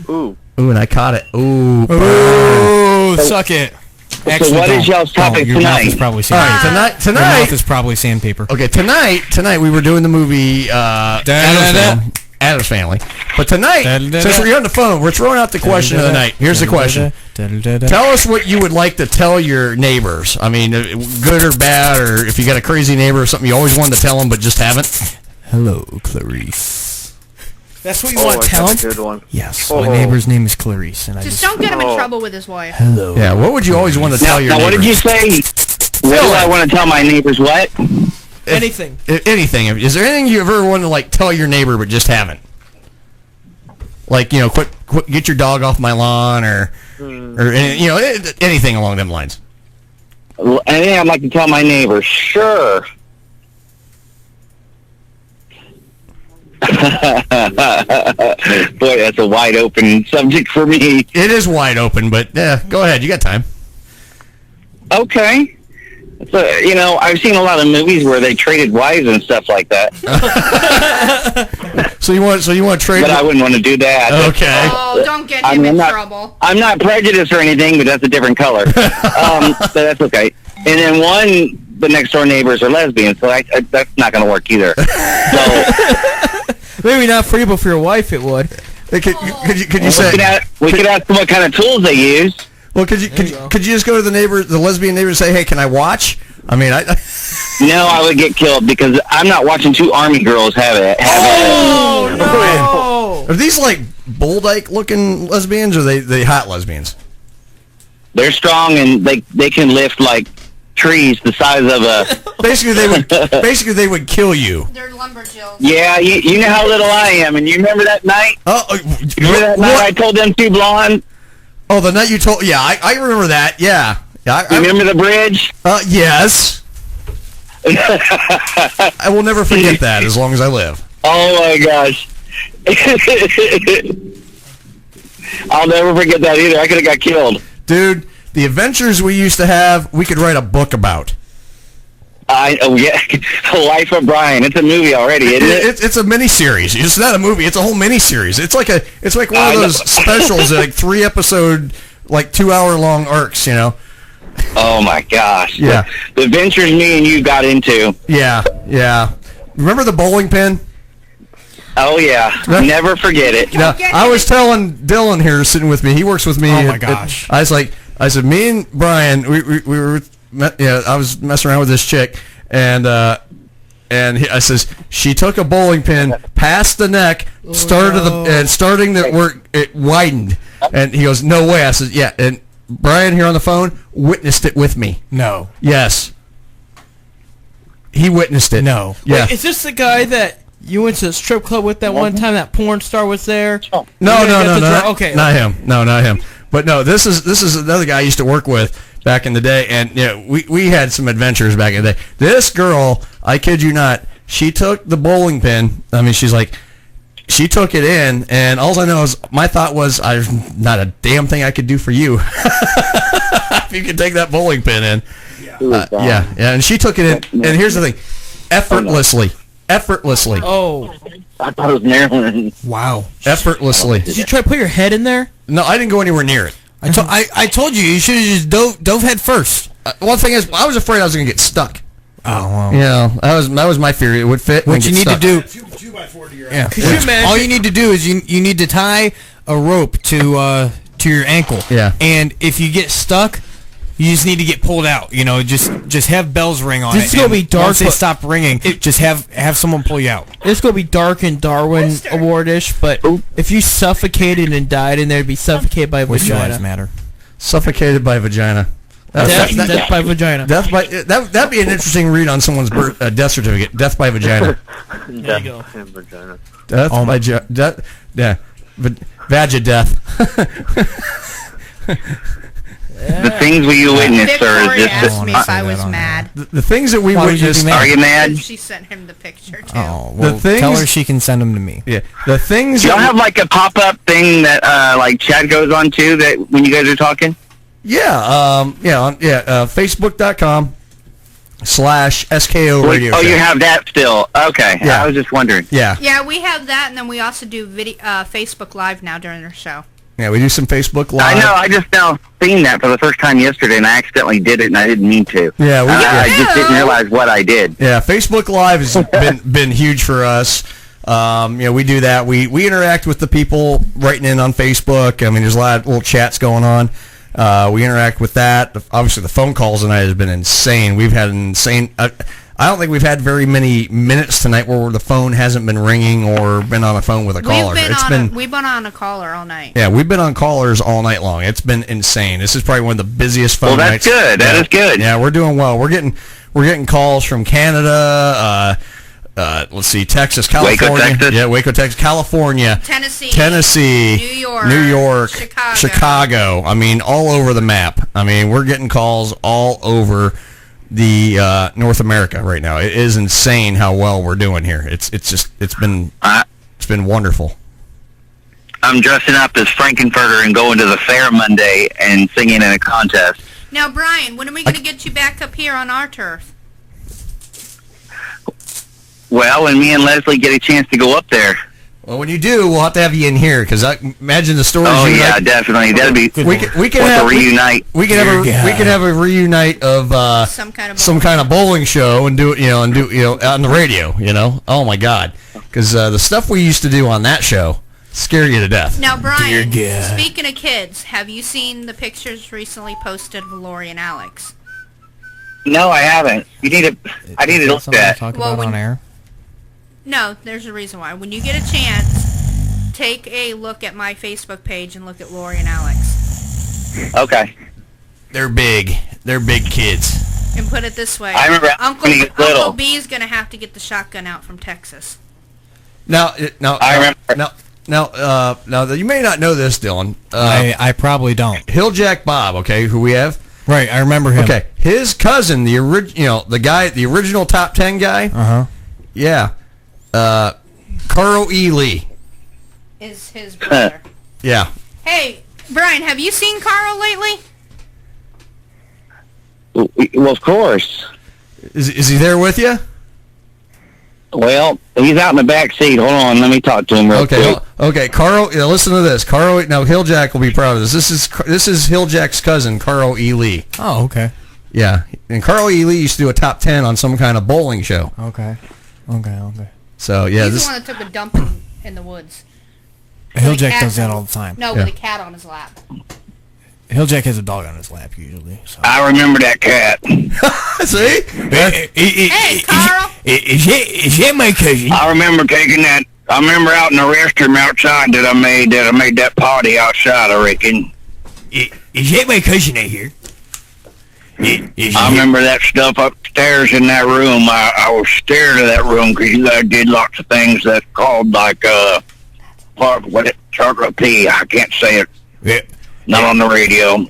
Ooh. Ooh, and I caught it. Ooh. Oh, suck it. So what is y'all's topic your mouth tonight? is probably All sandpaper. right, Your tonight. mouth is probably sandpaper. Okay, tonight we were doing the movie Addams Family. But tonight, since we're on the phone, we're throwing out the question of the night. Here's the question. Tell us what you would like to tell your neighbors. I mean, good or bad, or if you got a crazy neighbor or something you always wanted to tell them but just haven't. Hello, Clarice. That's what you Oh, want to tell that's him? a good one. Yes, Oh. my neighbor's name is Clarice, and I Just don't get him in Oh. trouble with his wife. Hello. Yeah, what would you always want to tell your Now, what neighbors? did you say? What do I want to tell my neighbors? What? Anything. Anything. Is there anything you ever want to like tell your neighbor but just haven't? Like, you know, quit get your dog off my lawn, or you know, anything along them lines. Anything I'd like to tell my neighbors? Sure. Boy, that's a wide open subject for me. It is wide open, but yeah, go ahead. You got time. Okay. So, I've seen a lot of movies where they traded wives and stuff like that. So you want to trade? But I wouldn't want to do that. Okay. Oh, don't get him in trouble. I'm not prejudiced or anything, but that's a different color. But that's okay. And then the next door neighbors are lesbians, so that's not going to work either. So maybe not for you, but for your wife it would. Could you say we could ask them what kind of tools they use? Well, could you just go to the lesbian neighbor, and say, "Hey, can I watch?" I mean, No, I would get killed because I'm not watching two army girls have it. Are these like bull dyke looking lesbians, or are they hot lesbians? They're strong and they can lift like trees the size of a. Basically, they would kill you. They're lumberjills. Yeah, you know how little I am, and you remember that night? Remember that night I told them two blonde? Oh, the night you told... Yeah, I remember that. Yeah. You remember the bridge? Yes. I will never forget that as long as I live. Oh, my gosh. I'll never forget that either. I could have got killed. Dude, the adventures we used to have, we could write a book about. Yeah. The Life of Brian. It's a movie already, isn't it? It's a mini-series. It's not a movie. It's a whole mini-series. It's like one of those specials, like 3-episode, like 2-hour-long arcs, Oh, my gosh. Yeah. The adventures me and you got into. Yeah. Remember the bowling pin? Oh, yeah. Never forget it. Now, I was telling Dylan here, sitting with me, he works with me. Oh, my gosh. I said, me and Brian, we were... I was messing around with this chick, and I says she took a bowling pin past the neck, starting that where it widened, and he goes, "No way!" I said, "Yeah," and Brian here on the phone witnessed it with me. No. Yes. He witnessed it. No. Yeah. Wait, is this the guy that you went to the strip club with that one time? That porn star was there. No. Okay. Not him. No, not him. But no, this is another guy I used to work with back in the day, and we had some adventures back in the day. This girl, I kid you not, she took the bowling pin. I mean, she took it in, and all I know is my thought was, there's not a damn thing I could do for you if you could take that bowling pin in. Yeah, and she took it in, and here's the thing, effortlessly. Oh. I thought it was Maryland. Wow. Effortlessly. Did you try to put your head in there? No, I didn't go anywhere near it. I told you should have just dove head first. One thing is, I was afraid I was going to get stuck. Oh, wow. Yeah, that was my fear. It would fit. What you need to do... 2x4 to your Yeah. Could you imagine? All you need to do is you need to tie a rope to your ankle. Yeah. And if you get stuck, you just need to get pulled out. Just have bells ring on This it. is gonna be dark, Once they but- stop ringing, just have someone pull you out. It's going to be dark and Darwin Award-ish, but if you suffocated and died in there, it'd be suffocated by a Which vagina. lives matter? Suffocated by vagina. Death by vagina. That'd be an interesting read on someone's death certificate. Death by vagina. There you go. Vagina. Death by yeah. Vagina death. The things we witnessed, sir, is Victoria just... asked me if I was mad. The things that we Why would you witnessed. be mad? Are you mad? She sent him the picture, too. Oh, well, The things- tell her she can send them to me. Yeah. The things. Do y'all that have like a pop-up thing that like Chad goes on to that when you guys are talking? Facebook.com/SKO radio Oh, show. you have that still. Okay. Yeah. I was just wondering. Yeah. Yeah, we have that, and then we also do Facebook Live now during our show. Yeah, we do some Facebook Live. I know. I just now seen that for the first time yesterday, and I accidentally did it, and I didn't mean to. Yeah, I just didn't realize what I did. Yeah, Facebook Live has been huge for us. We do that. We interact with the people writing in on Facebook. I mean, there's a lot of little chats going on. We interact with that. Obviously, the phone calls tonight has been insane. We've had an insane... I don't think we've had very many minutes tonight where the phone hasn't been ringing or been on the phone with a caller. We've been on a caller all night. Yeah, we've been on callers all night long. It's been insane. This is probably one of the busiest phone nights. Well, that's good. That is good. Yeah, we're doing well. We're getting calls from Canada. Let's see, Texas, California. Waco, Texas. Yeah, Waco, Texas, California. Tennessee. New York. Chicago. I mean, all over the map. I mean, we're getting calls all over the North America right now. It is insane how well we're doing here. It's been wonderful. I'm dressing up as Frankenfurter and going to the fair Monday and singing in a contest. Now, Brian, when are we going to get you back up here on our turf? Well, when me and Leslie get a chance to go up there. Well, when you do, we'll have to have you in here because I imagine the stories. Oh you yeah, like. definitely. That'd be. We can have a reunite. We can have a reunite of some kind of bowling show and do it, on the radio. Oh my God, because the stuff we used to do on that show scare you to death. Now, Brian, speaking of kids, have you seen the pictures recently posted of Lori and Alex? No, I haven't. I need to look at. Talk about on air. No, there's a reason why. When you get a chance, take a look at my Facebook page and look at Lori and Alex. Okay. They're big. They're big kids. And put it this way. I remember Uncle B is going to have to get the shotgun out from Texas. Now, you may not know this, Dylan. I probably don't. Hilljack Bob, okay, who we have. Right, I remember him. Okay, his cousin, the original top 10 guy. Uh-huh. Yeah. Carl E. Lee. Is his brother. Yeah. Hey, Brian, have you seen Carl lately? Well, of course. Is he there with you? Well, he's out in the back seat. Hold on, let me talk to him real quick. Okay, Carl. Listen to this. Carl. Now, Hilljack will be proud of this. This is Hilljack's cousin, Carl E. Lee. Oh, okay. Yeah, and Carl E. Lee used to do a top 10 on some kind of bowling show. Okay. So yeah, He's the one that took a dump in the woods. Hilljack does that all the time. No, with a cat on his lap. Hilljack has a dog on his lap usually. So. I remember that cat. See? Hey, Carl. Is that my cousin? I remember taking that. I remember out in the restroom outside that I made that party outside. I reckon. Is that my cousin I hear? I remember that stuff upstairs in that room. I was scared of that room because you guys did lots of things that's called like chocolate pea. I can't say it. Yeah. Not on the radio.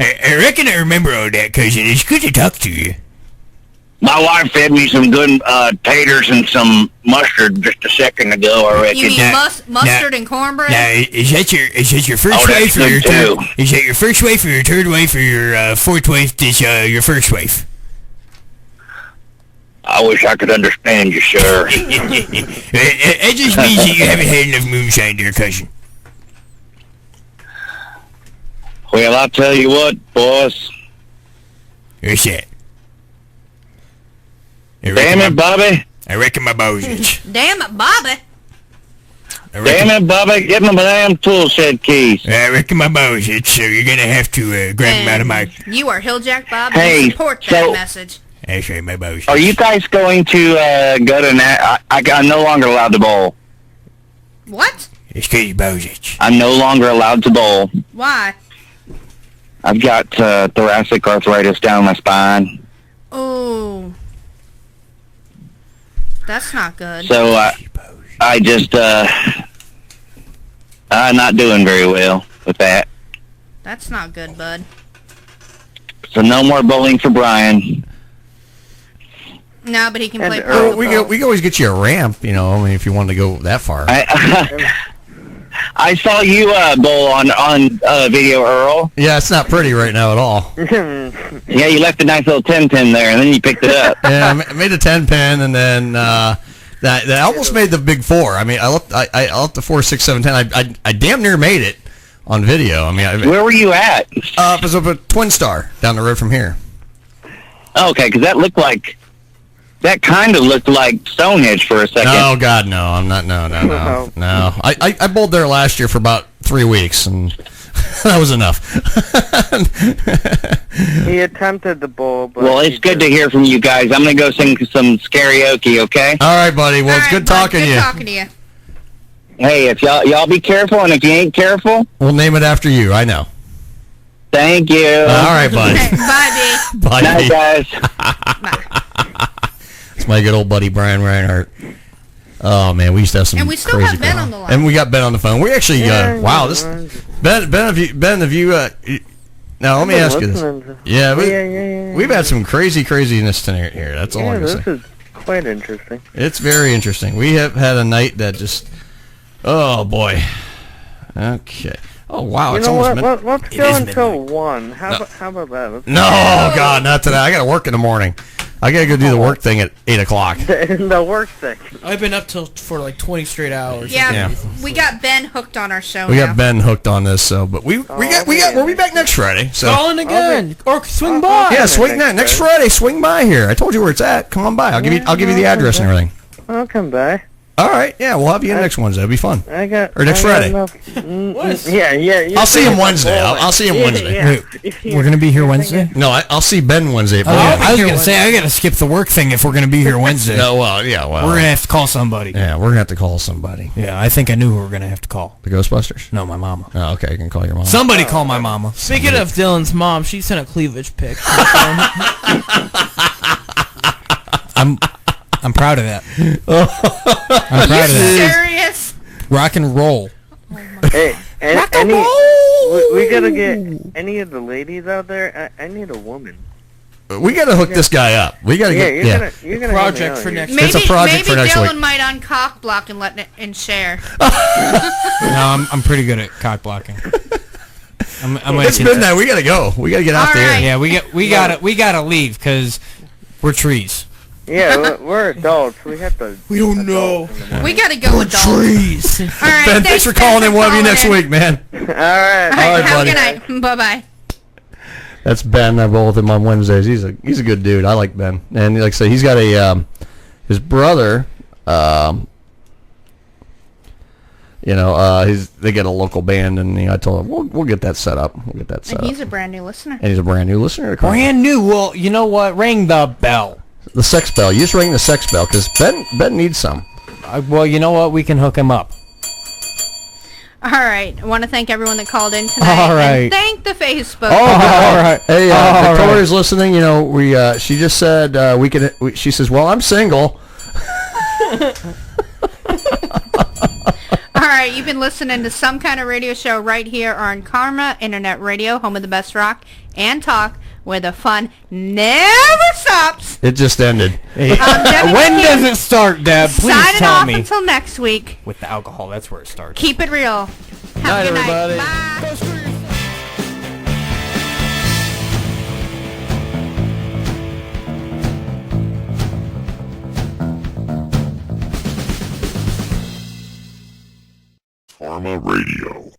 I reckon I remember all that, cousin. It's good to talk to you. My wife fed me some good taters and some mustard just a second ago. I reckon. You mean mustard and cornbread? Now, is that your first wife or your third? Is that your first wife or your third wife or your fourth wife? Is your first wife? I wish I could understand you, sir. It just means that you haven't had enough moonshine, dear cousin. Well, I'll tell you what, boss. What's that? Damn it, Bobby. I reckon my bow's itch. Damn it, Bobby. Damn it, Bobby. Get my damn tool shed keys. I reckon my bow's itch, so you're going to have to grab them out of my... You are Hilljack Bob. Hey, you support that message. That's right, my bow's itch. Are you guys going to go to... I'm no longer allowed to bowl. What? It's because your bow's itch. I'm no longer allowed to bowl. Why? I've got thoracic arthritis down my spine. Oh. That's not good. So I just I'm not doing very well with that. That's not good, bud. So no more bowling for Brian. No, but he can play. We can always get you a ramp, if you wanted to go that far. I saw you bowl on video, Earl. Yeah, it's not pretty right now at all. Yeah, you left a nice little 10-pin there, and then you picked it up. Yeah, I made a 10-pin, and then that almost made the big 4. I mean, I left the 4, 6, 7, 10. I damn near made it on video. I mean, where were you at? It was up at Twin Star down the road from here. Okay, because that kind of looked like Stonehenge for a second. Oh God, no! I'm not. No. I bowled there last year for about 3 weeks, and that was enough. He attempted the bowl, but... Well, it's good to hear from you guys. I'm going to go sing some karaoke, okay? All right, buddy. Well, it's good talking to you. Good talking to you. Hey, if y'all be careful, and if you ain't careful... We'll name it after you, I know. Thank you. All right, bud. Bye, B. Bye, night, guys. It's my good old buddy, Brian Reinhardt. Oh, man, we used to have some and we still crazy have Ben on the line. And we got Ben on the phone. We actually, wow, this... Ben, have you, now, let me ask you this. Yeah, we've had some craziness tonight here. That's all I'm going to say. This is quite interesting. It's very interesting. We have had a night that just... Oh, boy. Okay. Oh wow, You it's know almost what? Let's it go is until 1. How about that? Let's No, God, not today. I got to work in the morning. I got to go do the work thing at 8 o'clock. the work thing. I've been up for like 20 straight hours. Yeah, we got Ben hooked on our show We now. got Ben hooked on this, so but we'll be back next Friday. So Call in again or swing by. yeah, swing next Friday. Swing by here. I told you where it's at. Come on by. I'll give you the address and everything. I'll come by. All right. Yeah, we'll have you in next Wednesday. It'll be fun. Or next Friday. Yeah. I'll see him Wednesday. I'll see him Wednesday. Wait, we're gonna be here Wednesday? No, I'll see Ben Wednesday. Oh, I was gonna say I gotta skip the work thing if we're gonna be here Wednesday. No, well, yeah, well, we're gonna have to call somebody. Yeah, we're gonna have to call somebody. Yeah, I think I knew who we're gonna have to call. The Ghostbusters? No, my mama. Oh, okay, you can call your mom. Somebody call my mama. Speaking of Dylan's mom, she sent a cleavage pic. I'm proud of that. I'm proud of that. Serious? Rock and roll. Hey, we gotta get any of the ladies out there. I need a woman. We got to hook this guy up. We got to get you're gonna project for next. Maybe, it's a project for next Dylan week. might uncock block and let it and share. No, I'm pretty good at cock blocking. It's midnight. We got to go. We got to get out there. Yeah, we gotta leave because we're trees. Yeah, we're adults. We have to. We don't know. We gotta go adult. Trees. All right, Ben, thanks for calling in. We'll have you next week, man. All right. All right, have a good night. Bye bye. That's Ben. I roll with him on Wednesdays. He's a good dude. I like Ben, and like I say, he's got a his brother. They get a local band, and I told him we'll get that set up. We'll get that set And up. he's a brand new listener. And he's a brand new listener. Brand new. Well, you know what? Ring the bell. The sex bell. You just ring the sex bell because Ben needs some. Well, you know what? We can hook him up. All right. I want to thank everyone that called in tonight. All right. And thank the Facebook. All right. Hey, All Victoria's listening. You know, she just said she says, "Well, I'm single." All right. You've been listening to Some Kind of Radio Show right here on Karma Internet Radio, home of the best rock and talk, where the fun never stops. It just ended. When does it start, Deb? Please Signing tell off me. until next week. With the alcohol, that's where it starts. Keep it real. Have a good night. Bye. Karma Radio.